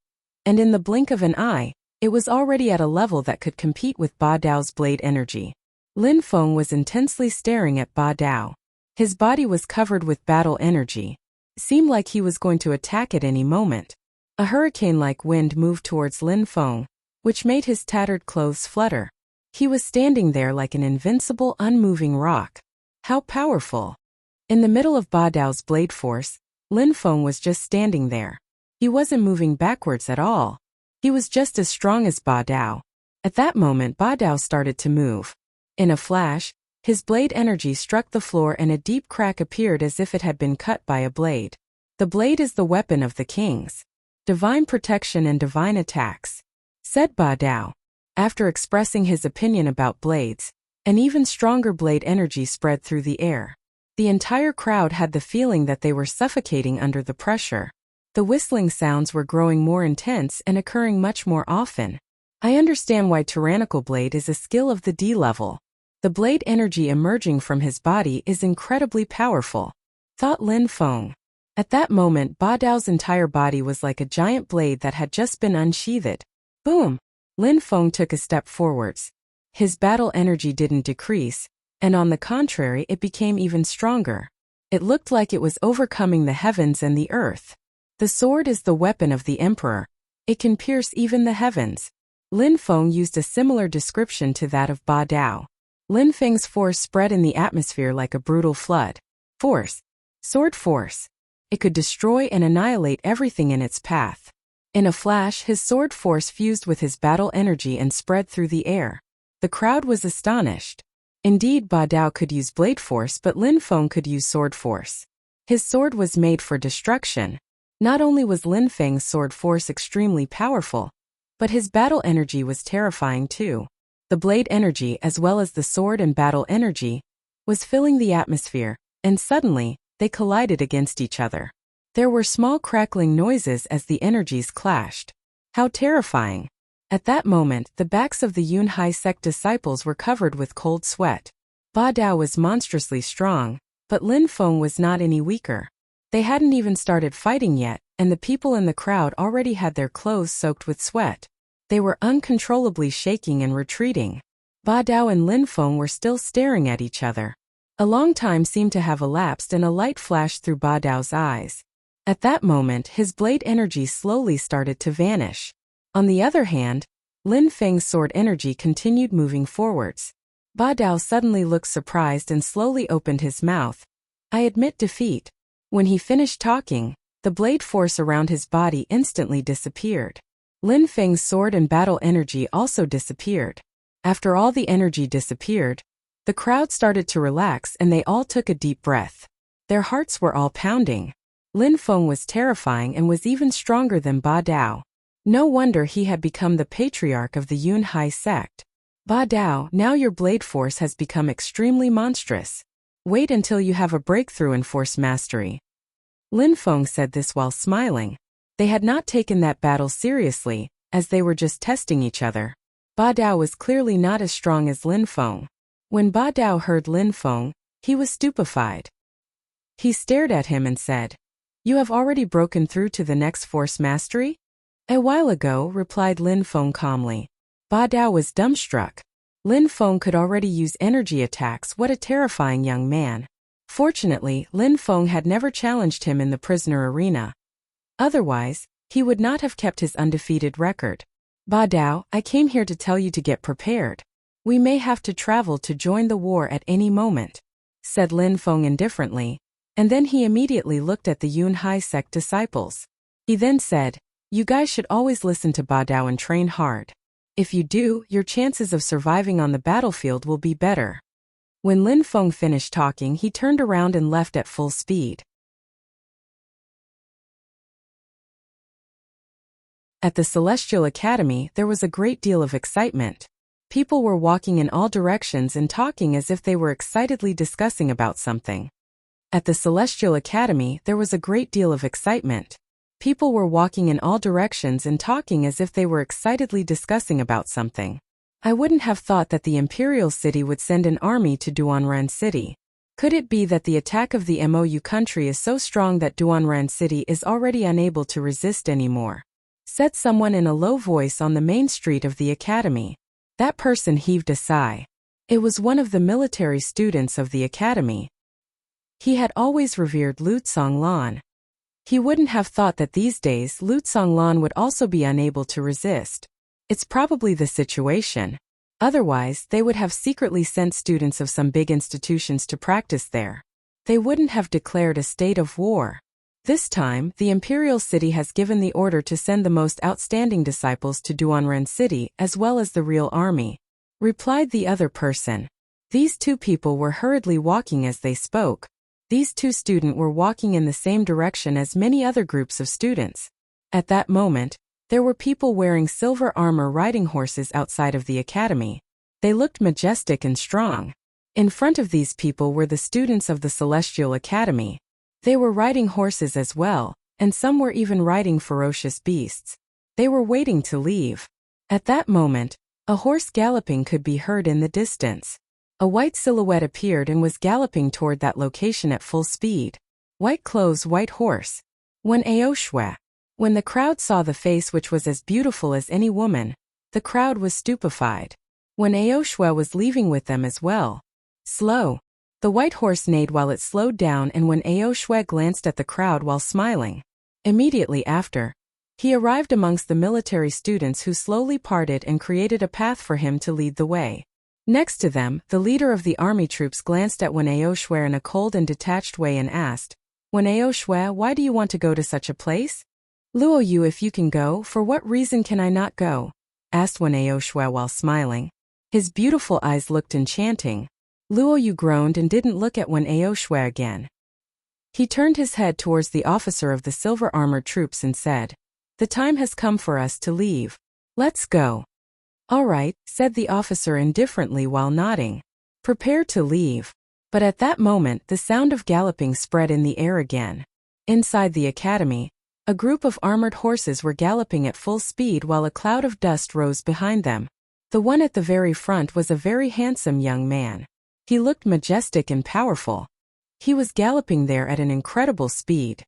A: and in the blink of an eye, it was already at a level that could compete with Ba Dao's blade energy. Lin Feng was intensely staring at Ba Dao. His body was covered with battle energy. It seemed like he was going to attack at any moment. A hurricane-like wind moved towards Lin Feng, which made his tattered clothes flutter. He was standing there like an invincible, unmoving rock. How powerful! In the middle of Ba Dao's blade force, Lin Feng was just standing there. He wasn't moving backwards at all. He was just as strong as Ba Dao. At that moment, Ba Dao started to move. In a flash, His blade energy struck the floor and a deep crack appeared as if it had been cut by a blade. The blade is the weapon of the kings. Divine protection and divine attacks, said Ba Dao. After expressing his opinion about blades, an even stronger blade energy spread through the air. The entire crowd had the feeling that they were suffocating under the pressure. The whistling sounds were growing more intense and occurring much more often. I understand why Tyrannical Blade is a skill of the D level. The blade energy emerging from his body is incredibly powerful, thought Lin Feng. At that moment, Ba Dao's entire body was like a giant blade that had just been unsheathed. Boom! Lin Feng took a step forwards. His battle energy didn't decrease, and on the contrary it became even stronger. It looked like it was overcoming the heavens and the earth. The sword is the weapon of the emperor. It can pierce even the heavens. Lin Feng used a similar description to that of Ba Dao. Lin Feng's force spread in the atmosphere like a brutal flood. Force. Sword force. It could destroy and annihilate everything in its path. In a flash, his sword force fused with his battle energy and spread through the air. The crowd was astonished. Indeed, Ba Dao could use blade force, but Lin Feng could use sword force. His sword was made for destruction. Not only was Lin Feng's sword force extremely powerful, but his battle energy was terrifying too. The blade energy, as well as the sword and battle energy, was filling the atmosphere, and suddenly, they collided against each other. There were small crackling noises as the energies clashed. How terrifying! At that moment, the backs of the Yun Hai sect disciples were covered with cold sweat. Ba Dao was monstrously strong, but Lin Feng was not any weaker. They hadn't even started fighting yet, and the people in the crowd already had their clothes soaked with sweat. They were uncontrollably shaking and retreating. Ba Dao and Lin Feng were still staring at each other. A long time seemed to have elapsed and a light flashed through Ba Dao's eyes. At that moment, his blade energy slowly started to vanish. On the other hand, Lin Feng's sword energy continued moving forwards. Ba Dao suddenly looked surprised and slowly opened his mouth. I admit defeat. When he finished talking, the blade force around his body instantly disappeared. Lin Feng's sword and battle energy also disappeared. After all the energy disappeared, the crowd started to relax and they all took a deep breath. Their hearts were all pounding. Lin Feng was terrifying and was even stronger than Ba Dao. No wonder he had become the patriarch of the Yun Hai sect. Ba Dao, now your blade force has become extremely monstrous. Wait until you have a breakthrough in force mastery. Lin Feng said this while smiling. They had not taken that battle seriously, as they were just testing each other. Ba Dao was clearly not as strong as Lin Feng. When Ba Dao heard Lin Feng, he was stupefied. He stared at him and said, "You have already broken through to the next force mastery?" "A while ago," replied Lin Feng calmly. Ba Dao was dumbstruck. Lin Feng could already use energy attacks. What a terrifying young man. Fortunately, Lin Feng had never challenged him in the prisoner arena. Otherwise, he would not have kept his undefeated record. Ba Dao, I came here to tell you to get prepared. We may have to travel to join the war at any moment, said Lin Feng indifferently, and then he immediately looked at the Yun Hai sect disciples. He then said, you guys should always listen to Ba Dao and train hard. If you do, your chances of surviving on the battlefield will be better. When Lin Feng finished talking, he turned around and left at full speed. At the Celestial Academy, there was a great deal of excitement. People were walking in all directions and talking as if they were excitedly discussing about something. At the Celestial Academy, there was a great deal of excitement. People were walking in all directions and talking as if they were excitedly discussing about something. I wouldn't have thought that the Imperial City would send an army to Duanren City. Could it be that the attack of the MOU country is so strong that Duanren City is already unable to resist anymore? Said someone in a low voice on the main street of the academy. That person heaved a sigh. It was one of the military students of the academy. He had always revered Lu Tsonglan. He wouldn't have thought that these days Lu Tsonglan would also be unable to resist. It's probably the situation. Otherwise, they would have secretly sent students of some big institutions to practice there. They wouldn't have declared a state of war. This time, the Imperial City has given the order to send the most outstanding disciples to Duanren City as well as the real army, replied the other person. These two people were hurriedly walking as they spoke. These two students were walking in the same direction as many other groups of students. At that moment, there were people wearing silver armor riding horses outside of the academy. They looked majestic and strong. In front of these people were the students of the Celestial Academy. They were riding horses as well, and some were even riding ferocious beasts. They were waiting to leave. At that moment, a horse galloping could be heard in the distance. A white silhouette appeared and was galloping toward that location at full speed. White clothes, white horse. When Aoshwe. When the crowd saw the face which was as beautiful as any woman, the crowd was stupefied. When Aoshwe was leaving with them as well. Slow. The white horse neighed while it slowed down, and when Aoshwe glanced at the crowd while smiling. Immediately after, he arrived amongst the military students who slowly parted and created a path for him to lead the way. Next to them, the leader of the army troops glanced at Wen Aoshwe in a cold and detached way and asked, Wen Aoshwe, why do you want to go to such a place? Luo Yu, if you can go, for what reason can I not go? Asked Wen Aoshwe while smiling. His beautiful eyes looked enchanting. Luo Yu groaned and didn't look at Wen Aoshwe again. He turned his head towards the officer of the silver-armored troops and said, The time has come for us to leave. Let's go. All right, said the officer indifferently while nodding. Prepare to leave. But at that moment the sound of galloping spread in the air again. Inside the academy, a group of armored horses were galloping at full speed while a cloud of dust rose behind them. The one at the very front was a very handsome young man. He looked majestic and powerful. He was galloping there at an incredible speed.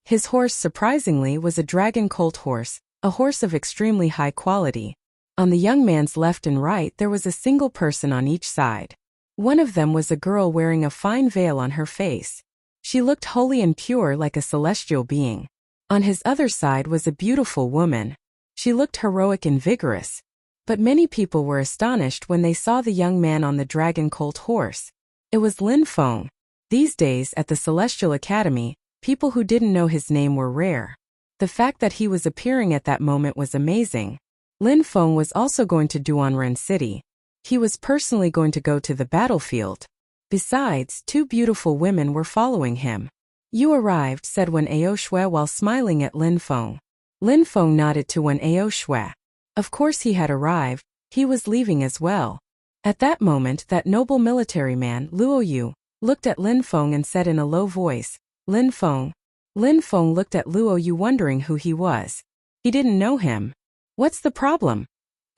A: His horse, surprisingly, was a dragon colt horse, a horse of extremely high quality. On the young man's left and right there was a single person on each side. One of them was a girl wearing a fine veil on her face. She looked holy and pure like a celestial being. On his other side was a beautiful woman. She looked heroic and vigorous. But many people were astonished when they saw the young man on the dragon colt horse. It was Lin Feng. These days at the Celestial Academy, people who didn't know his name were rare. The fact that he was appearing at that moment was amazing. Lin Feng was also going to Duanren City. He was personally going to go to the battlefield. Besides, two beautiful women were following him. You arrived, said Wen Aoshwe while smiling at Lin Feng. Lin Feng nodded to Wen Aoshwe. Of course he had arrived, he was leaving as well. At that moment that noble military man, Luo Yu, looked at Lin Feng and said in a low voice, Lin Feng. Lin Feng looked at Luo Yu wondering who he was. He didn't know him. What's the problem?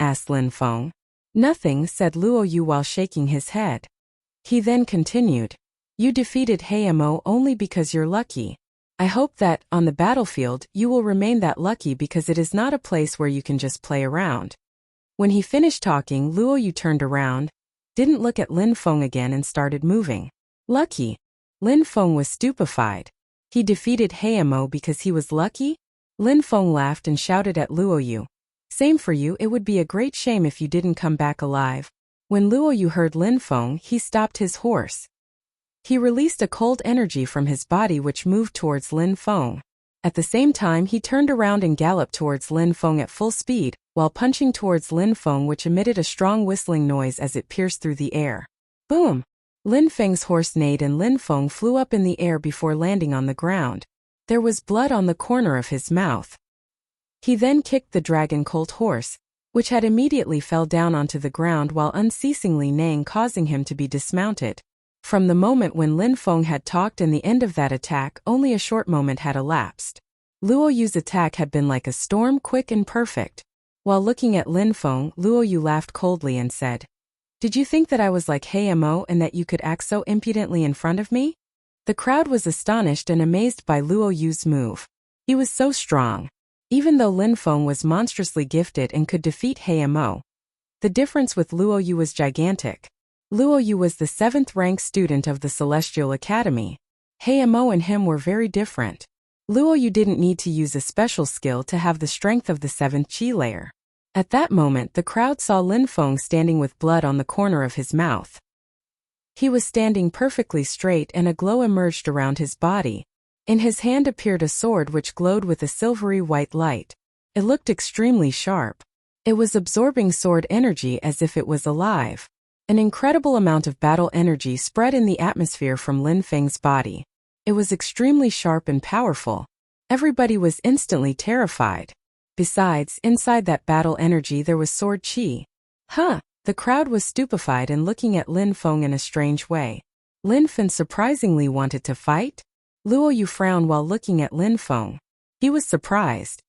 A: Asked Lin Feng. Nothing, said Luo Yu while shaking his head. He then continued. You defeated Heimo only because you're lucky. I hope that, on the battlefield, you will remain that lucky because it is not a place where you can just play around. When he finished talking, Luo Yu turned around, didn't look at Lin Feng again and started moving. Lucky? Lin Feng was stupefied. He defeated Heimo because he was lucky? Lin Feng laughed and shouted at Luo Yu. Same for you, it would be a great shame if you didn't come back alive. When Luo Yu heard Lin Feng, he stopped his horse. He released a cold energy from his body which moved towards Lin Feng. At the same time he turned around and galloped towards Lin Feng at full speed, while punching towards Lin Feng which emitted a strong whistling noise as it pierced through the air. Boom! Lin Feng's horse neighed and Lin Feng flew up in the air before landing on the ground. There was blood on the corner of his mouth. He then kicked the dragon colt horse, which had immediately fell down onto the ground while unceasingly neighing, causing him to be dismounted. From the moment when Lin Feng had talked and the end of that attack, only a short moment had elapsed. Luo Yu's attack had been like a storm, quick and perfect. While looking at Lin Feng, Luo Yu laughed coldly and said, Did you think that I was like Heimo and that you could act so impudently in front of me? The crowd was astonished and amazed by Luo Yu's move. He was so strong. Even though Lin Feng was monstrously gifted and could defeat Heimo, the difference with Luo Yu was gigantic. Luo Yu was the 7th-ranked student of the Celestial Academy. Heimo and him were very different. Luo Yu didn't need to use a special skill to have the strength of the 7th chi layer. At that moment the crowd saw Lin Feng standing with blood on the corner of his mouth. He was standing perfectly straight and a glow emerged around his body. In his hand appeared a sword which glowed with a silvery white light. It looked extremely sharp. It was absorbing sword energy as if it was alive. An incredible amount of battle energy spread in the atmosphere from Lin Feng's body. It was extremely sharp and powerful. Everybody was instantly terrified. Besides, inside that battle energy there was sword qi. The crowd was stupefied and looking at Lin Feng in a strange way. Lin Feng surprisingly wanted to fight? Luo Yu frowned while looking at Lin Feng. He was surprised.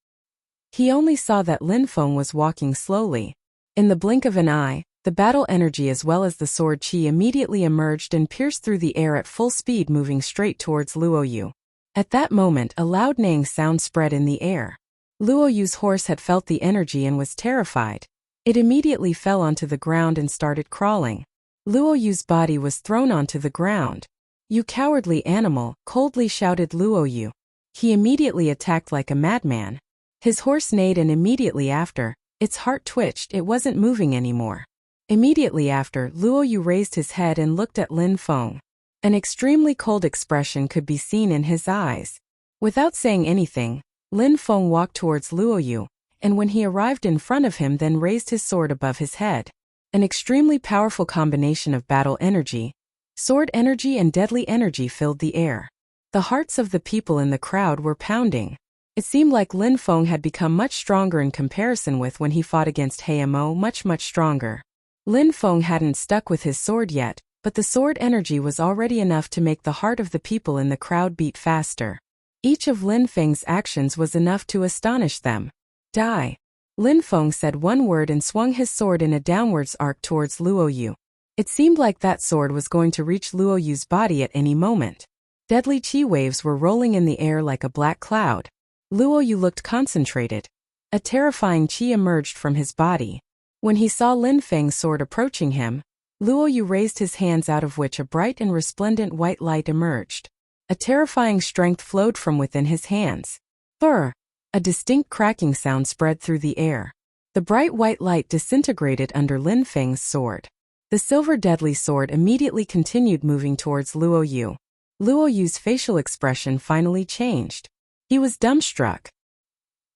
A: He only saw that Lin Feng was walking slowly. In the blink of an eye, the battle energy as well as the sword qi immediately emerged and pierced through the air at full speed, moving straight towards Luo Yu. At that moment, a loud neighing sound spread in the air. Luo Yu's horse had felt the energy and was terrified. It immediately fell onto the ground and started crawling. Luo Yu's body was thrown onto the ground. "You cowardly animal," coldly shouted Luo Yu. He immediately attacked like a madman. His horse neighed and immediately after, its heart twitched, it wasn't moving anymore. Immediately after, Luo Yu raised his head and looked at Lin Feng. An extremely cold expression could be seen in his eyes. Without saying anything, Lin Feng walked towards Luo Yu, and when he arrived in front of him then raised his sword above his head. An extremely powerful combination of battle energy, sword energy and deadly energy filled the air. The hearts of the people in the crowd were pounding. It seemed like Lin Feng had become much stronger in comparison with when he fought against Heimo, much stronger. Lin Feng hadn't stuck with his sword yet, but the sword energy was already enough to make the heart of the people in the crowd beat faster. Each of Lin Feng's actions was enough to astonish them. "Die." Lin Feng said one word and swung his sword in a downwards arc towards Luo Yu. It seemed like that sword was going to reach Luo Yu's body at any moment. Deadly qi waves were rolling in the air like a black cloud. Luo Yu looked concentrated. A terrifying qi emerged from his body. When he saw Lin Feng's sword approaching him, Luo Yu raised his hands, out of which a bright and resplendent white light emerged. A terrifying strength flowed from within his hands. Brr! A distinct cracking sound spread through the air. The bright white light disintegrated under Lin Feng's sword. The silver deadly sword immediately continued moving towards Luo Yu. Luo Yu's facial expression finally changed. He was dumbstruck.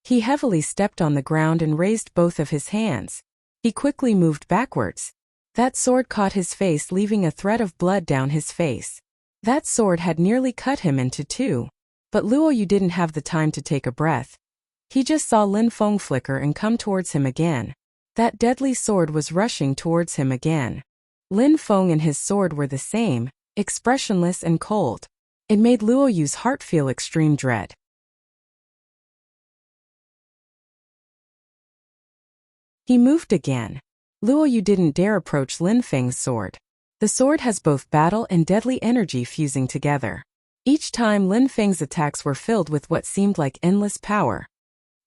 A: He heavily stepped on the ground and raised both of his hands. He quickly moved backwards. That sword caught his face, leaving a thread of blood down his face. That sword had nearly cut him into two. But Luo Yu didn't have the time to take a breath. He just saw Lin Feng flicker and come towards him again. That deadly sword was rushing towards him again. Lin Feng and his sword were the same, expressionless and cold. It made Luo Yu's heart feel extreme dread. He moved again. Luo Yu didn't dare approach Lin Feng's sword. The sword has both battle and deadly energy fusing together. Each time Lin Feng's attacks were filled with what seemed like endless power.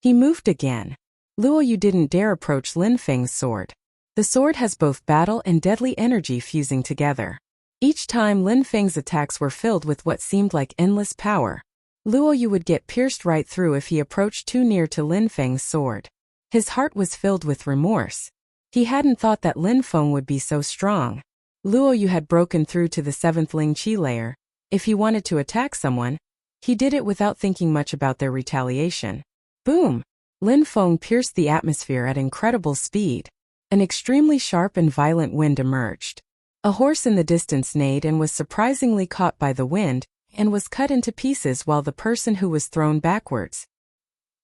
A: He moved again. Luo Yu didn't dare approach Lin Feng's sword. The sword has both battle and deadly energy fusing together. Each time Lin Feng's attacks were filled with what seemed like endless power. Luo Yu would get pierced right through if he approached too near to Lin Feng's sword. His heart was filled with remorse. He hadn't thought that Lin Feng would be so strong. Luo Yu had broken through to the 7th Ling Qi layer. If he wanted to attack someone, he did it without thinking much about their retaliation. Boom! Lin Feng pierced the atmosphere at incredible speed. An extremely sharp and violent wind emerged. A horse in the distance neighed and was surprisingly caught by the wind, and was cut into pieces while the person who was thrown backwards.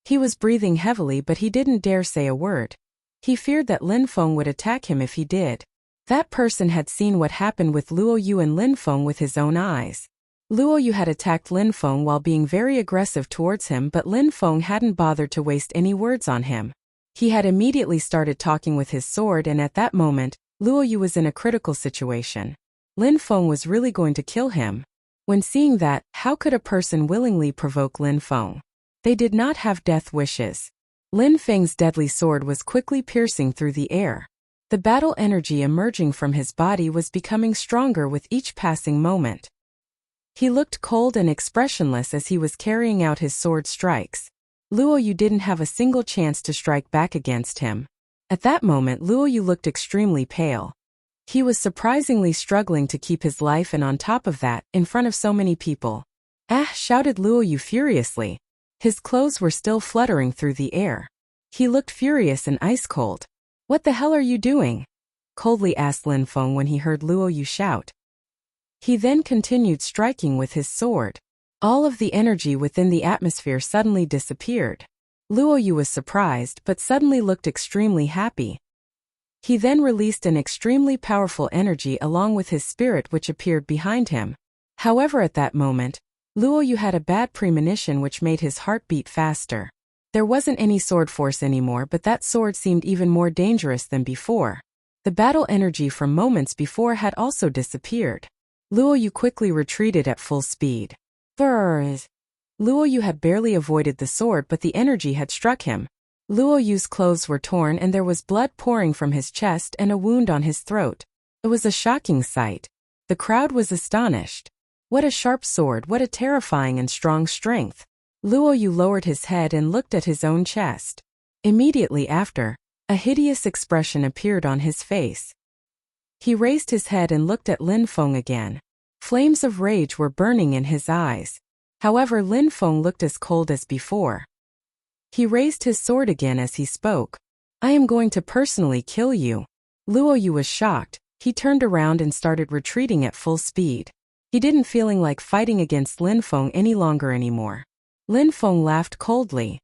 A: He was breathing heavily, but he didn't dare say a word. He feared that Lin Feng would attack him if he did. That person had seen what happened with Luo Yu and Lin Feng with his own eyes. Luo Yu had attacked Lin Feng while being very aggressive towards him, but Lin Feng hadn't bothered to waste any words on him. He had immediately started talking with his sword, and at that moment, Luo Yu was in a critical situation. Lin Feng was really going to kill him. When seeing that, how could a person willingly provoke Lin Feng? They did not have death wishes. Lin Feng's deadly sword was quickly piercing through the air. The battle energy emerging from his body was becoming stronger with each passing moment. He looked cold and expressionless as he was carrying out his sword strikes. Luo Yu didn't have a single chance to strike back against him. At that moment, Luo Yu looked extremely pale. He was surprisingly struggling to keep his life, and on top of that, in front of so many people. "Ah!" shouted Luo Yu furiously. His clothes were still fluttering through the air. He looked furious and ice cold. "What the hell are you doing?" coldly asked Lin Feng when he heard Luo Yu shout. He then continued striking with his sword. All of the energy within the atmosphere suddenly disappeared. Luo Yu was surprised but suddenly looked extremely happy. He then released an extremely powerful energy along with his spirit which appeared behind him. However, at that moment, Luo Yu had a bad premonition which made his heart beat faster. There wasn't any sword force anymore, but that sword seemed even more dangerous than before. The battle energy from moments before had also disappeared. Luo Yu quickly retreated at full speed. Luo Yu had barely avoided the sword, but the energy had struck him. Luo Yu's clothes were torn and there was blood pouring from his chest and a wound on his throat. It was a shocking sight. The crowd was astonished. What a sharp sword, what a terrifying and strong strength. Luo Yu lowered his head and looked at his own chest. Immediately after, a hideous expression appeared on his face. He raised his head and looked at Lin Feng again. Flames of rage were burning in his eyes. However, Lin Feng looked as cold as before. He raised his sword again as he spoke. I am going to personally kill you. Luo Yu was shocked. He turned around and started retreating at full speed. He didn't feeling like fighting against Lin Feng any longer anymore. Lin Feng laughed coldly.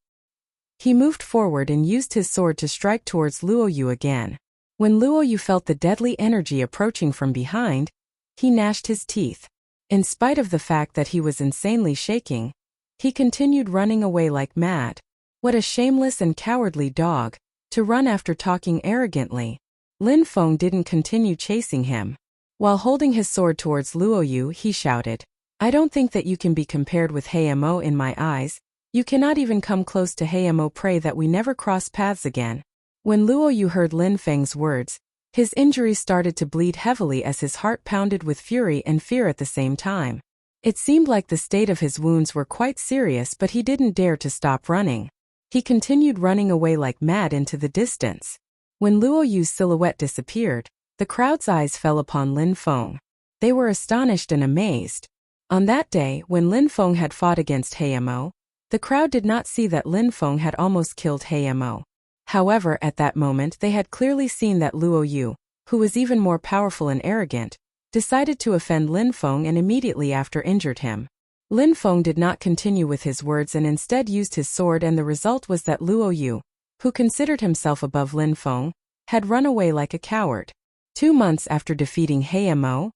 A: He moved forward and used his sword to strike towards Luo Yu again. When Luo Yu felt the deadly energy approaching from behind, he gnashed his teeth. In spite of the fact that he was insanely shaking, he continued running away like mad. What a shameless and cowardly dog, to run after talking arrogantly. Lin Feng didn't continue chasing him. While holding his sword towards Luo Yu, he shouted, I don't think that you can be compared with Mo in my eyes. You cannot even come close to Mo. Pray that we never cross paths again. When Luo Yu heard Lin Feng's words, his injuries started to bleed heavily as his heart pounded with fury and fear at the same time. It seemed like the state of his wounds were quite serious, but he didn't dare to stop running. He continued running away like mad into the distance. When Luo Yu's silhouette disappeared, the crowd's eyes fell upon Lin Feng. They were astonished and amazed. On that day, when Lin Feng had fought against Mo, the crowd did not see that Lin Feng had almost killed Mo. However, at that moment they had clearly seen that Luo Yu, who was even more powerful and arrogant, decided to offend Lin Feng and immediately after injured him. Lin Feng did not continue with his words and instead used his sword, and the result was that Luo Yu, who considered himself above Lin Feng, had run away like a coward. 2 months after defeating Mo,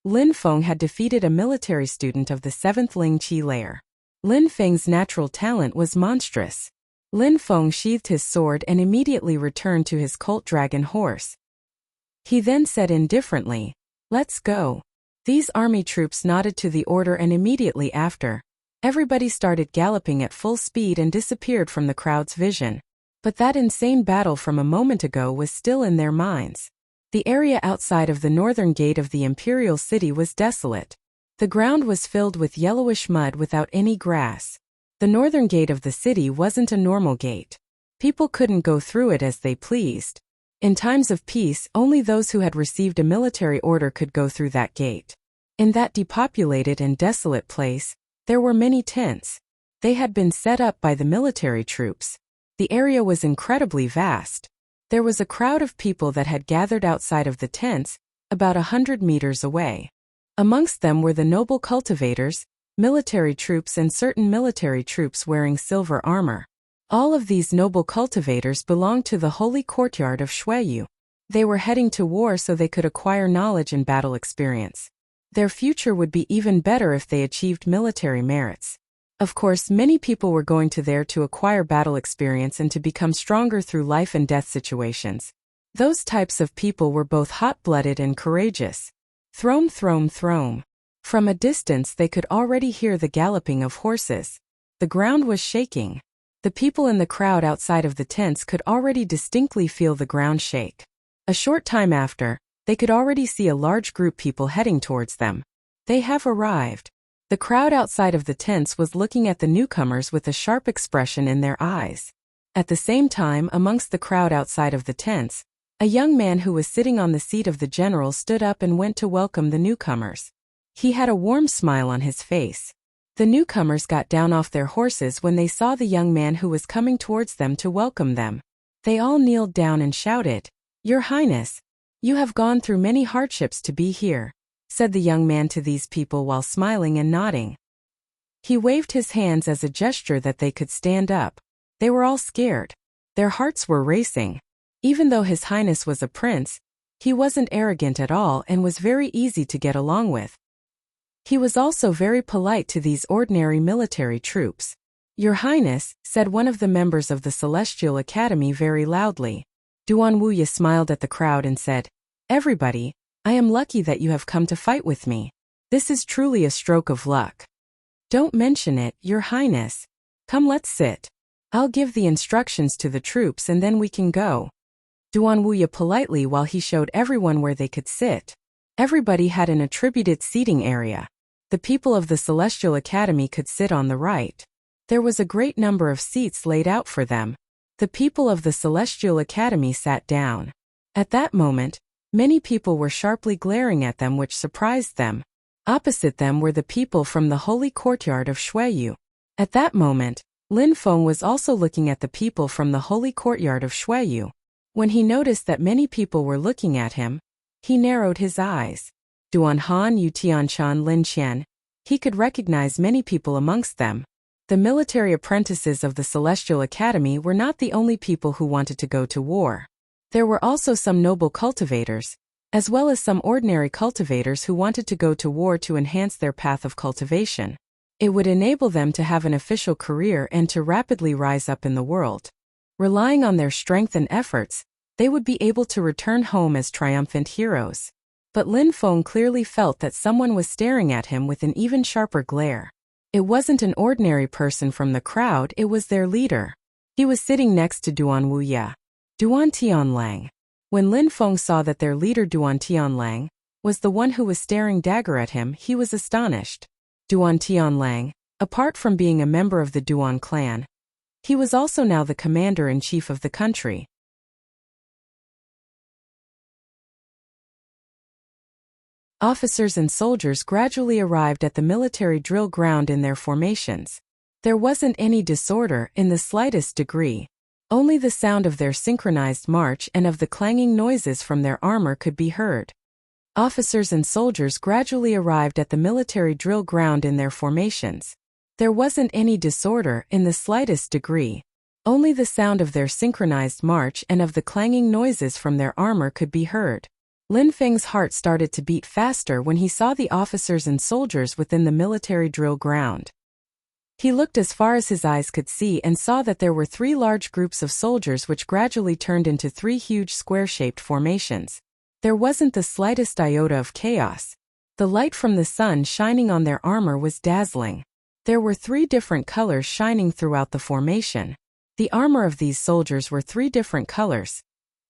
A: Lin Feng had defeated a military student of the 7th Ling Qi layer. Lin Feng's natural talent was monstrous. Lin Feng sheathed his sword and immediately returned to his cult dragon horse. He then said indifferently, Let's go. These army troops nodded to the order, and immediately after, everybody started galloping at full speed and disappeared from the crowd's vision. But that insane battle from a moment ago was still in their minds. The area outside of the northern gate of the imperial city was desolate. The ground was filled with yellowish mud without any grass. The northern gate of the city wasn't a normal gate. People couldn't go through it as they pleased. In times of peace, only those who had received a military order could go through that gate. In that depopulated and desolate place, there were many tents. They had been set up by the military troops. The area was incredibly vast. There was a crowd of people that had gathered outside of the tents, about 100 meters away. Amongst them were the noble cultivators, military troops, and certain military troops wearing silver armor. All of these noble cultivators belonged to the holy courtyard of Shuiyu. They were heading to war so they could acquire knowledge and battle experience. Their future would be even better if they achieved military merits. Of course, many people were going to there to acquire battle experience and to become stronger through life and death situations. Those types of people were both hot-blooded and courageous. Throm, throm, throm. From a distance they could already hear the galloping of horses. The ground was shaking. The people in the crowd outside of the tents could already distinctly feel the ground shake. A short time after, they could already see a large group of people heading towards them. They have arrived. The crowd outside of the tents was looking at the newcomers with a sharp expression in their eyes. At the same time, amongst the crowd outside of the tents, a young man who was sitting on the seat of the general stood up and went to welcome the newcomers. He had a warm smile on his face. The newcomers got down off their horses when they saw the young man who was coming towards them to welcome them. They all kneeled down and shouted, "Your Highness, You have gone through many hardships to be here, said the young man to these people while smiling and nodding. He waved his hands as a gesture that they could stand up. They were all scared. Their hearts were racing. Even though His Highness was a prince, he wasn't arrogant at all and was very easy to get along with. He was also very polite to these ordinary military troops. Your Highness, said one of the members of the Celestial Academy very loudly. Duan Wuya smiled at the crowd and said, Everybody, I am lucky that you have come to fight with me. This is truly a stroke of luck. Don't mention it, Your Highness. Come, let's sit. I'll give the instructions to the troops and then we can go. Duan Wuya politely while he showed everyone where they could sit. Everybody had an attributed seating area. The people of the Celestial Academy could sit on the right. There was a great number of seats laid out for them. The people of the Celestial Academy sat down. At that moment, many people were sharply glaring at them, which surprised them. Opposite them were the people from the holy courtyard of Shuiyu. At that moment, Lin Feng was also looking at the people from the holy courtyard of Shuiyu. When he noticed that many people were looking at him, he narrowed his eyes. Duan Han, Yu Tianshan, Lin Qian. He could recognize many people amongst them. The military apprentices of the Celestial Academy were not the only people who wanted to go to war. There were also some noble cultivators, as well as some ordinary cultivators who wanted to go to war to enhance their path of cultivation. It would enable them to have an official career and to rapidly rise up in the world. Relying on their strength and efforts, they would be able to return home as triumphant heroes. But Lin Feng clearly felt that someone was staring at him with an even sharper glare. It wasn't an ordinary person from the crowd, it was their leader. He was sitting next to Duan Wuya. Duan Tianlang. When Lin Feng saw that their leader Duan Tianlang was the one who was staring dagger at him, he was astonished. Duan Tianlang, apart from being a member of the Duan clan, he was also now the commander-in-chief of the country. Officers and soldiers gradually arrived at the military drill ground in their formations. There wasn't any disorder in the slightest degree. Only the sound of their synchronized march and of the clanging noises from their armor could be heard. Officers and soldiers gradually arrived at the military drill ground in their formations. There wasn't any disorder in the slightest degree. Only the sound of their synchronized march and of the clanging noises from their armor could be heard. Lin Feng's heart started to beat faster when he saw the officers and soldiers within the military drill ground. He looked as far as his eyes could see and saw that there were 3 large groups of soldiers which gradually turned into 3 huge square-shaped formations. There wasn't the slightest iota of chaos. The light from the sun shining on their armor was dazzling. There were 3 different colors shining throughout the formation. The armor of these soldiers were 3 different colors: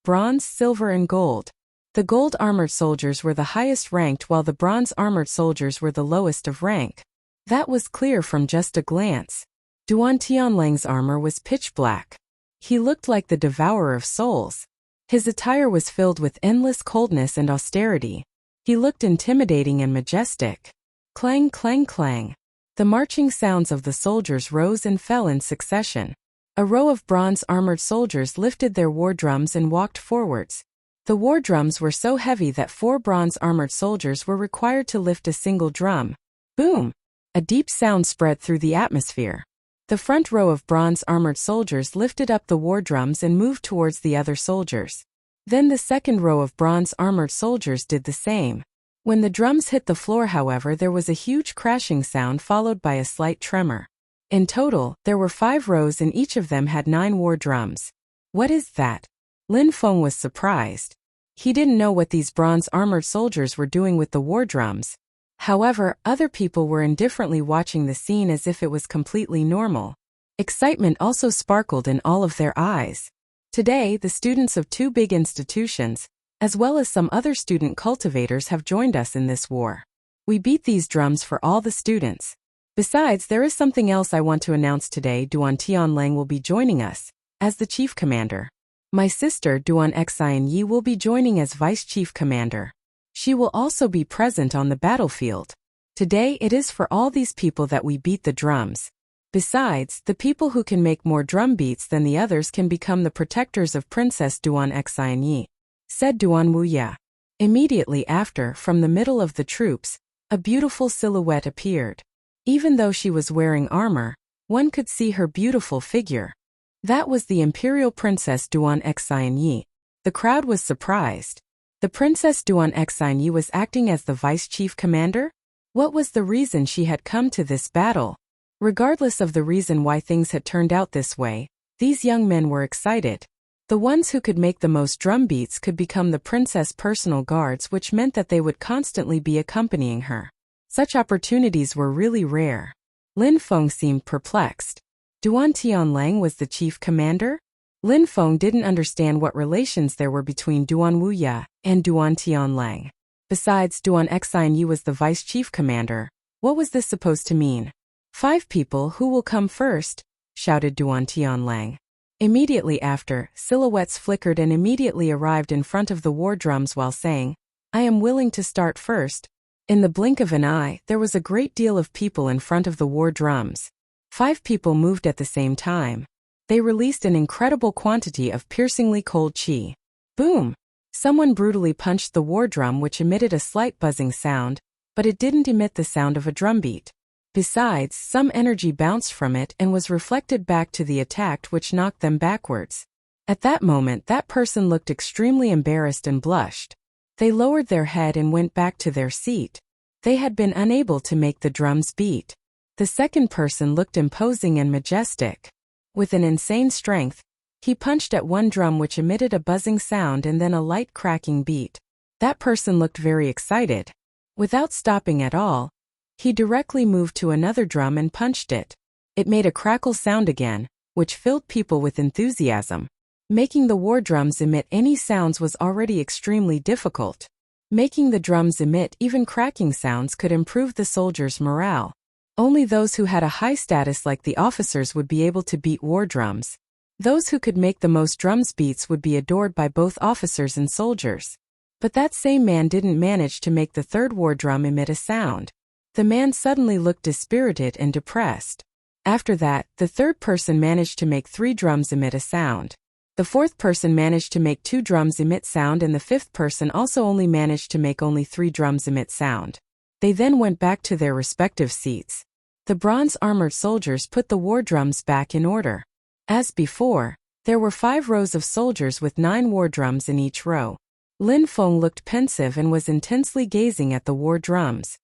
A: bronze, silver, and gold. The gold-armored soldiers were the highest ranked while the bronze-armored soldiers were the lowest of rank. That was clear from just a glance. Duan Tianlang's armor was pitch black. He looked like the devourer of souls. His attire was filled with endless coldness and austerity. He looked intimidating and majestic. Clang, clang, clang. The marching sounds of the soldiers rose and fell in succession. A row of bronze-armored soldiers lifted their war drums and walked forwards. The war drums were so heavy that 4 bronze-armored soldiers were required to lift a single drum. Boom! A deep sound spread through the atmosphere. The front row of bronze-armored soldiers lifted up the war drums and moved towards the other soldiers. Then the second row of bronze-armored soldiers did the same. When the drums hit the floor, however, there was a huge crashing sound followed by a slight tremor. In total, there were 5 rows and each of them had 9 war drums. What is that? Lin Feng was surprised. He didn't know what these bronze-armored soldiers were doing with the war drums. However, other people were indifferently watching the scene as if it was completely normal. Excitement also sparkled in all of their eyes. Today, the students of 2 big institutions, as well as some other student cultivators, have joined us in this war. We beat these drums for all the students. Besides, there is something else I want to announce today. Duan Tianlang will be joining us as the chief commander. My sister Duan Xian Yi will be joining as vice chief commander. She will also be present on the battlefield. Today it is for all these people that we beat the drums. Besides, the people who can make more drum beats than the others can become the protectors of Princess Duan Xian Yi, said Duan Wuya. Immediately after, from the middle of the troops, a beautiful silhouette appeared. Even though she was wearing armor, one could see her beautiful figure. That was the Imperial Princess Duan Xinyi. The crowd was surprised. The Princess Duan Xinyi was acting as the Vice Chief Commander? What was the reason she had come to this battle? Regardless of the reason why things had turned out this way, these young men were excited. The ones who could make the most drum beats could become the princess' personal guards, which meant that they would constantly be accompanying her. Such opportunities were really rare. Lin Feng seemed perplexed. Duan Tianlang was the chief commander? Lin Feng didn't understand what relations there were between Duan Wuxia and Duan Tianlang. Besides, Duan Xinyi was the vice chief commander. What was this supposed to mean? 5 people, who will come first? Shouted Duan Tianlang. Immediately after, silhouettes flickered and immediately arrived in front of the war drums while saying, "I am willing to start first." In the blink of an eye, there was a great deal of people in front of the war drums. 5 people moved at the same time. They released an incredible quantity of piercingly cold qi. Boom! Someone brutally punched the war drum, which emitted a slight buzzing sound, but it didn't emit the sound of a drumbeat. Besides, some energy bounced from it and was reflected back to the attacked, which knocked them backwards. At that moment, that person looked extremely embarrassed and blushed. They lowered their head and went back to their seat. They had been unable to make the drums beat. The second person looked imposing and majestic. With an insane strength, he punched at one drum, which emitted a buzzing sound and then a light cracking beat. That person looked very excited. Without stopping at all, he directly moved to another drum and punched it. It made a crackle sound again, which filled people with enthusiasm. Making the war drums emit any sounds was already extremely difficult. Making the drums emit even cracking sounds could improve the soldiers' morale. Only those who had a high status like the officers would be able to beat war drums. Those who could make the most drums beats would be adored by both officers and soldiers. But that same man didn't manage to make the third war drum emit a sound. The man suddenly looked dispirited and depressed. After that, the third person managed to make 3 drums emit a sound. The fourth person managed to make 2 drums emit sound, and the fifth person also only managed to make only 3 drums emit sound. They then went back to their respective seats. The bronze-armored soldiers put the war drums back in order. As before, there were 5 rows of soldiers with 9 war drums in each row. Lin Feng looked pensive and was intensely gazing at the war drums.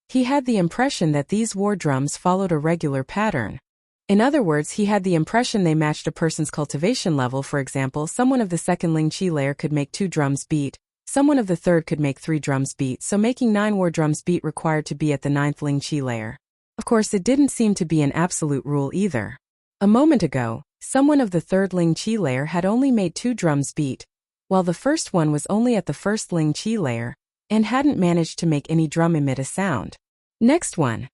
A: He had the impression that these war drums followed a regular pattern. In other words, he had the impression they matched a person's cultivation level. For example, someone of the second Ling Qi layer could make 2 drums beat, someone of the third could make 3 drums beat, so making 9 war drums beat required to be at the 9th Ling Qi layer. Of course, it didn't seem to be an absolute rule either. A moment ago, someone of the 3rd Ling Qi layer had only made 2 drums beat, while the first one was only at the 1st Ling Qi layer, and hadn't managed to make any drum emit a sound. "Next one,"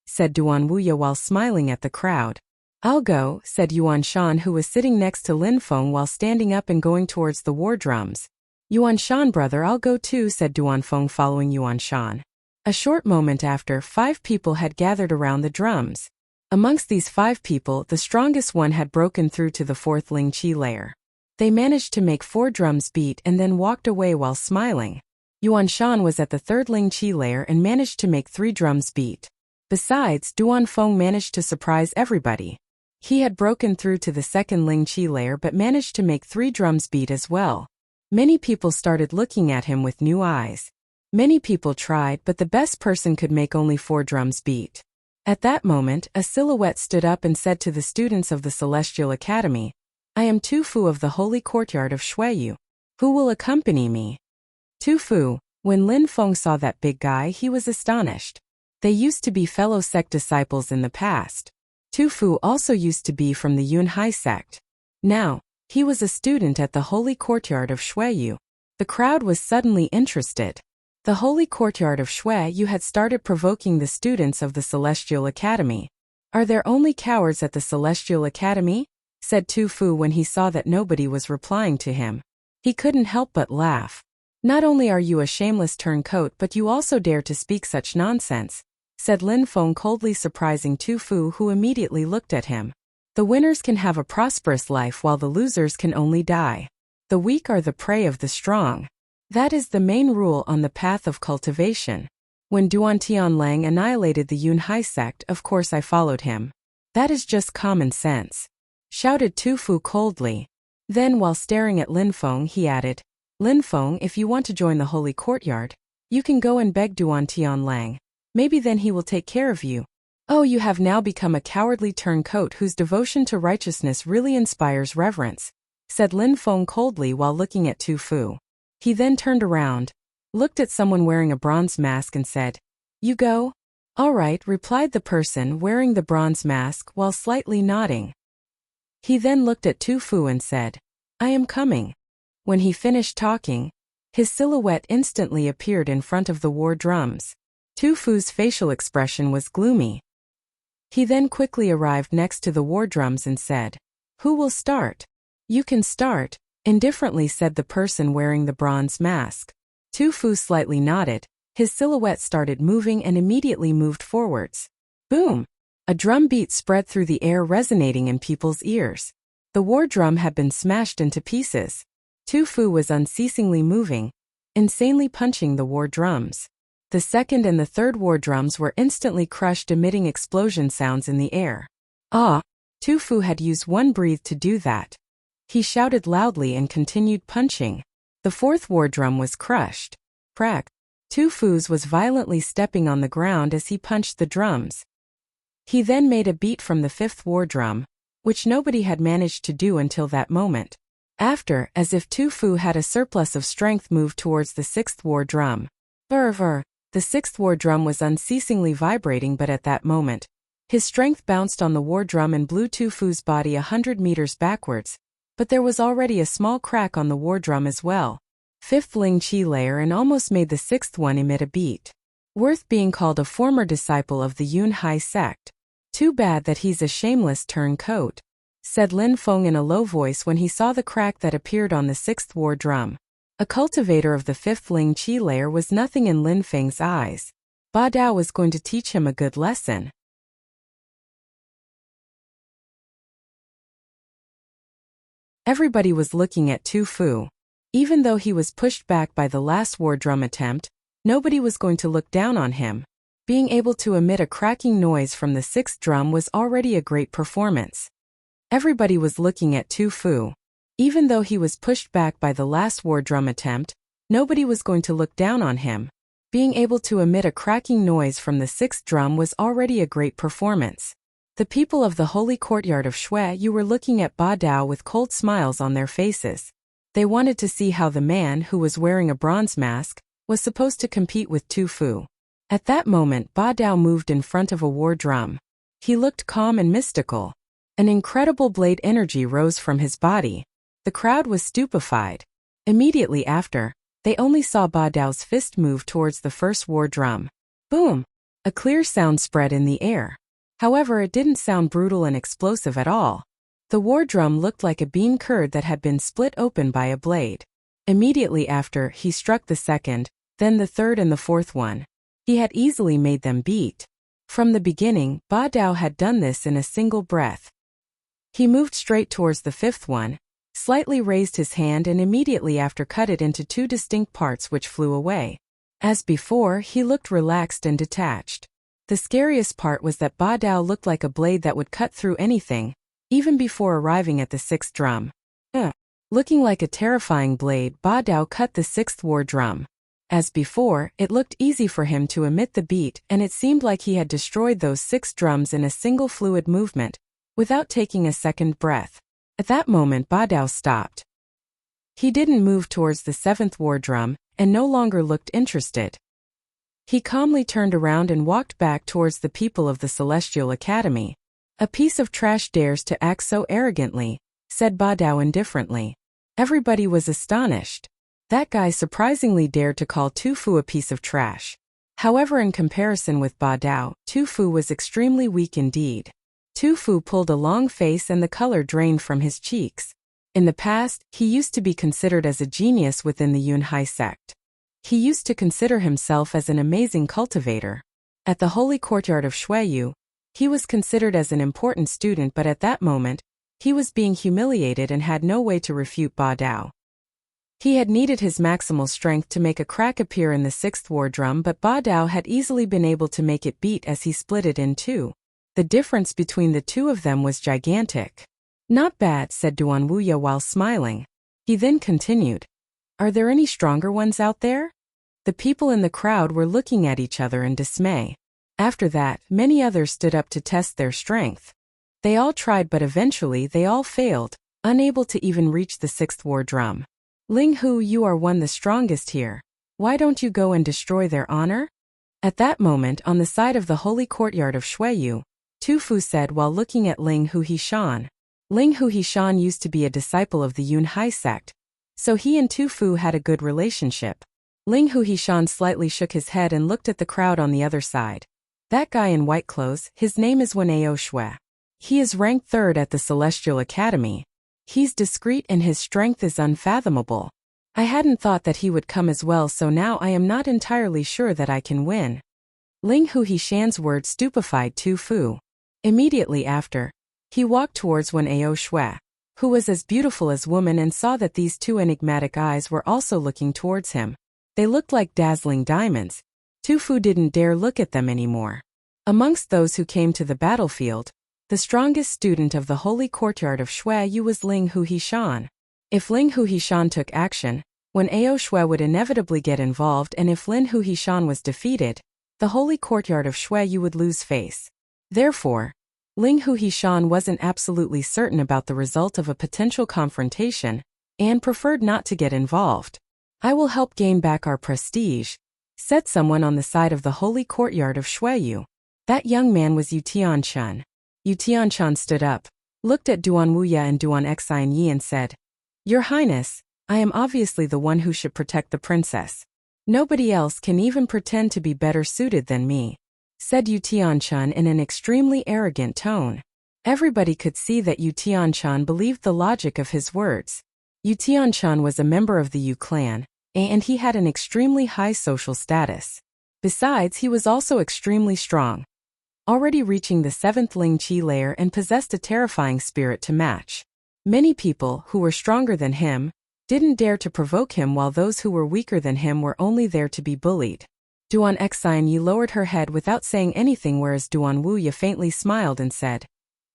A: said Duan Wuya while smiling at the crowd. "I'll go," said Yuan Shan, who was sitting next to Lin Feng while standing up and going towards the war drums. "Yuan Shan, brother, I'll go too," said Duan Feng, following Yuan Shan. A short moment after, 5 people had gathered around the drums. Amongst these 5 people, the strongest one had broken through to the 4th Ling Qi layer. They managed to make 4 drums beat and then walked away while smiling. Yuan Shan was at the 3rd Ling Qi layer and managed to make 3 drums beat. Besides, Duan Feng managed to surprise everybody. He had broken through to the 2nd Ling Qi layer but managed to make 3 drums beat as well. Many people started looking at him with new eyes. Many people tried, but the best person could make only 4 drums beat. At that moment, a silhouette stood up and said to the students of the Celestial Academy, "I am Tu Fu of the Holy Courtyard of Shuiyu. Who will accompany me?" Tu Fu. When Lin Feng saw that big guy, he was astonished. They used to be fellow sect disciples in the past. Tu Fu also used to be from the Yunhai sect. Now, he was a student at the Holy Courtyard of Shuiyu. The crowd was suddenly interested. The Holy Courtyard of Shuiyu had started provoking the students of the Celestial Academy. "Are there only cowards at the Celestial Academy?" said Tu Fu when he saw that nobody was replying to him. He couldn't help but laugh. "Not only are you a shameless turncoat, but you also dare to speak such nonsense," said Lin Feng, coldly surprising Tu Fu, who immediately looked at him. "The winners can have a prosperous life while the losers can only die. The weak are the prey of the strong." That is the main rule on the path of cultivation. When Duan Tianlang annihilated the Yun Hai sect, of course I followed him. That is just common sense, shouted Tu Fu coldly. Then while staring at Lin Feng he added, Lin Feng, if you want to join the holy courtyard, you can go and beg Duan Tianlang. Maybe then he will take care of you. Oh, you have now become a cowardly turncoat whose devotion to righteousness really inspires reverence, said Lin Feng coldly while looking at Tu Fu. He then turned around, looked at someone wearing a bronze mask and said, You go? All right, replied the person wearing the bronze mask while slightly nodding. He then looked at Tu Fu and said, I am coming. When he finished talking, his silhouette instantly appeared in front of the war drums. Tu Fu's facial expression was gloomy. He then quickly arrived next to the war drums and said, Who will start? You can start, indifferently said the person wearing the bronze mask. Tu Fu slightly nodded, his silhouette started moving and immediately moved forwards. Boom! A drum beat spread through the air, resonating in people's ears. The war drum had been smashed into pieces. Tu Fu was unceasingly moving, insanely punching the war drums. The second and the third war drums were instantly crushed, emitting explosion sounds in the air. Ah! Tu Fu had used one breath to do that. He shouted loudly and continued punching. The fourth war drum was crushed. Crack! Tu Fu's was violently stepping on the ground as he punched the drums. He then made a beat from the fifth war drum, which nobody had managed to do until that moment. After, as if Tu Fu had a surplus of strength, moved towards the sixth war drum. The sixth war drum was unceasingly vibrating, but at that moment, his strength bounced on the war drum and blew Tu Fu's body 100 meters backwards. But there was already a small crack on the war drum as well. Fifth Ling Qi layer and almost made the sixth one emit a beat. Worth being called a former disciple of the Yun Hai sect. Too bad that he's a shameless turncoat, said Lin Feng in a low voice when he saw the crack that appeared on the sixth war drum. A cultivator of the fifth Ling Qi layer was nothing in Lin Feng's eyes. Ba Dao was going to teach him a good lesson. Everybody was looking at Tu Fu. Even though he was pushed back by the last war drum attempt, nobody was going to look down on him. Being able to emit a cracking noise from the sixth drum was already a great performance. Everybody was looking at Tu Fu. Even though he was pushed back by the last war drum attempt, nobody was going to look down on him. Being able to emit a cracking noise from the sixth drum was already a great performance. The people of the holy courtyard of Shui Yu were looking at Ba Dao with cold smiles on their faces. They wanted to see how the man who was wearing a bronze mask was supposed to compete with Tu Fu. At that moment, Ba Dao moved in front of a war drum. He looked calm and mystical. An incredible blade energy rose from his body. The crowd was stupefied. Immediately after, they only saw Ba Dao's fist move towards the first war drum. Boom! A clear sound spread in the air. However, it didn't sound brutal and explosive at all. The war drum looked like a bean curd that had been split open by a blade. Immediately after, he struck the second, then the third and the fourth one. He had easily made them beat. From the beginning, Ba Dao had done this in a single breath. He moved straight towards the fifth one, slightly raised his hand and immediately after cut it into two distinct parts which flew away. As before, he looked relaxed and detached. The scariest part was that Ba Dao looked like a blade that would cut through anything, even before arriving at the sixth drum. Looking like a terrifying blade, Ba Dao cut the sixth war drum. As before, it looked easy for him to emit the beat and it seemed like he had destroyed those 6 drums in a single fluid movement, without taking a second breath. At that moment Ba Dao stopped. He didn't move towards the 7th war drum, and no longer looked interested. He calmly turned around and walked back towards the people of the Celestial Academy. A piece of trash dares to act so arrogantly, said Ba Dao indifferently. Everybody was astonished. That guy surprisingly dared to call Tu Fu a piece of trash. However, in comparison with Ba Dao, Tu Fu was extremely weak indeed. Tu Fu pulled a long face and the color drained from his cheeks. In the past, he used to be considered as a genius within the Yun Hai sect. He used to consider himself as an amazing cultivator. At the holy courtyard of Shui Yu, he was considered as an important student, but at that moment, he was being humiliated and had no way to refute Ba Dao. He had needed his maximal strength to make a crack appear in the sixth war drum, but Ba Dao had easily been able to make it beat as he split it in two. The difference between the two of them was gigantic. Not bad, said Duan Wuya while smiling. He then continued. Are there any stronger ones out there? The people in the crowd were looking at each other in dismay. After that, many others stood up to test their strength. They all tried, but eventually they all failed, unable to even reach the sixth war drum. Ling Hu, you are one the strongest here. Why don't you go and destroy their honor? At that moment, on the side of the holy courtyard of Shuiyu, Tu Fu said while looking at Ling Hu Hishan. Ling Hu Hishan used to be a disciple of the Yunhai sect, so he and Tu Fu had a good relationship. Ling Hu Hishan slightly shook his head and looked at the crowd on the other side. That guy in white clothes, his name is Wanao Shui. He is ranked 3rd at the Celestial Academy. He's discreet and his strength is unfathomable. I hadn't thought that he would come as well, so now I am not entirely sure that I can win. Ling Hu Hishan's words stupefied Tu Fu. Immediately after, he walked towards Wanao Shui, who was as beautiful as woman, and saw that these two enigmatic eyes were also looking towards him. They looked like dazzling diamonds. Tu Fu didn't dare look at them anymore. Amongst those who came to the battlefield, the strongest student of the holy courtyard of Shuiyu was Ling Hu Hishan. If Ling Hu Hishan took action, Wanao Shui would inevitably get involved, and if Ling Hu Hishan was defeated, the holy courtyard of Shuiyu would lose face. Therefore, Ling Hu Hishan wasn't absolutely certain about the result of a potential confrontation, and preferred not to get involved. I will help gain back our prestige, said someone on the side of the holy courtyard of Shuiyu. That young man was Yu Tianchun. Yu Tianchun stood up, looked at Duan Wuya and Duan Xine Yi and said, Your Highness, I am obviously the one who should protect the princess. Nobody else can even pretend to be better suited than me, said Yu Tianchun in an extremely arrogant tone. Everybody could see that Yu Tianchun believed the logic of his words. Yu Tianchun was a member of the Yu clan, and he had an extremely high social status. Besides, he was also extremely strong, already reaching the 7th Ling Qi layer, and possessed a terrifying spirit to match. Many people who were stronger than him didn't dare to provoke him, while those who were weaker than him were only there to be bullied. Duan Xine Yi lowered her head without saying anything, whereas Duan Wuya faintly smiled and said,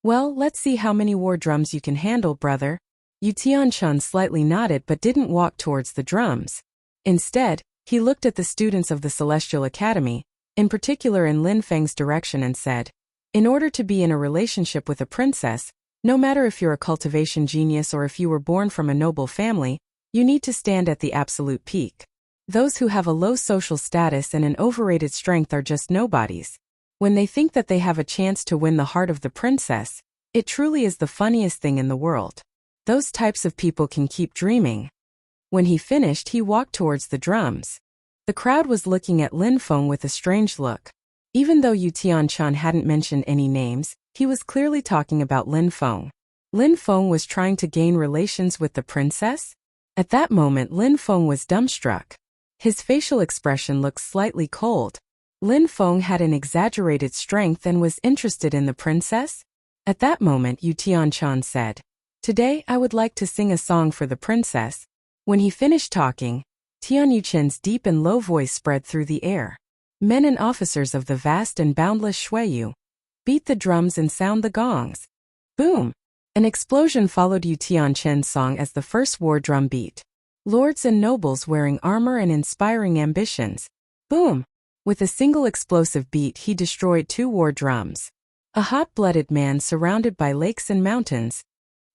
A: Well, let's see how many war drums you can handle, brother. Yu Tianchun slightly nodded but didn't walk towards the drums. Instead, he looked at the students of the Celestial Academy, in particular in Lin Feng's direction, and said, In order to be in a relationship with a princess, no matter if you're a cultivation genius or if you were born from a noble family, you need to stand at the absolute peak. Those who have a low social status and an overrated strength are just nobodies. When they think that they have a chance to win the heart of the princess, it truly is the funniest thing in the world. Those types of people can keep dreaming. When he finished, he walked towards the drums. The crowd was looking at Lin Feng with a strange look. Even though Yu Tianchun hadn't mentioned any names, he was clearly talking about Lin Feng. Lin Feng was trying to gain relations with the princess? At that moment, Lin Feng was dumbstruck. His facial expression looked slightly cold. Lin Feng had an exaggerated strength and was interested in the princess? At that moment, Yu Tianchun said, Today I would like to sing a song for the princess. When he finished talking, Tian Yuchen's deep and low voice spread through the air. Men and officers of the vast and boundless Shuiyu, beat the drums and sound the gongs. Boom! An explosion followed Yu Tianchun's song as the first war drum beat. Lords and nobles wearing armor and inspiring ambitions. Boom! With a single explosive beat, he destroyed 2 war drums. A hot-blooded man surrounded by lakes and mountains.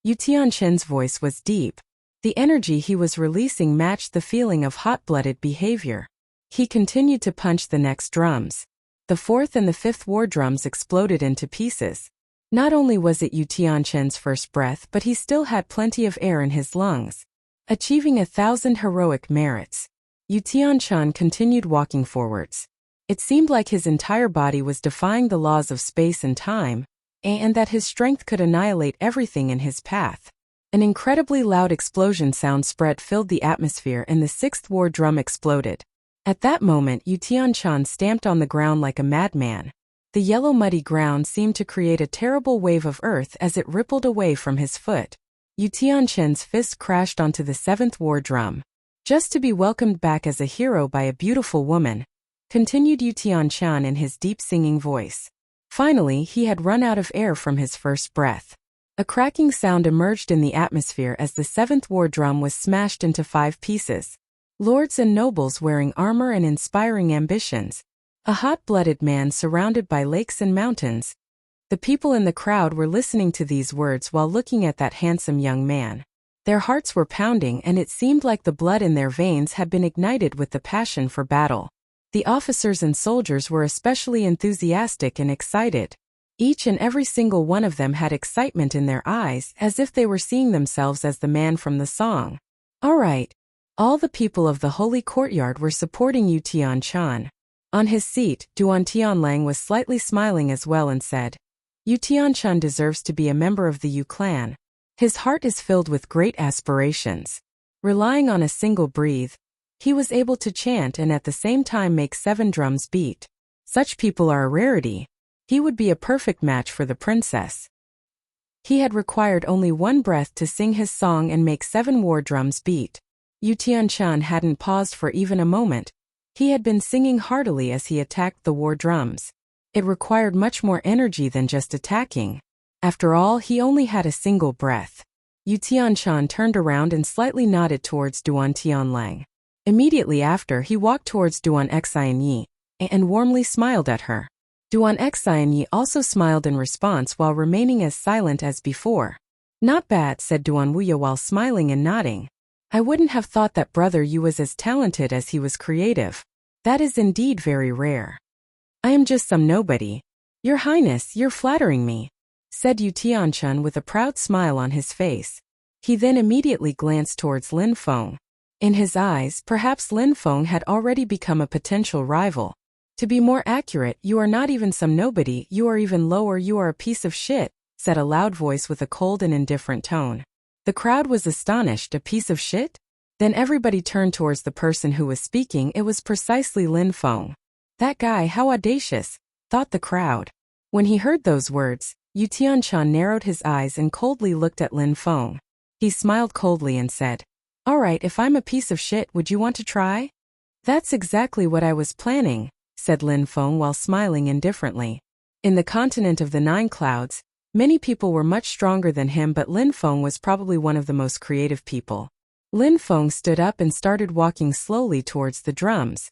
A: Yu Tianchun's voice was deep. The energy he was releasing matched the feeling of hot-blooded behavior. He continued to punch the next drums. The 4th and the 5th war drums exploded into pieces. Not only was it Yu Tianchun's first breath, but he still had plenty of air in his lungs. Achieving 1,000 heroic merits, Yu Tianchun continued walking forwards. It seemed like his entire body was defying the laws of space and time, and that his strength could annihilate everything in his path. An incredibly loud explosion sound spread filled the atmosphere, and the 6th war drum exploded. At that moment, Yu Tianchun stamped on the ground like a madman. The yellow muddy ground seemed to create a terrible wave of earth as it rippled away from his foot. Yu Tianchun's fist crashed onto the 7th war drum. just to be welcomed back as a hero by a beautiful woman, continued Yu Tianshan in his deep singing voice. Finally, he had run out of air from his first breath. A cracking sound emerged in the atmosphere as the seventh war drum was smashed into 5 pieces. Lords and nobles wearing armor and inspiring ambitions. A hot-blooded man surrounded by lakes and mountains. The people in the crowd were listening to these words while looking at that handsome young man. Their hearts were pounding and it seemed like the blood in their veins had been ignited with the passion for battle. The officers and soldiers were especially enthusiastic and excited. Each and every single one of them had excitement in their eyes as if they were seeing themselves as the man from the song. All right. All the people of the holy courtyard were supporting Yu Tianshan. On his seat, Duan Tianlang was slightly smiling as well and said, Yu Tianshan deserves to be a member of the Yu clan. His heart is filled with great aspirations. Relying on a single breath, he was able to chant and at the same time make 7 drums beat. Such people are a rarity. He would be a perfect match for the princess. He had required only 1 breath to sing his song and make 7 war drums beat. Yu Tianshan hadn't paused for even a moment. He had been singing heartily as he attacked the war drums. It required much more energy than just attacking. After all, he only had a single breath. Yu Tianshan turned around and slightly nodded towards Duan Tianlang. Immediately after, he walked towards Duan Xianyi and warmly smiled at her. Duan Xianyi also smiled in response while remaining as silent as before. Not bad, said Duan Wuya while smiling and nodding. I wouldn't have thought that brother Yu was as talented as he was creative. That is indeed very rare. I am just some nobody. Your Highness, you're flattering me, said Yu Tianshan with a proud smile on his face. He then immediately glanced towards Lin Feng. In his eyes, perhaps Lin Feng had already become a potential rival. To be more accurate, you are not even some nobody, you are even lower, you are a piece of shit, said a loud voice with a cold and indifferent tone. The crowd was astonished. A piece of shit? Then everybody turned towards the person who was speaking. It was precisely Lin Feng. That guy, how audacious, thought the crowd. When he heard those words, Yu Tianshan narrowed his eyes and coldly looked at Lin Feng. He smiled coldly and said, All right, if I'm a piece of shit, would you want to try? That's exactly what I was planning, said Lin Feng while smiling indifferently. In the continent of the 9 clouds, many people were much stronger than him, but Lin Feng was probably one of the most creative people. Lin Feng stood up and started walking slowly towards the drums.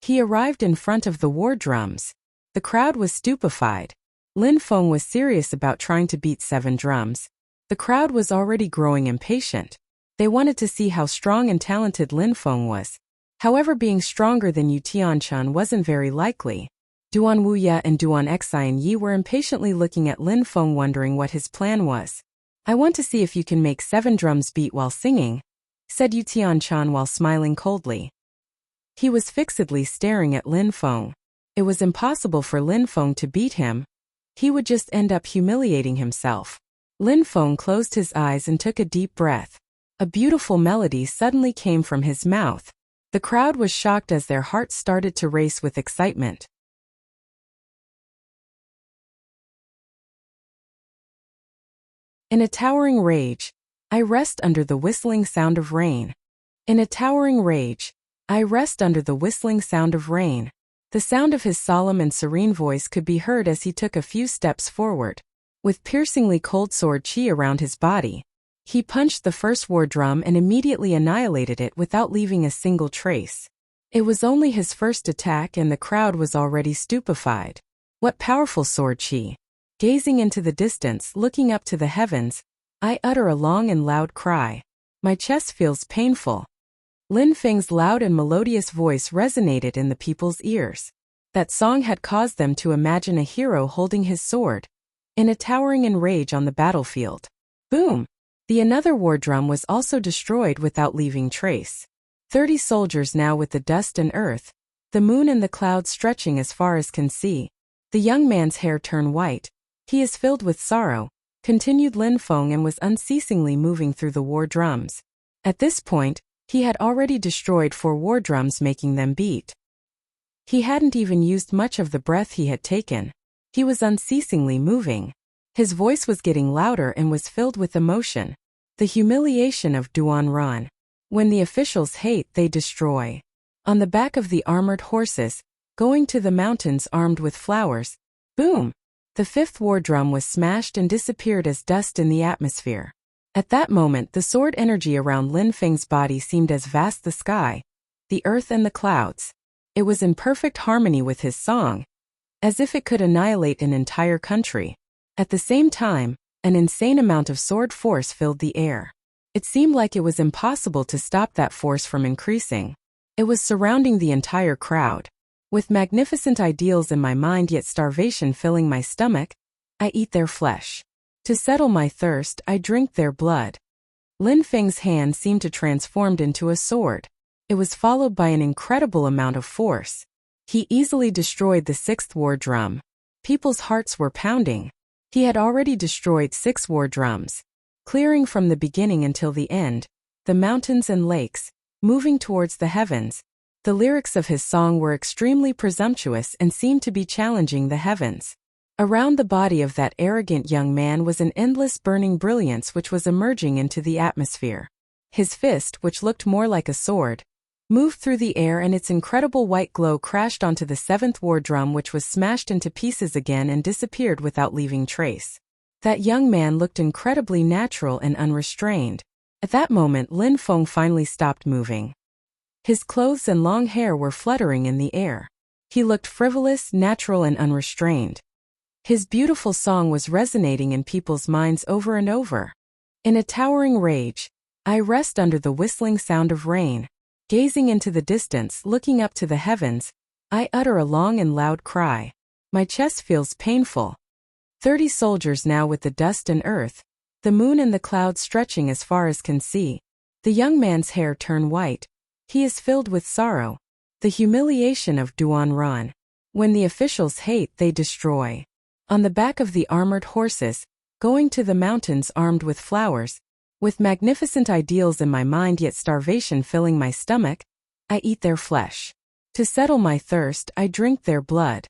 A: He arrived in front of the war drums. The crowd was stupefied. Lin Feng was serious about trying to beat 7 drums. The crowd was already growing impatient. They wanted to see how strong and talented Lin Feng was. However, being stronger than Yu Tianshan wasn't very likely. Duan Wuya and Duan Xianyi were impatiently looking at Lin Feng, wondering what his plan was. I want to see if you can make 7 drums beat while singing, said Yu Tianshan while smiling coldly. He was fixedly staring at Lin Feng. It was impossible for Lin Feng to beat him. He would just end up humiliating himself. Lin Feng closed his eyes and took a deep breath. A beautiful melody suddenly came from his mouth. The crowd was shocked as their hearts started to race with excitement. In a towering rage, I rest under the whistling sound of rain. In a towering rage, I rest under the whistling sound of rain. The sound of his solemn and serene voice could be heard as he took a few steps forward. With piercingly cold sword chi around his body, he punched the first war drum and immediately annihilated it without leaving a single trace. It was only his first attack and the crowd was already stupefied. What powerful sword chi! Gazing into the distance, looking up to the heavens, I utter a long and loud cry. My chest feels painful. Lin Feng's loud and melodious voice resonated in the people's ears. That song had caused them to imagine a hero holding his sword, in a towering in rage on the battlefield. Boom! The another war drum was also destroyed without leaving trace. 30 soldiers now with the dust and earth, the moon and the clouds stretching as far as can see. The young man's hair turned white. He is filled with sorrow, continued Lin Feng, and was unceasingly moving through the war drums. At this point, he had already destroyed 4 war drums, making them beat. He hadn't even used much of the breath he had taken. He was unceasingly moving. His voice was getting louder and was filled with emotion. The humiliation of Duan Ran. When the officials hate, they destroy. On the back of the armored horses, going to the mountains armed with flowers. Boom! The fifth war drum was smashed and disappeared as dust in the atmosphere. At that moment, the sword energy around Lin Feng's body seemed as vast as the sky, the earth and the clouds. It was in perfect harmony with his song, as if it could annihilate an entire country. At the same time, an insane amount of sword force filled the air. It seemed like it was impossible to stop that force from increasing. It was surrounding the entire crowd. With magnificent ideals in my mind yet starvation filling my stomach, I eat their flesh. To settle my thirst, I drink their blood. Lin Feng's hand seemed to transform into a sword. It was followed by an incredible amount of force. He easily destroyed the sixth war drum. People's hearts were pounding. He had already destroyed 6 war drums, clearing from the beginning until the end, the mountains and lakes, moving towards the heavens. The lyrics of his song were extremely presumptuous and seemed to be challenging the heavens. Around the body of that arrogant young man was an endless burning brilliance which was emerging into the atmosphere. His fist, which looked more like a sword, moved through the air and its incredible white glow crashed onto the 7th war drum, which was smashed into pieces again and disappeared without leaving trace. That young man looked incredibly natural and unrestrained. At that moment, Lin Feng finally stopped moving. His clothes and long hair were fluttering in the air. He looked frivolous, natural and unrestrained. His beautiful song was resonating in people's minds over and over. In a towering rage, I rest under the whistling sound of rain. Gazing into the distance, looking up to the heavens, I utter a long and loud cry. My chest feels painful. 30 soldiers now with the dust and earth, the moon and the clouds stretching as far as can see. The young man's hair turn white. He is filled with sorrow. The humiliation of Duan Ran. When the officials hate, they destroy. On the back of the armored horses, going to the mountains armed with flowers, with magnificent ideals in my mind yet starvation filling my stomach, I eat their flesh. To settle my thirst, I drink their blood.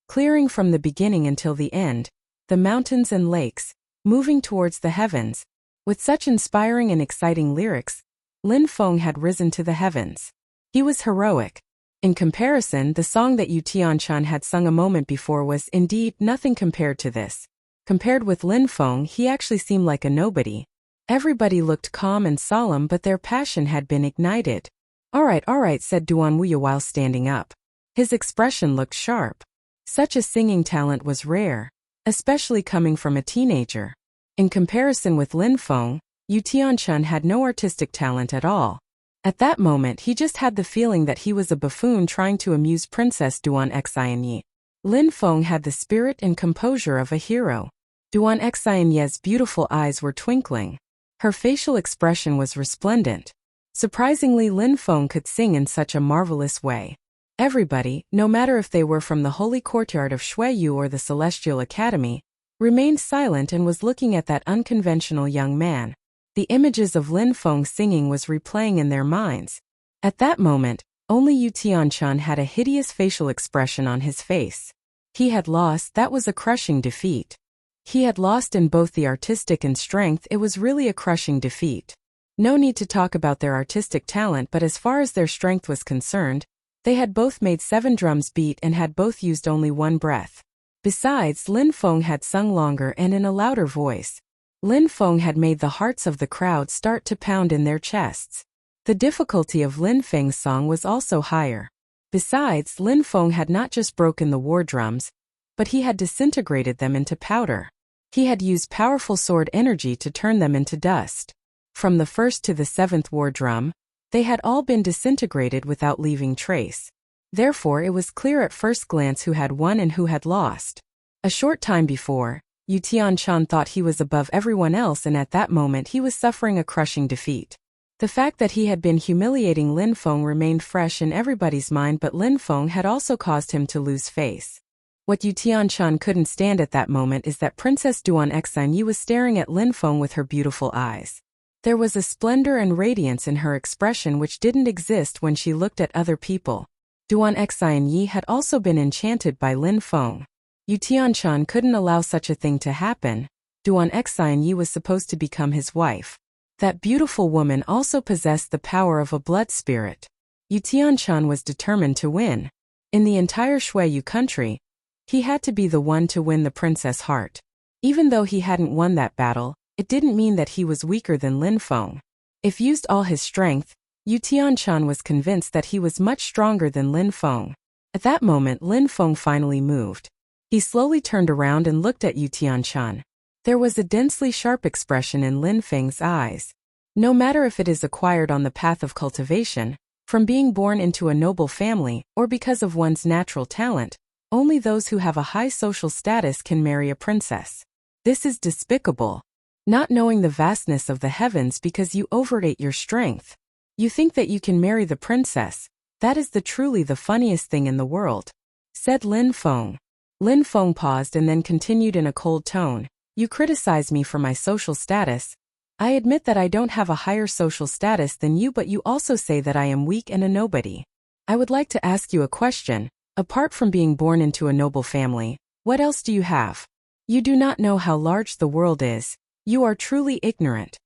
A: Clearing from the beginning until the end, the mountains and lakes, moving towards the heavens. With such inspiring and exciting lyrics, Lin Feng had risen to the heavens. He was heroic. In comparison, the song that Yu Tianshan had sung a moment before was indeed nothing compared to this. Compared with Lin Feng, he actually seemed like a nobody. Everybody looked calm and solemn, but their passion had been ignited. All right, said Duan Wuya while standing up. His expression looked sharp. Such a singing talent was rare, especially coming from a teenager. In comparison with Lin Feng, Yu Tianshan had no artistic talent at all. At that moment, he just had the feeling that he was a buffoon trying to amuse Princess Duan Xinye. Lin Feng had the spirit and composure of a hero. Duan Xinye's beautiful eyes were twinkling. Her facial expression was resplendent. Surprisingly, Lin Feng could sing in such a marvelous way. Everybody, no matter if they were from the holy courtyard of Shuiyu or the Celestial Academy, remained silent and was looking at that unconventional young man. The images of Lin Feng singing was replaying in their minds. At that moment, only Yu Tianshan had a hideous facial expression on his face. He had lost. That was a crushing defeat. He had lost in both the artistic and strength. It was really a crushing defeat. No need to talk about their artistic talent, but as far as their strength was concerned, they had both made 7 drums beat and had both used only 1 breath. Besides, Lin Feng had sung longer and in a louder voice. Lin Feng had made the hearts of the crowd start to pound in their chests. The difficulty of Lin Feng's song was also higher. Besides, Lin Feng had not just broken the war drums, but he had disintegrated them into powder. He had used powerful sword energy to turn them into dust. From the 1st to the 7th war drum, they had all been disintegrated without leaving trace. Therefore, it was clear at first glance who had won and who had lost. A short time before, Yu Tianshan thought he was above everyone else, and at that moment he was suffering a crushing defeat. The fact that he had been humiliating Lin Feng remained fresh in everybody's mind, but Lin Feng had also caused him to lose face. What Yu Tianshan couldn't stand at that moment is that Princess Duan Xinye was staring at Lin Feng with her beautiful eyes. There was a splendor and radiance in her expression which didn't exist when she looked at other people. Duan Xinye had also been enchanted by Lin Feng. Yu Tianshan couldn't allow such a thing to happen. Duan Xinye was supposed to become his wife. That beautiful woman also possessed the power of a blood spirit. Yu Tianshan was determined to win. In the entire Shuiyu country, he had to be the one to win the princess' heart. Even though he hadn't won that battle, it didn't mean that he was weaker than Lin Feng. If used all his strength, Yu Tianshan was convinced that he was much stronger than Lin Feng. At that moment, Lin Feng finally moved. He slowly turned around and looked at Yu Tianshan. There was a densely sharp expression in Lin Feng's eyes. No matter if it is acquired on the path of cultivation, from being born into a noble family, or because of one's natural talent, only those who have a high social status can marry a princess. This is despicable. Not knowing the vastness of the heavens because you overrate your strength. You think that you can marry the princess. That is truly the funniest thing in the world, said Lin Feng. Lin Feng paused and then continued in a cold tone. You criticize me for my social status. I admit that I don't have a higher social status than you, but you also say that I am weak and a nobody. I would like to ask you a question. Apart from being born into a noble family, what else do you have? You do not know how large the world is. You are truly ignorant.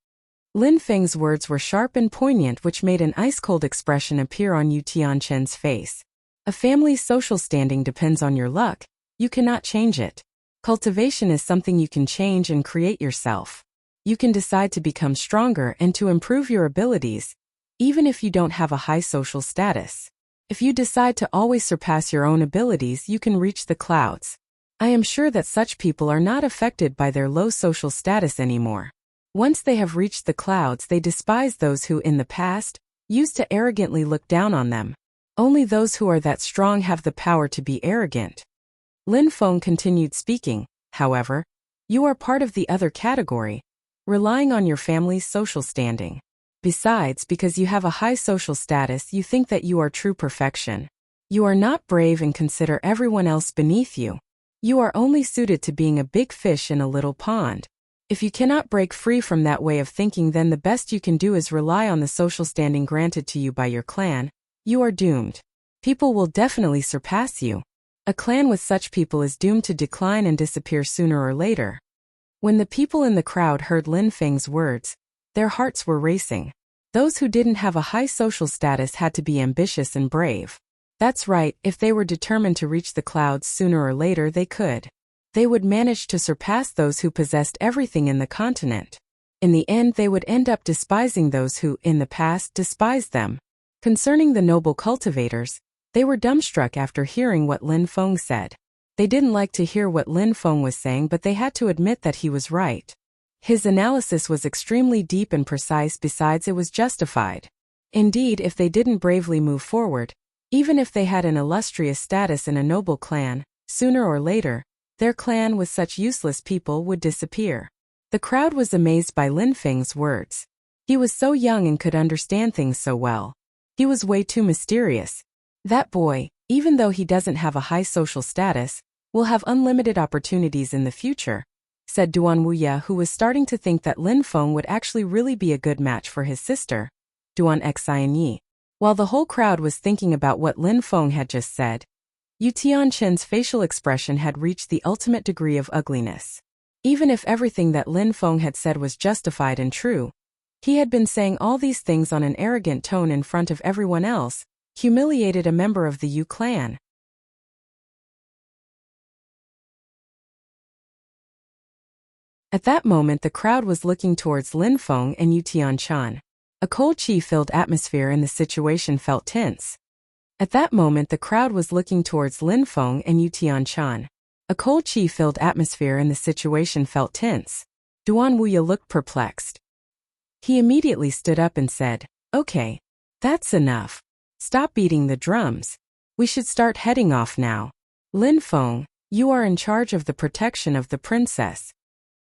A: Lin Feng's words were sharp and poignant, which made an ice-cold expression appear on Yu Tianshan's face. A family's social standing depends on your luck. You cannot change it. Cultivation is something you can change and create yourself. You can decide to become stronger and to improve your abilities, even if you don't have a high social status. If you decide to always surpass your own abilities, you can reach the clouds. I am sure that such people are not affected by their low social status anymore. Once they have reached the clouds, they despise those who, in the past, used to arrogantly look down on them. Only those who are that strong have the power to be arrogant. Lin Feng continued speaking. However, you are part of the other category, relying on your family's social standing. Besides, because you have a high social status, you think that you are true perfection. You are not brave and consider everyone else beneath you. You are only suited to being a big fish in a little pond. If you cannot break free from that way of thinking, then the best you can do is rely on the social standing granted to you by your clan. You are doomed. People will definitely surpass you. A clan with such people is doomed to decline and disappear sooner or later. When the people in the crowd heard Lin Feng's words, their hearts were racing. Those who didn't have a high social status had to be ambitious and brave. That's right, if they were determined to reach the clouds sooner or later, they could. They would manage to surpass those who possessed everything in the continent. In the end, they would end up despising those who, in the past, despised them. Concerning the noble cultivators, they were dumbstruck after hearing what Lin Feng said. They didn't like to hear what Lin Feng was saying, but they had to admit that he was right. His analysis was extremely deep and precise, besides it was justified. Indeed, if they didn't bravely move forward, even if they had an illustrious status in a noble clan, sooner or later, their clan with such useless people would disappear. The crowd was amazed by Lin Feng's words. He was so young and could understand things so well. He was way too mysterious. That boy, even though he doesn't have a high social status, will have unlimited opportunities in the future, said Duan Wuya, who was starting to think that Lin Feng would actually really be a good match for his sister, Duan Xianyi. While the whole crowd was thinking about what Lin Feng had just said, Yu Tianshan's facial expression had reached the ultimate degree of ugliness. Even if everything that Lin Feng had said was justified and true, he had been saying all these things on an arrogant tone in front of everyone else, humiliated a member of the Yu clan. At that moment, the crowd was looking towards Lin Feng and Yu Tianshan. A cold chi-filled atmosphere in the situation felt tense. At that moment, the crowd was looking towards Lin Feng and Yu Tianshan. A cold chi-filled atmosphere in the situation felt tense. Duan Wuya looked perplexed. He immediately stood up and said, "Okay, that's enough. Stop beating the drums. We should start heading off now. Lin Feng, you are in charge of the protection of the princess."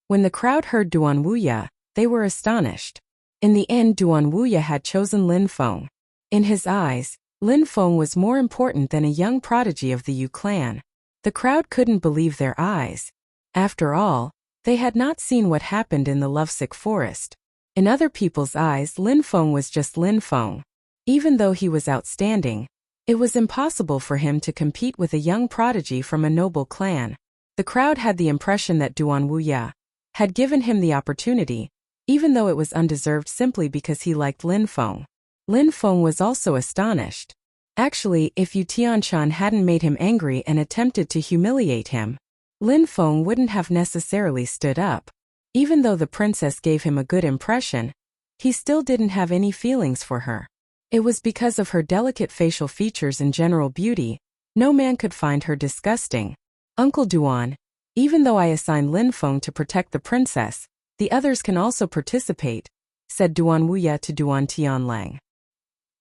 A: When the crowd heard Duan Wuya, they were astonished. In the end, Duan Wuya had chosen Lin Feng. In his eyes, Lin Feng was more important than a young prodigy of the Yu clan. The crowd couldn't believe their eyes. After all, they had not seen what happened in the lovesick forest. In other people's eyes, Lin Feng was just Lin Feng. Even though he was outstanding, it was impossible for him to compete with a young prodigy from a noble clan. The crowd had the impression that Duan Wuya had given him the opportunity, even though it was undeserved simply because he liked Lin Feng. Lin Feng was also astonished. Actually, if Yu Tianshan hadn't made him angry and attempted to humiliate him, Lin Feng wouldn't have necessarily stood up. Even though the princess gave him a good impression, he still didn't have any feelings for her. It was because of her delicate facial features and general beauty, no man could find her disgusting. Uncle Duan, even though I assigned Lin Feng to protect the princess, the others can also participate, said Duan Wuya to Duan Tianlang.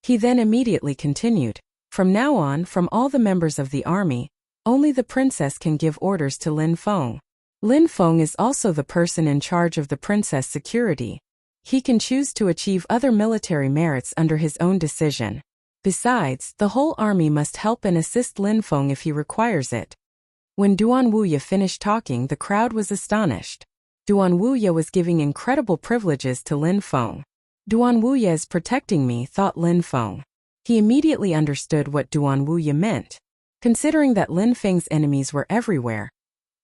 A: He then immediately continued, from now on, from all the members of the army, only the princess can give orders to Lin Feng. Lin Feng is also the person in charge of the princess' security. He can choose to achieve other military merits under his own decision. Besides, the whole army must help and assist Lin Feng if he requires it. When Duan Wuya finished talking, the crowd was astonished. Duan Wuya was giving incredible privileges to Lin Feng. Duan Wuya is protecting me, thought Lin Feng. He immediately understood what Duan Wuya meant. Considering that Lin Feng's enemies were everywhere,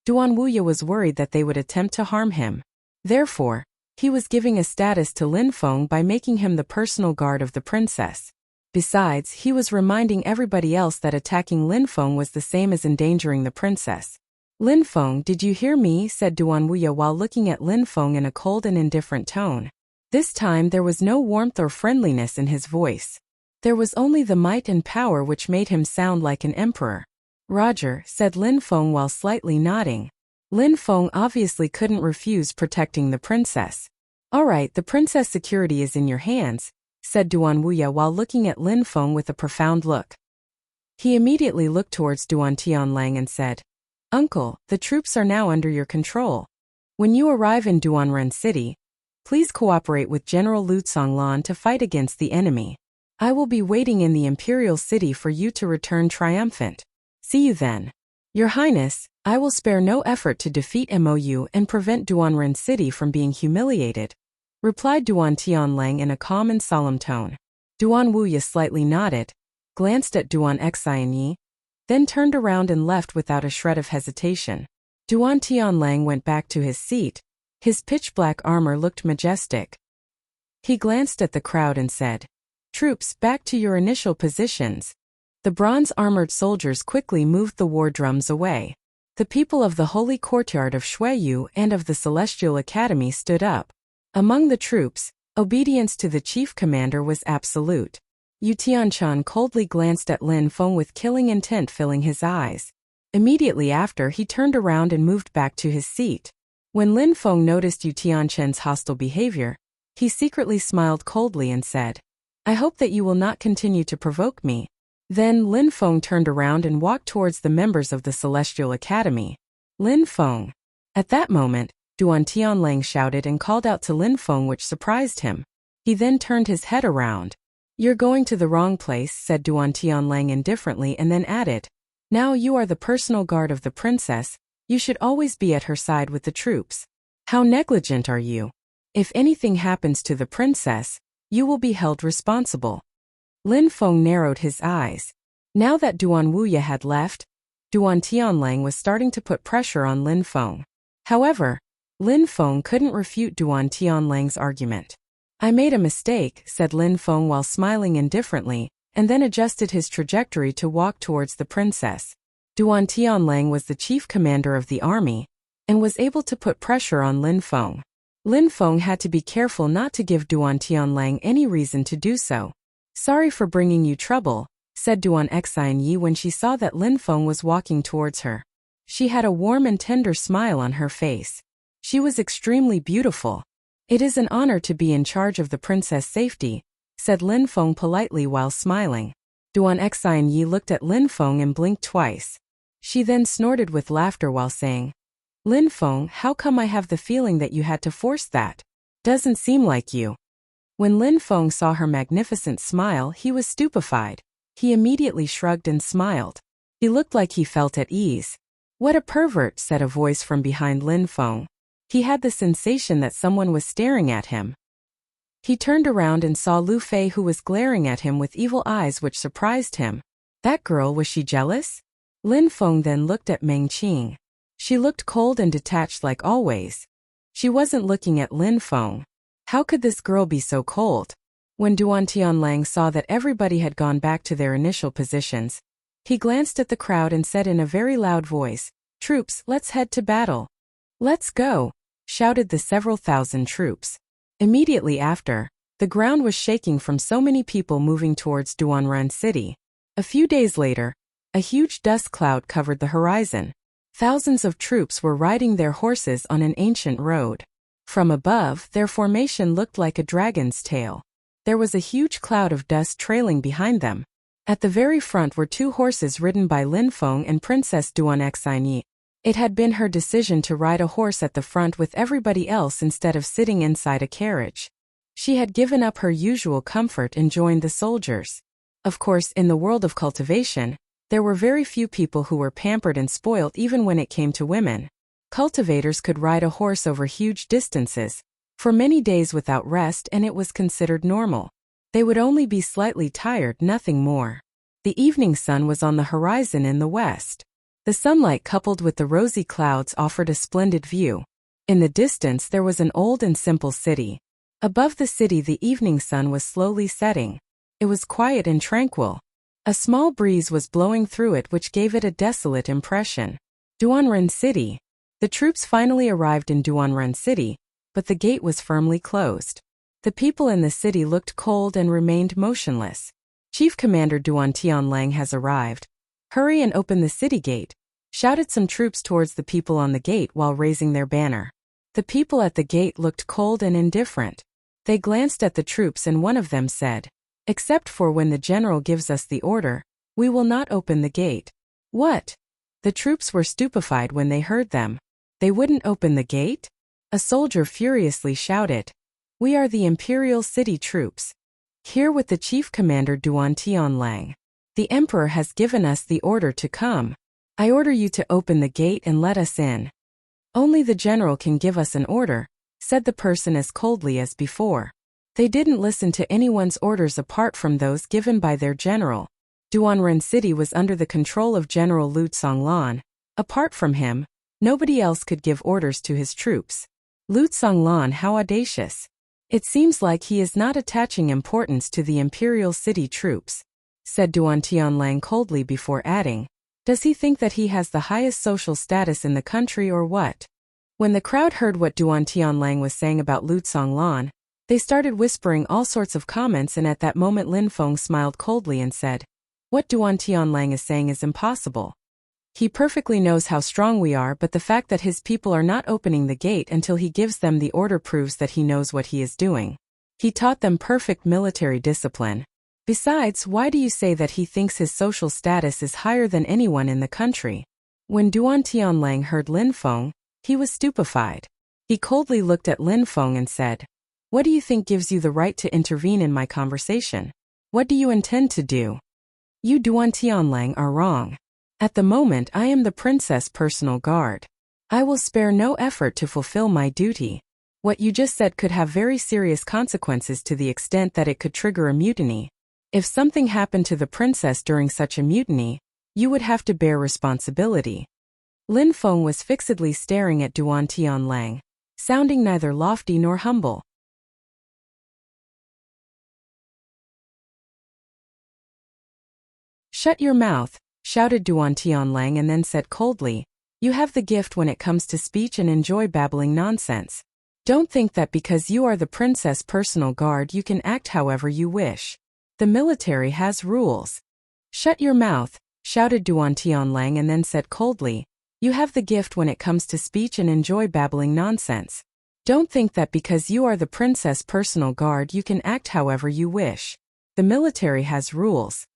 A: Duan Wuya was worried that they would attempt to harm him. Therefore, he was giving a status to Lin Feng by making him the personal guard of the princess. Besides, he was reminding everybody else that attacking Lin Feng was the same as endangering the princess. Lin Feng, did you hear me? Said Duan Wuya while looking at Lin Feng in a cold and indifferent tone. This time there was no warmth or friendliness in his voice. There was only the might and power which made him sound like an emperor. Roger, said Lin Feng while slightly nodding. Lin Feng obviously couldn't refuse protecting the princess. All right, the princess' security is in your hands, said Duan Wuya while looking at Lin Feng with a profound look. He immediately looked towards Duan Tianlang and said, Uncle, the troops are now under your control. When you arrive in Duanren City, please cooperate with General Lu Tsonglan to fight against the enemy. I will be waiting in the Imperial City for you to return triumphant. See you then. Your Highness, I will spare no effort to defeat Mou and prevent Duanren City from being humiliated, replied Duan Tianlang in a calm and solemn tone. Duan Wuya slightly nodded, glanced at Duan Xinyi, then turned around and left without a shred of hesitation. Duan Tianlang went back to his seat. His pitch-black armor looked majestic. He glanced at the crowd and said, Troops, back to your initial positions. The bronze-armored soldiers quickly moved the war drums away. The people of the Holy Courtyard of Shuiyu and of the Celestial Academy stood up. Among the troops, obedience to the chief commander was absolute. Yu Tianshan coldly glanced at Lin Feng with killing intent filling his eyes. Immediately after, he turned around and moved back to his seat. When Lin Feng noticed Yu Tianshan's hostile behavior, he secretly smiled coldly and said, I hope that you will not continue to provoke me. Then Lin Feng turned around and walked towards the members of the Celestial Academy. Lin Feng. At that moment, Duan Tianlang shouted and called out to Lin Feng, which surprised him. He then turned his head around. You're going to the wrong place, said Duan Tianlang indifferently and then added, Now you are the personal guard of the princess. You should always be at her side with the troops. How negligent are you? If anything happens to the princess, you will be held responsible. Lin Feng narrowed his eyes. Now that Duan Wuya had left, Duan Tianlang was starting to put pressure on Lin Feng. However, Lin Feng couldn't refute Duan Tianlang's argument. I made a mistake, said Lin Feng while smiling indifferently, and then adjusted his trajectory to walk towards the princess. Duan Tianlang was the chief commander of the army, and was able to put pressure on Lin Feng. Lin Feng had to be careful not to give Duan Tianlang any reason to do so. Sorry for bringing you trouble, said Duan Xinyi when she saw that Lin Feng was walking towards her. She had a warm and tender smile on her face. She was extremely beautiful. It is an honor to be in charge of the princess' safety, said Lin Feng politely while smiling. Duan Xinyi looked at Lin Feng and blinked twice. She then snorted with laughter while saying, Lin Feng, how come I have the feeling that you had to force that? Doesn't seem like you. When Lin Feng saw her magnificent smile, he was stupefied. He immediately shrugged and smiled. He looked like he felt at ease. What a pervert, said a voice from behind Lin Feng. He had the sensation that someone was staring at him. He turned around and saw Lu Fei, who was glaring at him with evil eyes, which surprised him. That girl, was she jealous? Lin Feng then looked at Meng Qing. She looked cold and detached like always. She wasn't looking at Lin Feng. How could this girl be so cold? When Duan Tianlang saw that everybody had gone back to their initial positions, he glanced at the crowd and said in a very loud voice, "Troops, let's head to battle." "Let's go," shouted the several thousand troops. Immediately after, the ground was shaking from so many people moving towards Duanren City. A few days later, a huge dust cloud covered the horizon. Thousands of troops were riding their horses on an ancient road. From above, their formation looked like a dragon's tail. There was a huge cloud of dust trailing behind them. At the very front were two horses ridden by Lin Feng and Princess Duan Xinyi. It had been her decision to ride a horse at the front with everybody else instead of sitting inside a carriage. She had given up her usual comfort and joined the soldiers. Of course, in the world of cultivation, there were very few people who were pampered and spoiled even when it came to women. Cultivators could ride a horse over huge distances, for many days without rest, and it was considered normal. They would only be slightly tired, nothing more. The evening sun was on the horizon in the west. The sunlight coupled with the rosy clouds offered a splendid view. In the distance there was an old and simple city. Above the city the evening sun was slowly setting. It was quiet and tranquil. A small breeze was blowing through it which gave it a desolate impression. Duanren City. The troops finally arrived in Duanren City, but the gate was firmly closed. The people in the city looked cold and remained motionless. Chief Commander Duan Tianlang has arrived. Hurry and open the city gate, shouted some troops towards the people on the gate while raising their banner. The people at the gate looked cold and indifferent. They glanced at the troops and one of them said, "Except for when the general gives us the order, we will not open the gate." "What?" The troops were stupefied when they heard them. They wouldn't open the gate? A soldier furiously shouted, "We are the Imperial City troops. Here with the Chief Commander Duan Tianlang. The Emperor has given us the order to come. I order you to open the gate and let us in." "Only the general can give us an order," said the person as coldly as before. They didn't listen to anyone's orders apart from those given by their general. Duanren City was under the control of General Lu Tsonglan. Apart from him, nobody else could give orders to his troops. Lu Tsonglan, how audacious. It seems like he is not attaching importance to the Imperial City troops, said Duan Tianlang coldly before adding, "Does he think that he has the highest social status in the country or what?" When the crowd heard what Duan Tianlang was saying about Lu Tsonglan, they started whispering all sorts of comments, and at that moment Lin Feng smiled coldly and said, "What Duan Tianlang is saying is impossible. He perfectly knows how strong we are, but the fact that his people are not opening the gate until he gives them the order proves that he knows what he is doing. He taught them perfect military discipline. Besides, why do you say that he thinks his social status is higher than anyone in the country?" When Duan Tianlang heard Lin Feng, he was stupefied. He coldly looked at Lin Feng and said, "What do you think gives you the right to intervene in my conversation? What do you intend to do? You Duan Tianlang are wrong. At the moment I am the princess' personal guard. I will spare no effort to fulfill my duty. What you just said could have very serious consequences to the extent that it could trigger a mutiny. If something happened to the princess during such a mutiny, you would have to bear responsibility." Lin Feng was fixedly staring at Duan Tianlang, sounding neither lofty nor humble. "Shut your mouth," shouted Duan Tianlang and then said coldly, "You have the gift when it comes to speech and enjoy babbling nonsense. Don't think that because you are the princess' personal guard you can act however you wish. The military has rules." "Shut your mouth," shouted Duan Tianlang and then said coldly, "You have the gift when it comes to speech and enjoy babbling nonsense. Don't think that because you are the princess' personal guard you can act however you wish. The military has rules.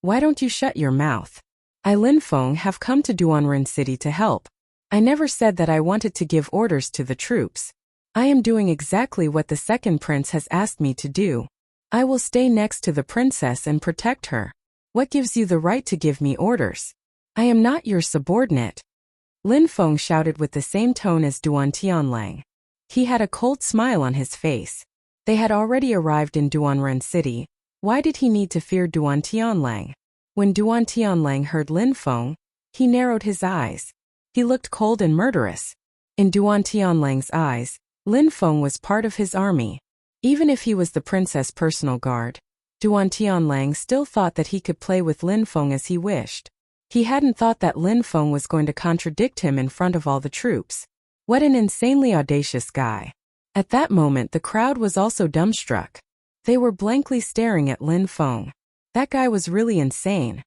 A: Why don't you shut your mouth? I, Lin Feng, have come to Duanren City to help. I never said that I wanted to give orders to the troops. I am doing exactly what the second prince has asked me to do. I will stay next to the princess and protect her. What gives you the right to give me orders? I am not your subordinate." Lin Feng shouted with the same tone as Duan Tianlang. He had a cold smile on his face. They had already arrived in Duanren City. Why did he need to fear Duan Tianlang? When Duan Tianlang heard Lin Feng, he narrowed his eyes. He looked cold and murderous. In Duan Tianlang's eyes, Lin Feng was part of his army. Even if he was the princess' personal guard, Duan Tianlang still thought that he could play with Lin Feng as he wished. He hadn't thought that Lin Feng was going to contradict him in front of all the troops. What an insanely audacious guy. At that moment the crowd was also dumbstruck. They were blankly staring at Lin Feng. That guy was really insane.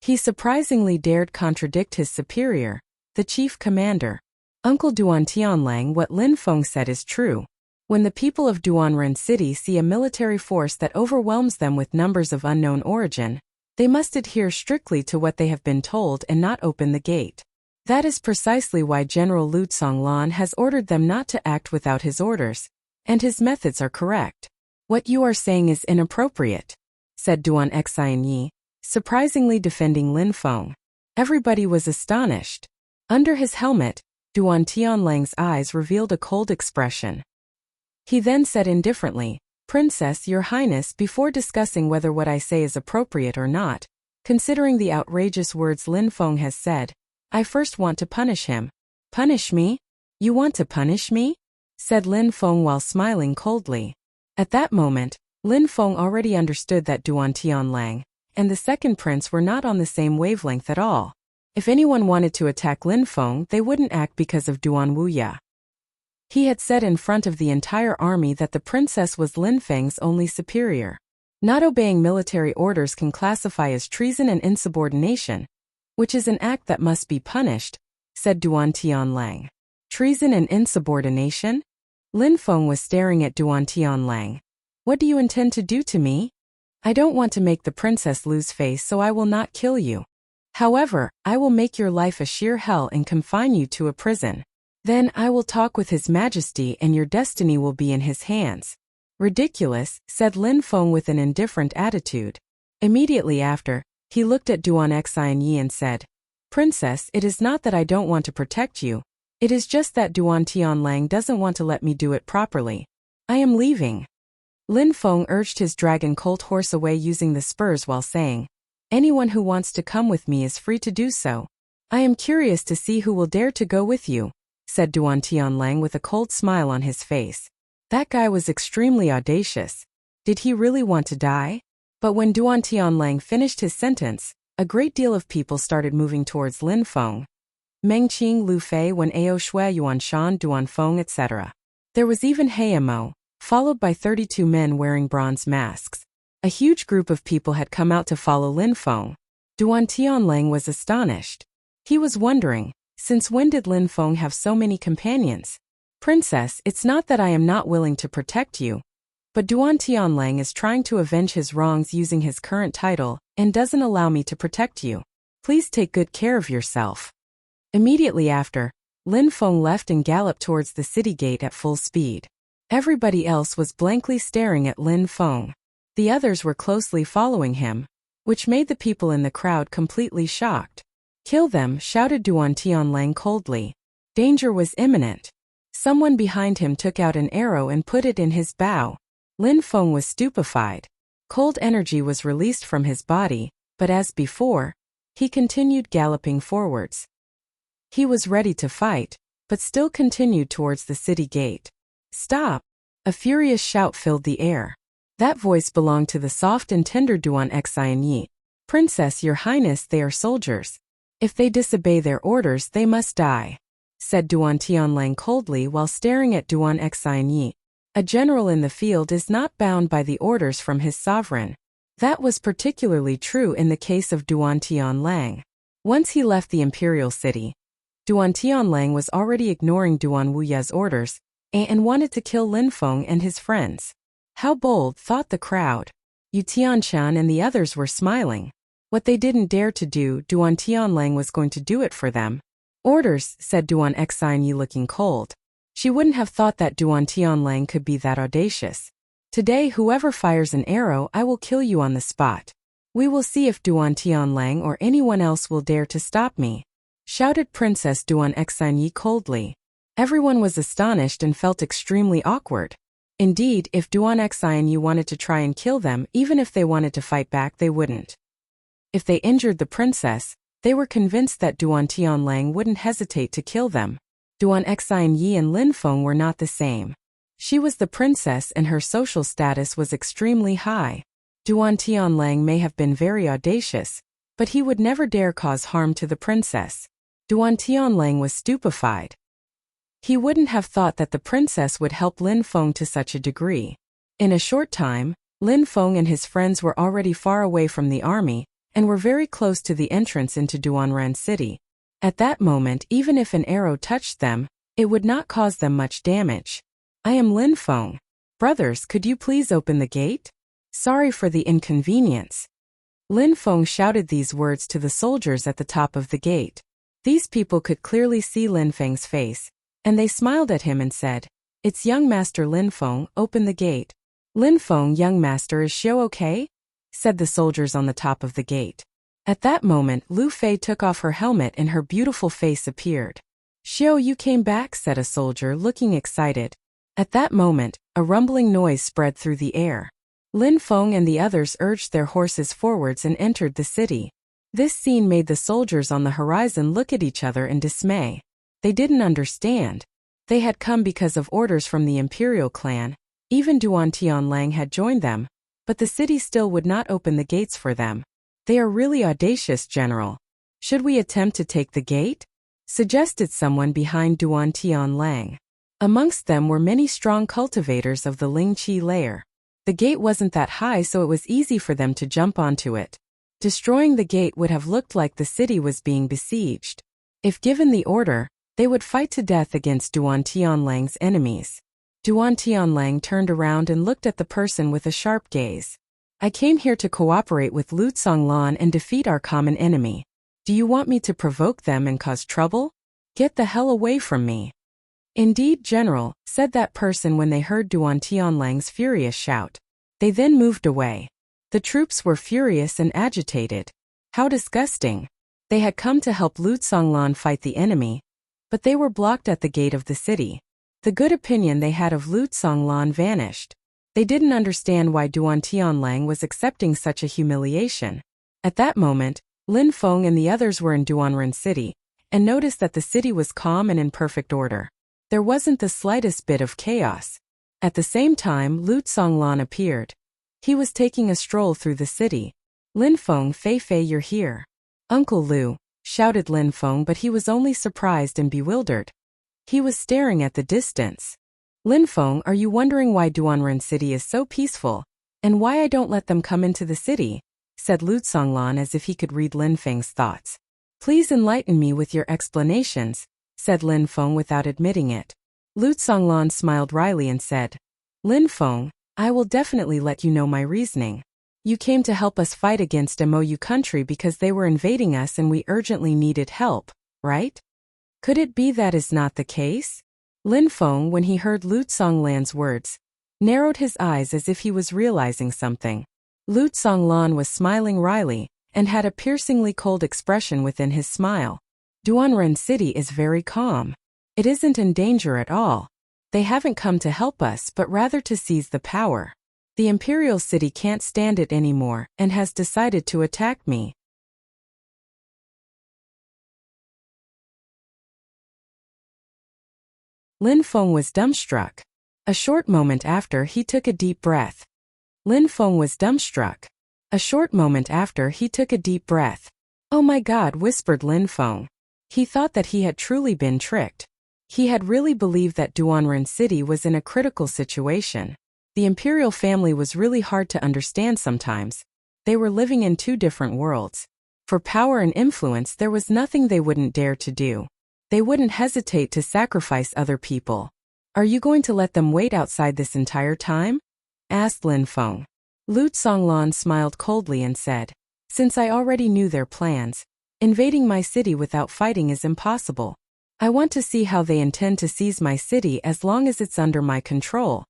A: He surprisingly dared contradict his superior, the chief commander. Uncle Duan Tianlang, what Lin Feng said is true. When the people of Duanren City see a military force that overwhelms them with numbers of unknown origin, they must adhere strictly to what they have been told and not open the gate. That is precisely why General Lu Tsonglan has ordered them not to act without his orders, and his methods are correct. What you are saying is inappropriate, said Duan Xianyi, surprisingly defending Lin Feng. Everybody was astonished. Under his helmet, Duan Tianlang's eyes revealed a cold expression. He then said indifferently, Princess, Your Highness, before discussing whether what I say is appropriate or not, considering the outrageous words Lin Feng has said, I first want to punish him. Punish me? You want to punish me? Said Lin Feng while smiling coldly. At that moment, Lin Feng already understood that Duan Tianlang and the second prince were not on the same wavelength at all. If anyone wanted to attack Lin Feng, they wouldn't act because of Duan Wuxia. He had said in front of the entire army that the princess was Lin Feng's only superior. Not obeying military orders can classify as treason and insubordination, which is an act that must be punished, said Duan Tianlang. Treason and insubordination? Lin Feng was staring at Duan Tianlang. What do you intend to do to me? I don't want to make the princess lose face, so I will not kill you. However, I will make your life a sheer hell and confine you to a prison. Then I will talk with His Majesty and your destiny will be in his hands. Ridiculous, said Lin Feng with an indifferent attitude. Immediately after, he looked at Duan Xianyi and said, Princess, it is not that I don't want to protect you. It is just that Duan Tianlang doesn't want to let me do it properly. I am leaving. Lin Feng urged his dragon colt horse away using the spurs while saying, Anyone who wants to come with me is free to do so. I am curious to see who will dare to go with you, said Duan Tianlang with a cold smile on his face. That guy was extremely audacious. Did he really want to die? But when Duan Tianlang finished his sentence, a great deal of people started moving towards Lin Feng. Mengqing, Lu Fei, Wen Ao Shui, Yuan Shan, Duan Feng, etc. There was even Heimo, followed by 32 men wearing bronze masks. A huge group of people had come out to follow Lin Feng. Duan Tianlang was astonished. He was wondering, since when did Lin Feng have so many companions? Princess, it's not that I am not willing to protect you. But Duan Tianlang is trying to avenge his wrongs using his current title and doesn't allow me to protect you. Please take good care of yourself. Immediately after, Lin Feng left and galloped towards the city gate at full speed. Everybody else was blankly staring at Lin Feng. The others were closely following him, which made the people in the crowd completely shocked. Kill them, shouted Duan Tianlang coldly. Danger was imminent. Someone behind him took out an arrow and put it in his bow. Lin Feng was stupefied. Cold energy was released from his body, but as before, he continued galloping forwards. He was ready to fight, but still continued towards the city gate. Stop! A furious shout filled the air. That voice belonged to the soft and tender Duan Xianyi. Princess, Your Highness, they are soldiers. If they disobey their orders, they must die, said Duan Tianlang coldly while staring at Duan Xianyi. A general in the field is not bound by the orders from his sovereign. That was particularly true in the case of Duan Tianlang. Once he left the imperial city, Duan Tianlang was already ignoring Duan Wuxia's orders and wanted to kill Lin Feng and his friends. How bold, thought the crowd. Yu Tianshan and the others were smiling. What they didn't dare to do, Duan Tianlang was going to do it for them. Orders, said Duan Xianyi looking cold. She wouldn't have thought that Duan Tianlang could be that audacious. Today whoever fires an arrow, I will kill you on the spot. We will see if Duan Tianlang or anyone else will dare to stop me, shouted Princess Duan Xianyi coldly. Everyone was astonished and felt extremely awkward. Indeed, if Duan Xianyi wanted to try and kill them, even if they wanted to fight back, they wouldn't. If they injured the princess, they were convinced that Duan Tianlang wouldn't hesitate to kill them. Duan Xianyi and Lin Feng were not the same. She was the princess and her social status was extremely high. Duan Tianlang may have been very audacious, but he would never dare cause harm to the princess. Duan Tianlang was stupefied. He wouldn't have thought that the princess would help Lin Feng to such a degree. In a short time, Lin Feng and his friends were already far away from the army, and were very close to the entrance into Duanren City. At that moment, even if an arrow touched them, it would not cause them much damage. I am Lin Feng. Brothers, could you please open the gate? Sorry for the inconvenience. Lin Feng shouted these words to the soldiers at the top of the gate. These people could clearly see Lin Feng's face, and they smiled at him and said, "It's young master Lin Feng, open the gate." "Lin Feng, young master, is Xiao okay?" said the soldiers on the top of the gate. At that moment, Lu Fei took off her helmet and her beautiful face appeared. "Xiao, you came back," said a soldier, looking excited. At that moment, a rumbling noise spread through the air. Lin Feng and the others urged their horses forwards and entered the city. This scene made the soldiers on the horizon look at each other in dismay. They didn't understand. They had come because of orders from the imperial clan. Even Duan Tianlang had joined them, but the city still would not open the gates for them. "They are really audacious, General. Should we attempt to take the gate?" suggested someone behind Duan Tianlang. Amongst them were many strong cultivators of the Lingqi layer. The gate wasn't that high, so it was easy for them to jump onto it. Destroying the gate would have looked like the city was being besieged. If given the order, they would fight to death against Duan Tianlang's enemies. Duan Tianlang turned around and looked at the person with a sharp gaze. "I came here to cooperate with Lu Tsonglan and defeat our common enemy. Do you want me to provoke them and cause trouble? Get the hell away from me." "Indeed, General," said that person when they heard Duan Tianlang's furious shout. They then moved away. The troops were furious and agitated. How disgusting. They had come to help Lu Tsonglan fight the enemy, but they were blocked at the gate of the city. The good opinion they had of Lu Tsonglan vanished. They didn't understand why Duan Tianlang was accepting such a humiliation. At that moment, Lin Feng and the others were in Duanren City, and noticed that the city was calm and in perfect order. There wasn't the slightest bit of chaos. At the same time, Lu Tsonglan appeared. He was taking a stroll through the city. "Lin Feng, Fei Fei, you're here." "Uncle Lu," shouted Lin Feng, but he was only surprised and bewildered. He was staring at the distance. "Lin Feng, are you wondering why Duanren City is so peaceful, and why I don't let them come into the city?" said Lu Tsonglan as if he could read Lin Feng's thoughts. "Please enlighten me with your explanations," said Lin Feng without admitting it. Lu Tsonglan smiled wryly and said, "Lin Feng, I will definitely let you know my reasoning. You came to help us fight against Mou country because they were invading us and we urgently needed help, right? Could it be that is not the case?" Lin Feng, when he heard Lu Tsonglan's words, narrowed his eyes as if he was realizing something. Lu Tsonglan was smiling wryly, and had a piercingly cold expression within his smile. "Duanren City is very calm. It isn't in danger at all. They haven't come to help us but rather to seize the power. The Imperial City can't stand it anymore and has decided to attack me." Lin Feng was dumbstruck. A short moment after, he took a deep breath. Lin Feng was dumbstruck. A short moment after, he took a deep breath. "Oh my God," whispered Lin Feng. He thought that he had truly been tricked. He had really believed that Duanren City was in a critical situation. The imperial family was really hard to understand sometimes. They were living in two different worlds. For power and influence, there was nothing they wouldn't dare to do. They wouldn't hesitate to sacrifice other people. "Are you going to let them wait outside this entire time?" asked Lin Feng. Lu Tsonglan smiled coldly and said, "Since I already knew their plans, invading my city without fighting is impossible. I want to see how they intend to seize my city as long as it's under my control."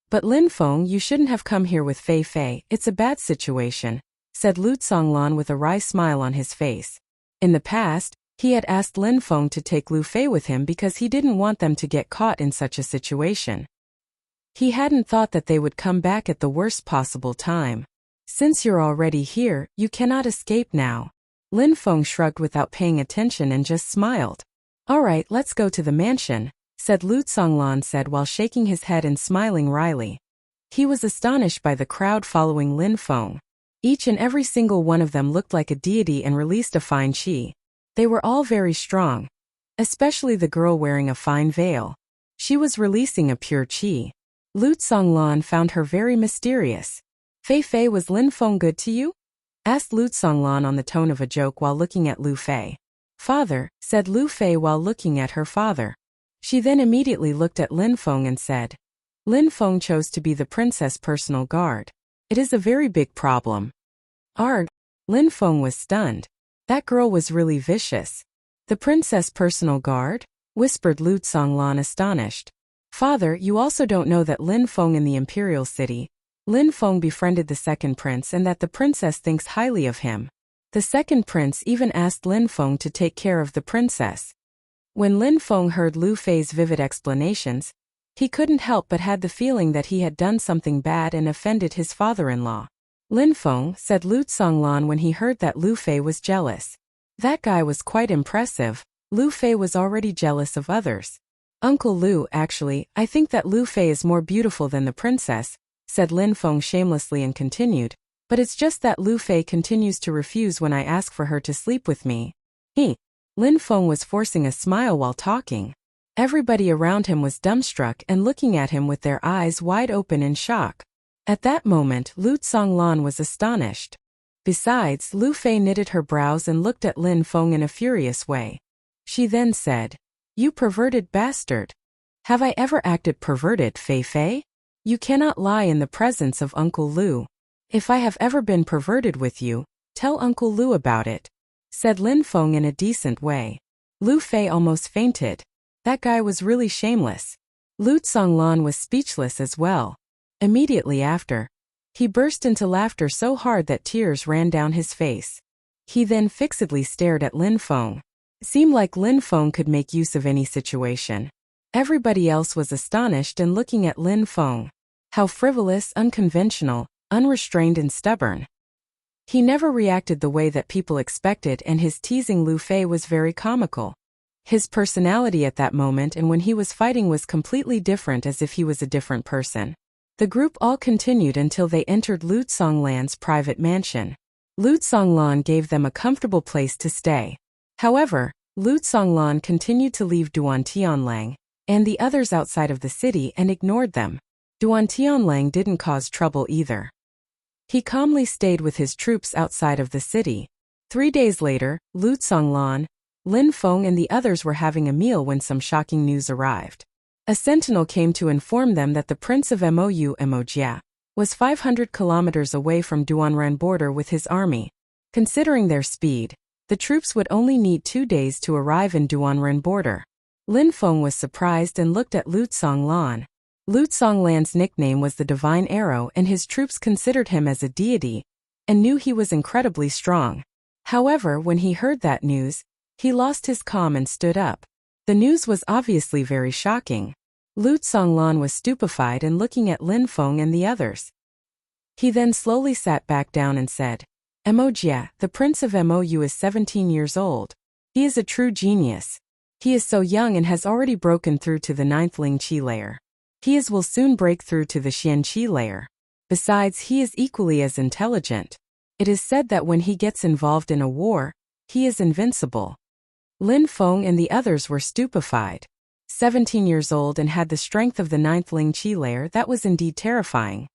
A: "But Lin Feng, you shouldn't have come here with Fei Fei, it's a bad situation," said Lu Tsonglan with a wry smile on his face. In the past, he had asked Lin Feng to take Lu Fei with him because he didn't want them to get caught in such a situation. He hadn't thought that they would come back at the worst possible time. "Since you're already here, you cannot escape now." Lin Feng shrugged without paying attention and just smiled. "All right, let's go to the mansion," said Lu Songlan said while shaking his head and smiling wryly. He was astonished by the crowd following Lin Feng. Each and every single one of them looked like a deity and released a fine qi. They were all very strong. Especially the girl wearing a fine veil. She was releasing a pure qi. Lu Songlan found her very mysterious. Fei Fei, was Lin Feng good to you? Asked Lu Songlan on the tone of a joke while looking at Lu Fei. Father, said Lu Fei while looking at her father. She then immediately looked at Lin Feng and said, Lin Feng chose to be the princess' personal guard. It is a very big problem. Arg! Lin Feng was stunned. That girl was really vicious. The princess' personal guard? Whispered Lu Songlan astonished. Father, you also don't know that Lin Feng in the imperial city, Lin Feng befriended the second prince and that the princess thinks highly of him. The second prince even asked Lin Feng to take care of the princess. When Lin Feng heard Lu Fei's vivid explanations, he couldn't help but had the feeling that he had done something bad and offended his father-in-law. Lin Feng, said Lu Songlan when he heard that Lu Fei was jealous. That guy was quite impressive. Lu Fei was already jealous of others. Uncle Lu, actually, I think that Lu Fei is more beautiful than the princess, said Lin Feng shamelessly and continued, but it's just that Lu Fei continues to refuse when I ask for her to sleep with me. Lin Feng was forcing a smile while talking. Everybody around him was dumbstruck and looking at him with their eyes wide open in shock. At that moment, Lu Songlan was astonished. Besides, Lu Fei knitted her brows and looked at Lin Feng in a furious way. She then said, You perverted bastard. Have I ever acted perverted, Fei Fei? You cannot lie in the presence of Uncle Lu. If I have ever been perverted with you, tell Uncle Lu about it, said Lin Feng in a decent way. Lu Fei almost fainted. That guy was really shameless. Lu Songlan was speechless as well. Immediately after, he burst into laughter so hard that tears ran down his face. He then fixedly stared at Lin Feng. It seemed like Lin Feng could make use of any situation. Everybody else was astonished and looking at Lin Feng. How frivolous, unconventional, unrestrained and stubborn. He never reacted the way that people expected, and his teasing Lu Fei was very comical. His personality at that moment and when he was fighting was completely different, as if he was a different person. The group all continued until they entered Lu Songlan's private mansion. Lu Songlan gave them a comfortable place to stay. However, Lu Songlan continued to leave Duan Tianlang and the others outside of the city and ignored them. Duan Tianlang didn't cause trouble either. He calmly stayed with his troops outside of the city. 3 days later, Lu Songlan, Lin Feng and the others were having a meal when some shocking news arrived. A sentinel came to inform them that the Prince of Wuxia was 500 kilometers away from Duanren border with his army. Considering their speed, the troops would only need 2 days to arrive in Duanren border. Lin Feng was surprised and looked at Lu Songlan. Lu Songlan's nickname was the Divine Arrow, and his troops considered him as a deity and knew he was incredibly strong. However, when he heard that news, he lost his calm and stood up. The news was obviously very shocking. Lu Songlan was stupefied and looking at Lin Feng and the others. He then slowly sat back down and said, Wuxia, the Prince of Mou is 17 years old. He is a true genius. He is so young and has already broken through to the 9th Ling Qi layer. Will soon break through to the Xian Qi layer. Besides, he is equally as intelligent. It is said that when he gets involved in a war, he is invincible. Lin Feng and the others were stupefied. 17 years old and had the strength of the 9th Ling Qi layer, that was indeed terrifying.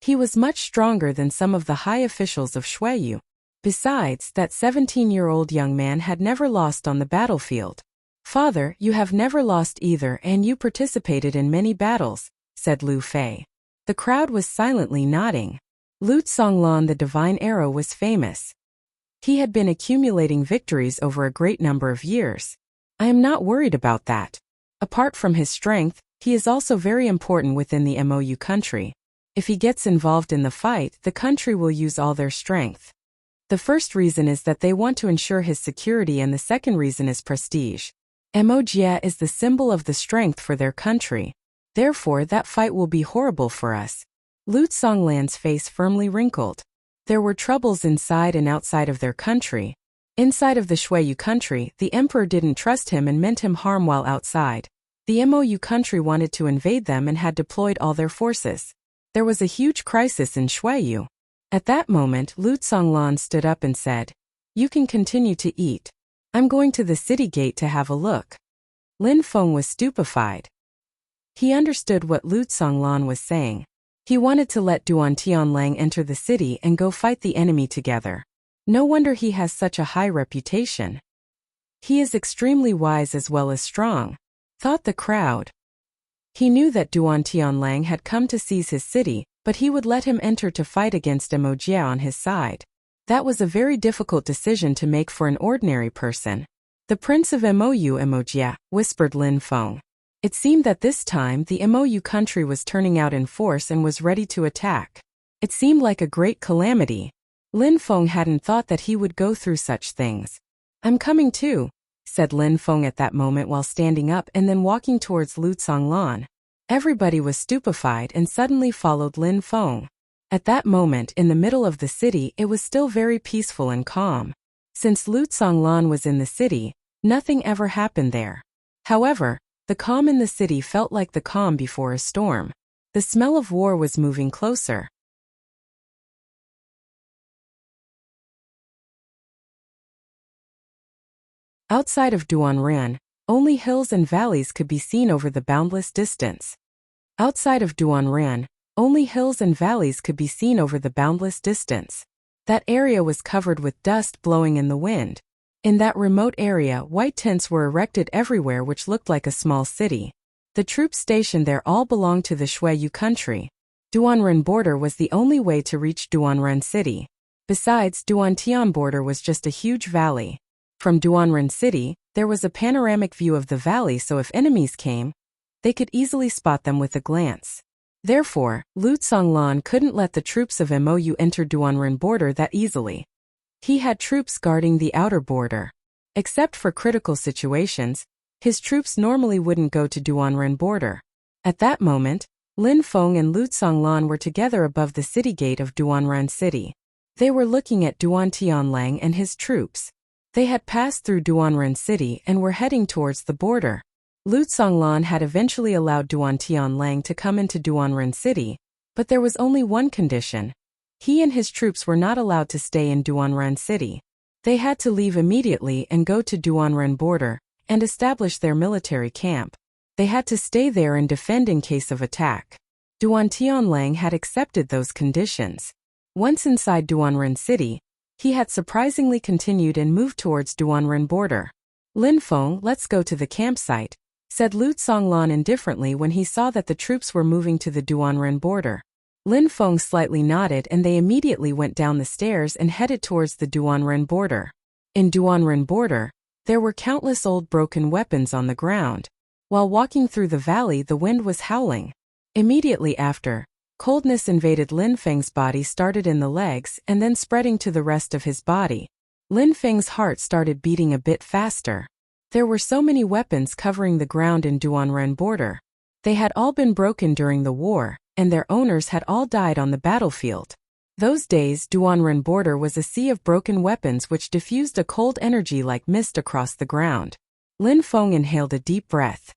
A: He was much stronger than some of the high officials of Xueyu. Besides, that 17-year-old young man had never lost on the battlefield. Father, you have never lost either, and you participated in many battles, said Lu Fei. The crowd was silently nodding. Lu Songlan, the Divine Arrow, was famous. He had been accumulating victories over a great number of years. I am not worried about that. Apart from his strength, he is also very important within the Mou country. If he gets involved in the fight, the country will use all their strength. The first reason is that they want to ensure his security, and the second reason is prestige. Wuxia is the symbol of the strength for their country. Therefore, that fight will be horrible for us. Lu Songlan's face firmly wrinkled. There were troubles inside and outside of their country. Inside of the Xueyu country, the emperor didn't trust him and meant him harm, while outside, The MOU country wanted to invade them and had deployed all their forces. There was a huge crisis in Shuiyu. At that moment, Lu Tsonglan stood up and said, "You can continue to eat. I'm going to the city gate to have a look." Lin Feng was stupefied. He understood what Lu Tsonglan was saying. He wanted to let Duan Tianlang enter the city and go fight the enemy together. No wonder he has such a high reputation. He is extremely wise as well as strong, thought the crowd. He knew that Duan Tianlang had come to seize his city, but he would let him enter to fight against Emojia on his side. That was a very difficult decision to make for an ordinary person. "The Prince of Mou Emojia," whispered Lin Feng. It seemed that this time the Mou country was turning out in force and was ready to attack. It seemed like a great calamity. Lin Feng hadn't thought that he would go through such things. "I'm coming too," said Lin Feng at that moment while standing up and then walking towards Lu Tsonglan. Everybody was stupefied and suddenly followed Lin Feng. At that moment in the middle of the city it was still very peaceful and calm. Since Lu Tsonglan was in the city, nothing ever happened there. However, the calm in the city felt like the calm before a storm. The smell of war was moving closer. Outside of Duanren, only hills and valleys could be seen over the boundless distance. Outside of Duanren, only hills and valleys could be seen over the boundless distance. That area was covered with dust blowing in the wind. In that remote area, white tents were erected everywhere which looked like a small city. The troops stationed there all belonged to the Shuiyu country. Duanren border was the only way to reach Duanren city. Besides, Duantian border was just a huge valley. From Duanren city, there was a panoramic view of the valley, so if enemies came, they could easily spot them with a glance. Therefore, Lu Tsonglan couldn't let the troops of Mou enter Duanren border that easily. He had troops guarding the outer border. Except for critical situations, his troops normally wouldn't go to Duanren border. At that moment, Lin Feng and Lu Tsonglan were together above the city gate of Duanren city. They were looking at Duan Tianlang and his troops. They had passed through Duanren city and were heading towards the border. Lu Tsonglan had eventually allowed Duan Tianlang to come into Duanren city, but there was only one condition. He and his troops were not allowed to stay in Duanren city. They had to leave immediately and go to Duanren border and establish their military camp. They had to stay there and defend in case of attack. Duan Tianlang had accepted those conditions. Once inside Duanren city, he had surprisingly continued and moved towards Duanren border. "Lin Feng, let's go to the campsite," said Lu Tsonglan indifferently when he saw that the troops were moving to the Duanren border. Lin Feng slightly nodded and they immediately went down the stairs and headed towards the Duanren border. In Duanren border, there were countless old broken weapons on the ground. While walking through the valley, the wind was howling. Immediately after, coldness invaded Lin Feng's body, started in the legs and then spreading to the rest of his body. Lin Feng's heart started beating a bit faster. There were so many weapons covering the ground in Duanren border. They had all been broken during the war, and their owners had all died on the battlefield. Those days, Duanren border was a sea of broken weapons which diffused a cold energy like mist across the ground. Lin Feng inhaled a deep breath.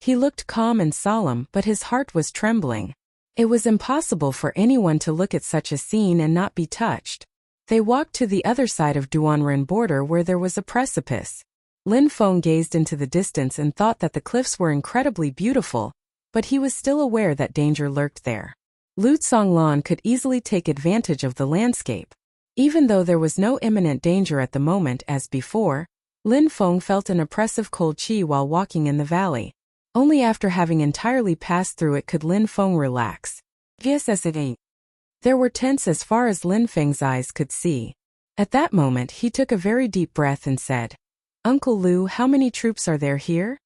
A: He looked calm and solemn, but his heart was trembling. It was impossible for anyone to look at such a scene and not be touched. They walked to the other side of Duanren border where there was a precipice. Lin Feng gazed into the distance and thought that the cliffs were incredibly beautiful, but he was still aware that danger lurked there. Lu Tsonglan could easily take advantage of the landscape. Even though there was no imminent danger at the moment as before, Lin Feng felt an oppressive cold chi while walking in the valley. Only after having entirely passed through it could Lin Feng relax. There were tents as far as Lin Feng's eyes could see. At that moment he took a very deep breath and said, "Uncle Lu, how many troops are there here?"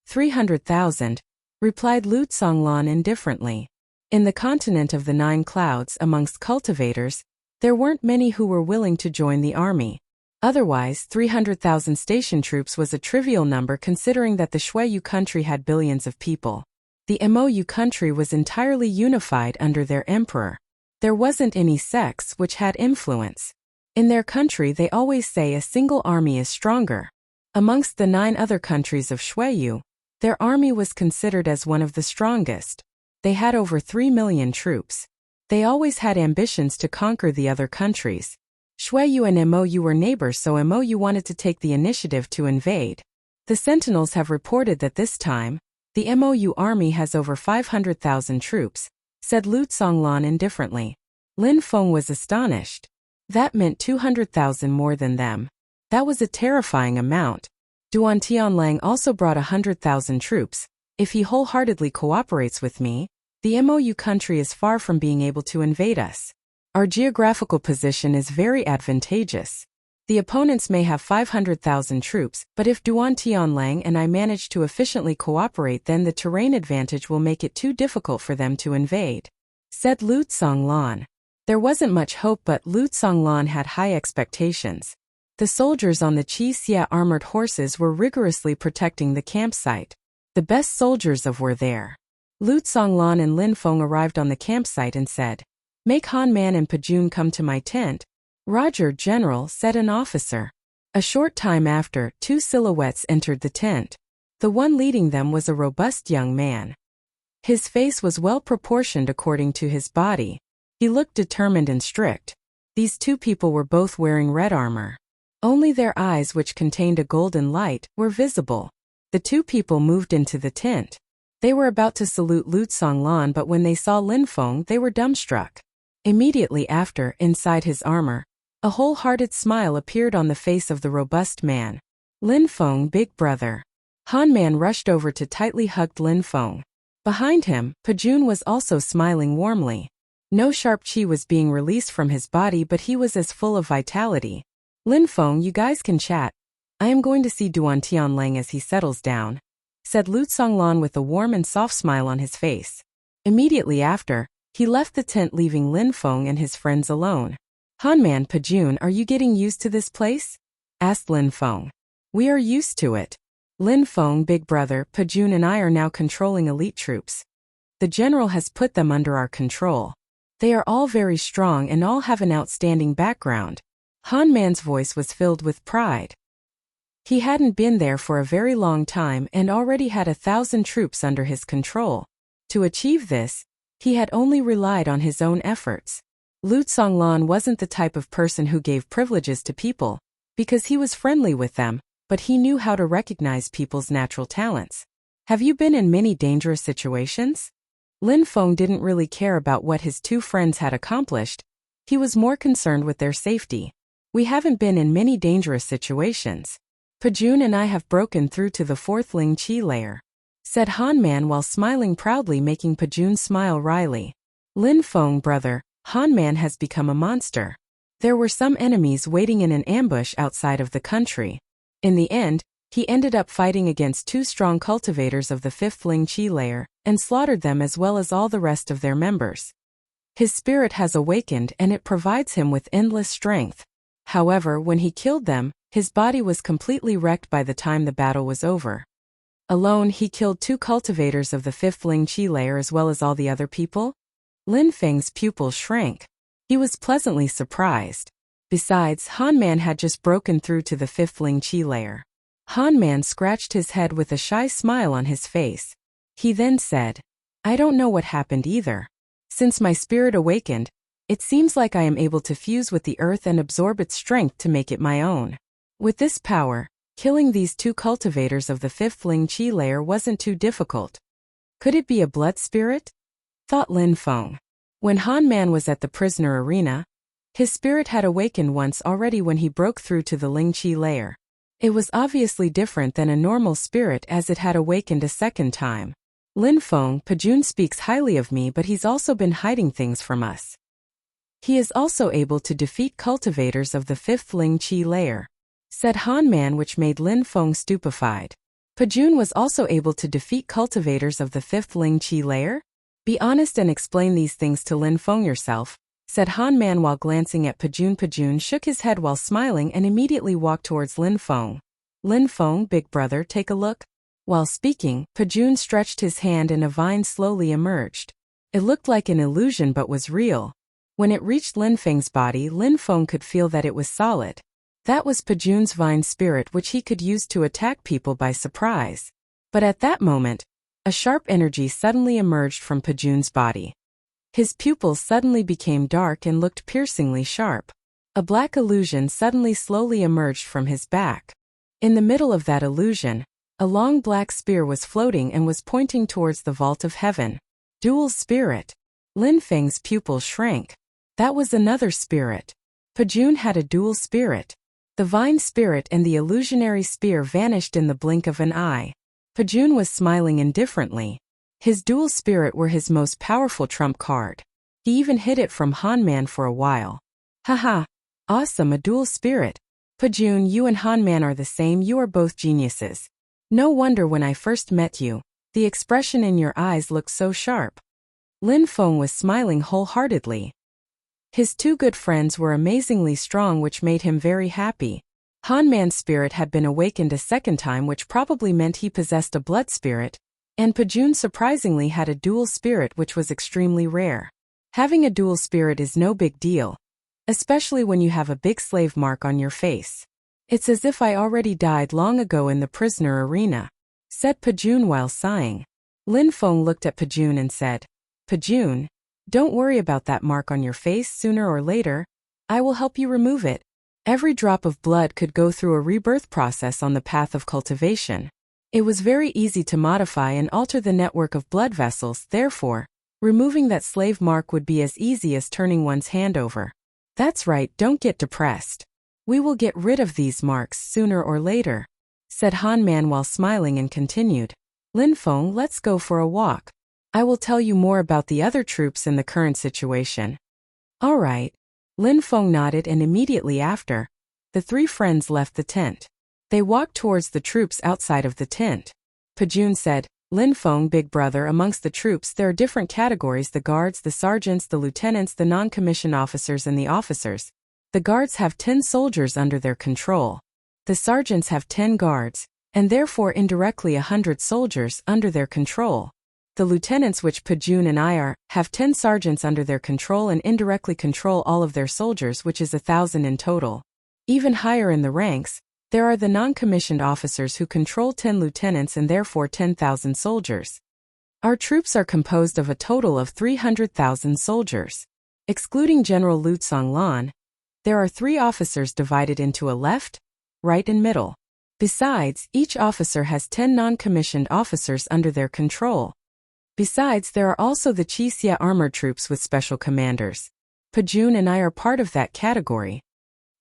A: 300,000, replied Lu Tsonglan indifferently. In the continent of the 9 clouds amongst cultivators, there weren't many who were willing to join the army. Otherwise, 300,000 station troops was a trivial number considering that the Shuiyu country had billions of people. The Mou country was entirely unified under their emperor. There wasn't any sects which had influence. In their country they always say a single army is stronger. Amongst the 9 other countries of Shuiyu, Their army was considered as one of the strongest. They had over 3 million troops. They always had ambitions to conquer the other countries. Shuiyu and Mou were neighbors, so Mou wanted to take the initiative to invade. The Sentinels have reported that this time, the Mou army has over 500,000 troops, said Lu Zonglan indifferently. Lin Feng was astonished. That meant 200,000 more than them. That was a terrifying amount. Duan Tianlang also brought 100,000 troops. If he wholeheartedly cooperates with me, the Mou country is far from being able to invade us. Our geographical position is very advantageous. The opponents may have 500,000 troops, but if Duan Tianlang and I manage to efficiently cooperate, then the terrain advantage will make it too difficult for them to invade, said Lu Zonglan. There wasn't much hope, but Lu Zonglan had high expectations. The soldiers on the Qixia armored horses were rigorously protecting the campsite. The best soldiers were there. Lu Zonglan and Lin Feng arrived on the campsite and said, "Make Han Man and Pajun come to my tent." "Roger, General," said an officer. A short time after, two silhouettes entered the tent. The one leading them was a robust young man. His face was well proportioned according to his body. He looked determined and strict. These two people were both wearing red armor. Only their eyes, which contained a golden light, were visible. The two people moved into the tent. They were about to salute Lu Zonglan, but when they saw Lin Feng, they were dumbstruck. Immediately after, inside his armor, a wholehearted smile appeared on the face of the robust man. "Lin Feng, big brother." Han Man rushed over to tightly hugged Lin Feng. Behind him, Pajun was also smiling warmly. No sharp qi was being released from his body, but he was as full of vitality. "Lin Feng, you guys can chat. I am going to see Duan Tianlang as he settles down," said Lu Zonglan with a warm and soft smile on his face. Immediately after, he left the tent, leaving Lin Feng and his friends alone. "Han Man, Pajun, are you getting used to this place?" asked Lin Feng. "We are used to it. Lin Feng, big brother, Pajun and I are now controlling elite troops. The general has put them under our control. They are all very strong and all have an outstanding background." Han Man's voice was filled with pride. He hadn't been there for a very long time and already had 1,000 troops under his control. To achieve this, he had only relied on his own efforts. Lu Zonglan wasn't the type of person who gave privileges to people, because he was friendly with them, but he knew how to recognize people's natural talents. "Have you been in many dangerous situations?" Lin Feng didn't really care about what his two friends had accomplished. He was more concerned with their safety. "We haven't been in many dangerous situations. Pajun and I have broken through to the 4th Ling Qi layer," said Han Man while smiling proudly, making Pajun smile wryly. "Lin Feng, brother, Han Man has become a monster. There were some enemies waiting in an ambush outside of the country. In the end, he ended up fighting against 2 strong cultivators of the 5th Ling Qi layer, and slaughtered them as well as all the rest of their members. His spirit has awakened and it provides him with endless strength. However, when he killed them, his body was completely wrecked by the time the battle was over. Alone, he killed 2 cultivators of the 5th Ling Qi layer as well as all the other people." Lin Feng's pupils shrank. He was pleasantly surprised. Besides, Han Man had just broken through to the 5th Ling Qi layer. Han Man scratched his head with a shy smile on his face. He then said, "I don't know what happened either. Since my spirit awakened, it seems like I am able to fuse with the earth and absorb its strength to make it my own. With this power, killing these 2 cultivators of the 5th Ling Qi layer wasn't too difficult. Could it be a blood spirit?" thought Lin Feng. When Han Man was at the prisoner arena, his spirit had awakened once already when he broke through to the Ling Qi layer. It was obviously different than a normal spirit as it had awakened a second time. "Lin Feng, Pajun speaks highly of me, but he's also been hiding things from us. He is also able to defeat cultivators of the 5th Ling Qi layer," said Han Man, which made Lin Feng stupefied. "Pajun was also able to defeat cultivators of the 5th Ling Qi layer? Be honest and explain these things to Lin Feng yourself," said Han Man while glancing at Pajun. Pajun shook his head while smiling and immediately walked towards Lin Feng. "Lin Feng, big brother, take a look." While speaking, Pajun stretched his hand and a vine slowly emerged. It looked like an illusion but was real. When it reached Lin Feng's body, Lin Feng could feel that it was solid. That was Pajun's vine spirit, which he could use to attack people by surprise. But at that moment, a sharp energy suddenly emerged from Pajun's body. His pupils suddenly became dark and looked piercingly sharp. A black illusion suddenly slowly emerged from his back. In the middle of that illusion, a long black spear was floating and was pointing towards the vault of heaven. Dual spirit. Lin Feng's pupils shrank. That was another spirit. Pajun had a dual spirit. The vine spirit and the illusionary spear vanished in the blink of an eye. Pajun was smiling indifferently. His dual spirit were his most powerful trump card. He even hid it from Han-man for a while. Haha. Awesome, a dual spirit. Pajun, you and Han-man are the same, you are both geniuses. No wonder when I first met you, the expression in your eyes looked so sharp. Lin Feng was smiling wholeheartedly. His two good friends were amazingly strong, which made him very happy. Han-man's spirit had been awakened a second time, which probably meant he possessed a blood spirit, and Pajun surprisingly had a dual spirit, which was extremely rare. Having a dual spirit is no big deal, especially when you have a big slave mark on your face. It's as if I already died long ago in the prisoner arena, said Pajun while sighing. Lin Feng looked at Pajun and said, Pajun, don't worry about that mark on your face. Sooner or later, I will help you remove it. Every drop of blood could go through a rebirth process on the path of cultivation. It was very easy to modify and alter the network of blood vessels, therefore, removing that slave mark would be as easy as turning one's hand over. That's right, don't get depressed. We will get rid of these marks sooner or later, said Han-man while smiling, and continued. Lin Feng, let's go for a walk. I will tell you more about the other troops in the current situation. All right. Lin Feng nodded, and immediately after, the three friends left the tent. They walked towards the troops outside of the tent. Pajun said, Lin Feng, big brother, amongst the troops there are different categories: the guards, the sergeants, the lieutenants, the non-commissioned officers, and the officers. The guards have 10 soldiers under their control. The sergeants have 10 guards, and therefore indirectly 100 soldiers under their control. The lieutenants, which Pajun and I are, have 10 sergeants under their control and indirectly control all of their soldiers, which is 1,000 in total. Even higher in the ranks, there are the non-commissioned officers who control 10 lieutenants and therefore 10,000 soldiers. Our troops are composed of a total of 300,000 soldiers. Excluding General Lu Tsonglan, there are 3 officers divided into a left, right and middle. Besides, each officer has 10 non-commissioned officers under their control. Besides, there are also the Qixia armored troops with special commanders. Pajun and I are part of that category.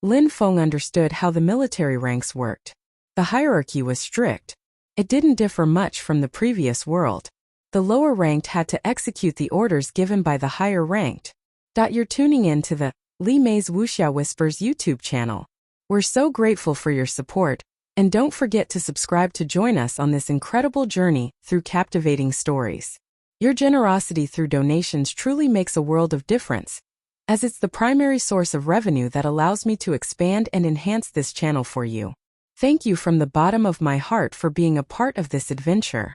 A: Lin Feng understood how the military ranks worked. The hierarchy was strict. It didn't differ much from the previous world. The lower ranked had to execute the orders given by the higher ranked. You're tuning in to the Li Mei's Wuxia Whispers YouTube channel. We're so grateful for your support, and don't forget to subscribe to join us on this incredible journey through captivating stories. Your generosity through donations truly makes a world of difference, as it's the primary source of revenue that allows me to expand and enhance this channel for you. Thank you from the bottom of my heart for being a part of this adventure.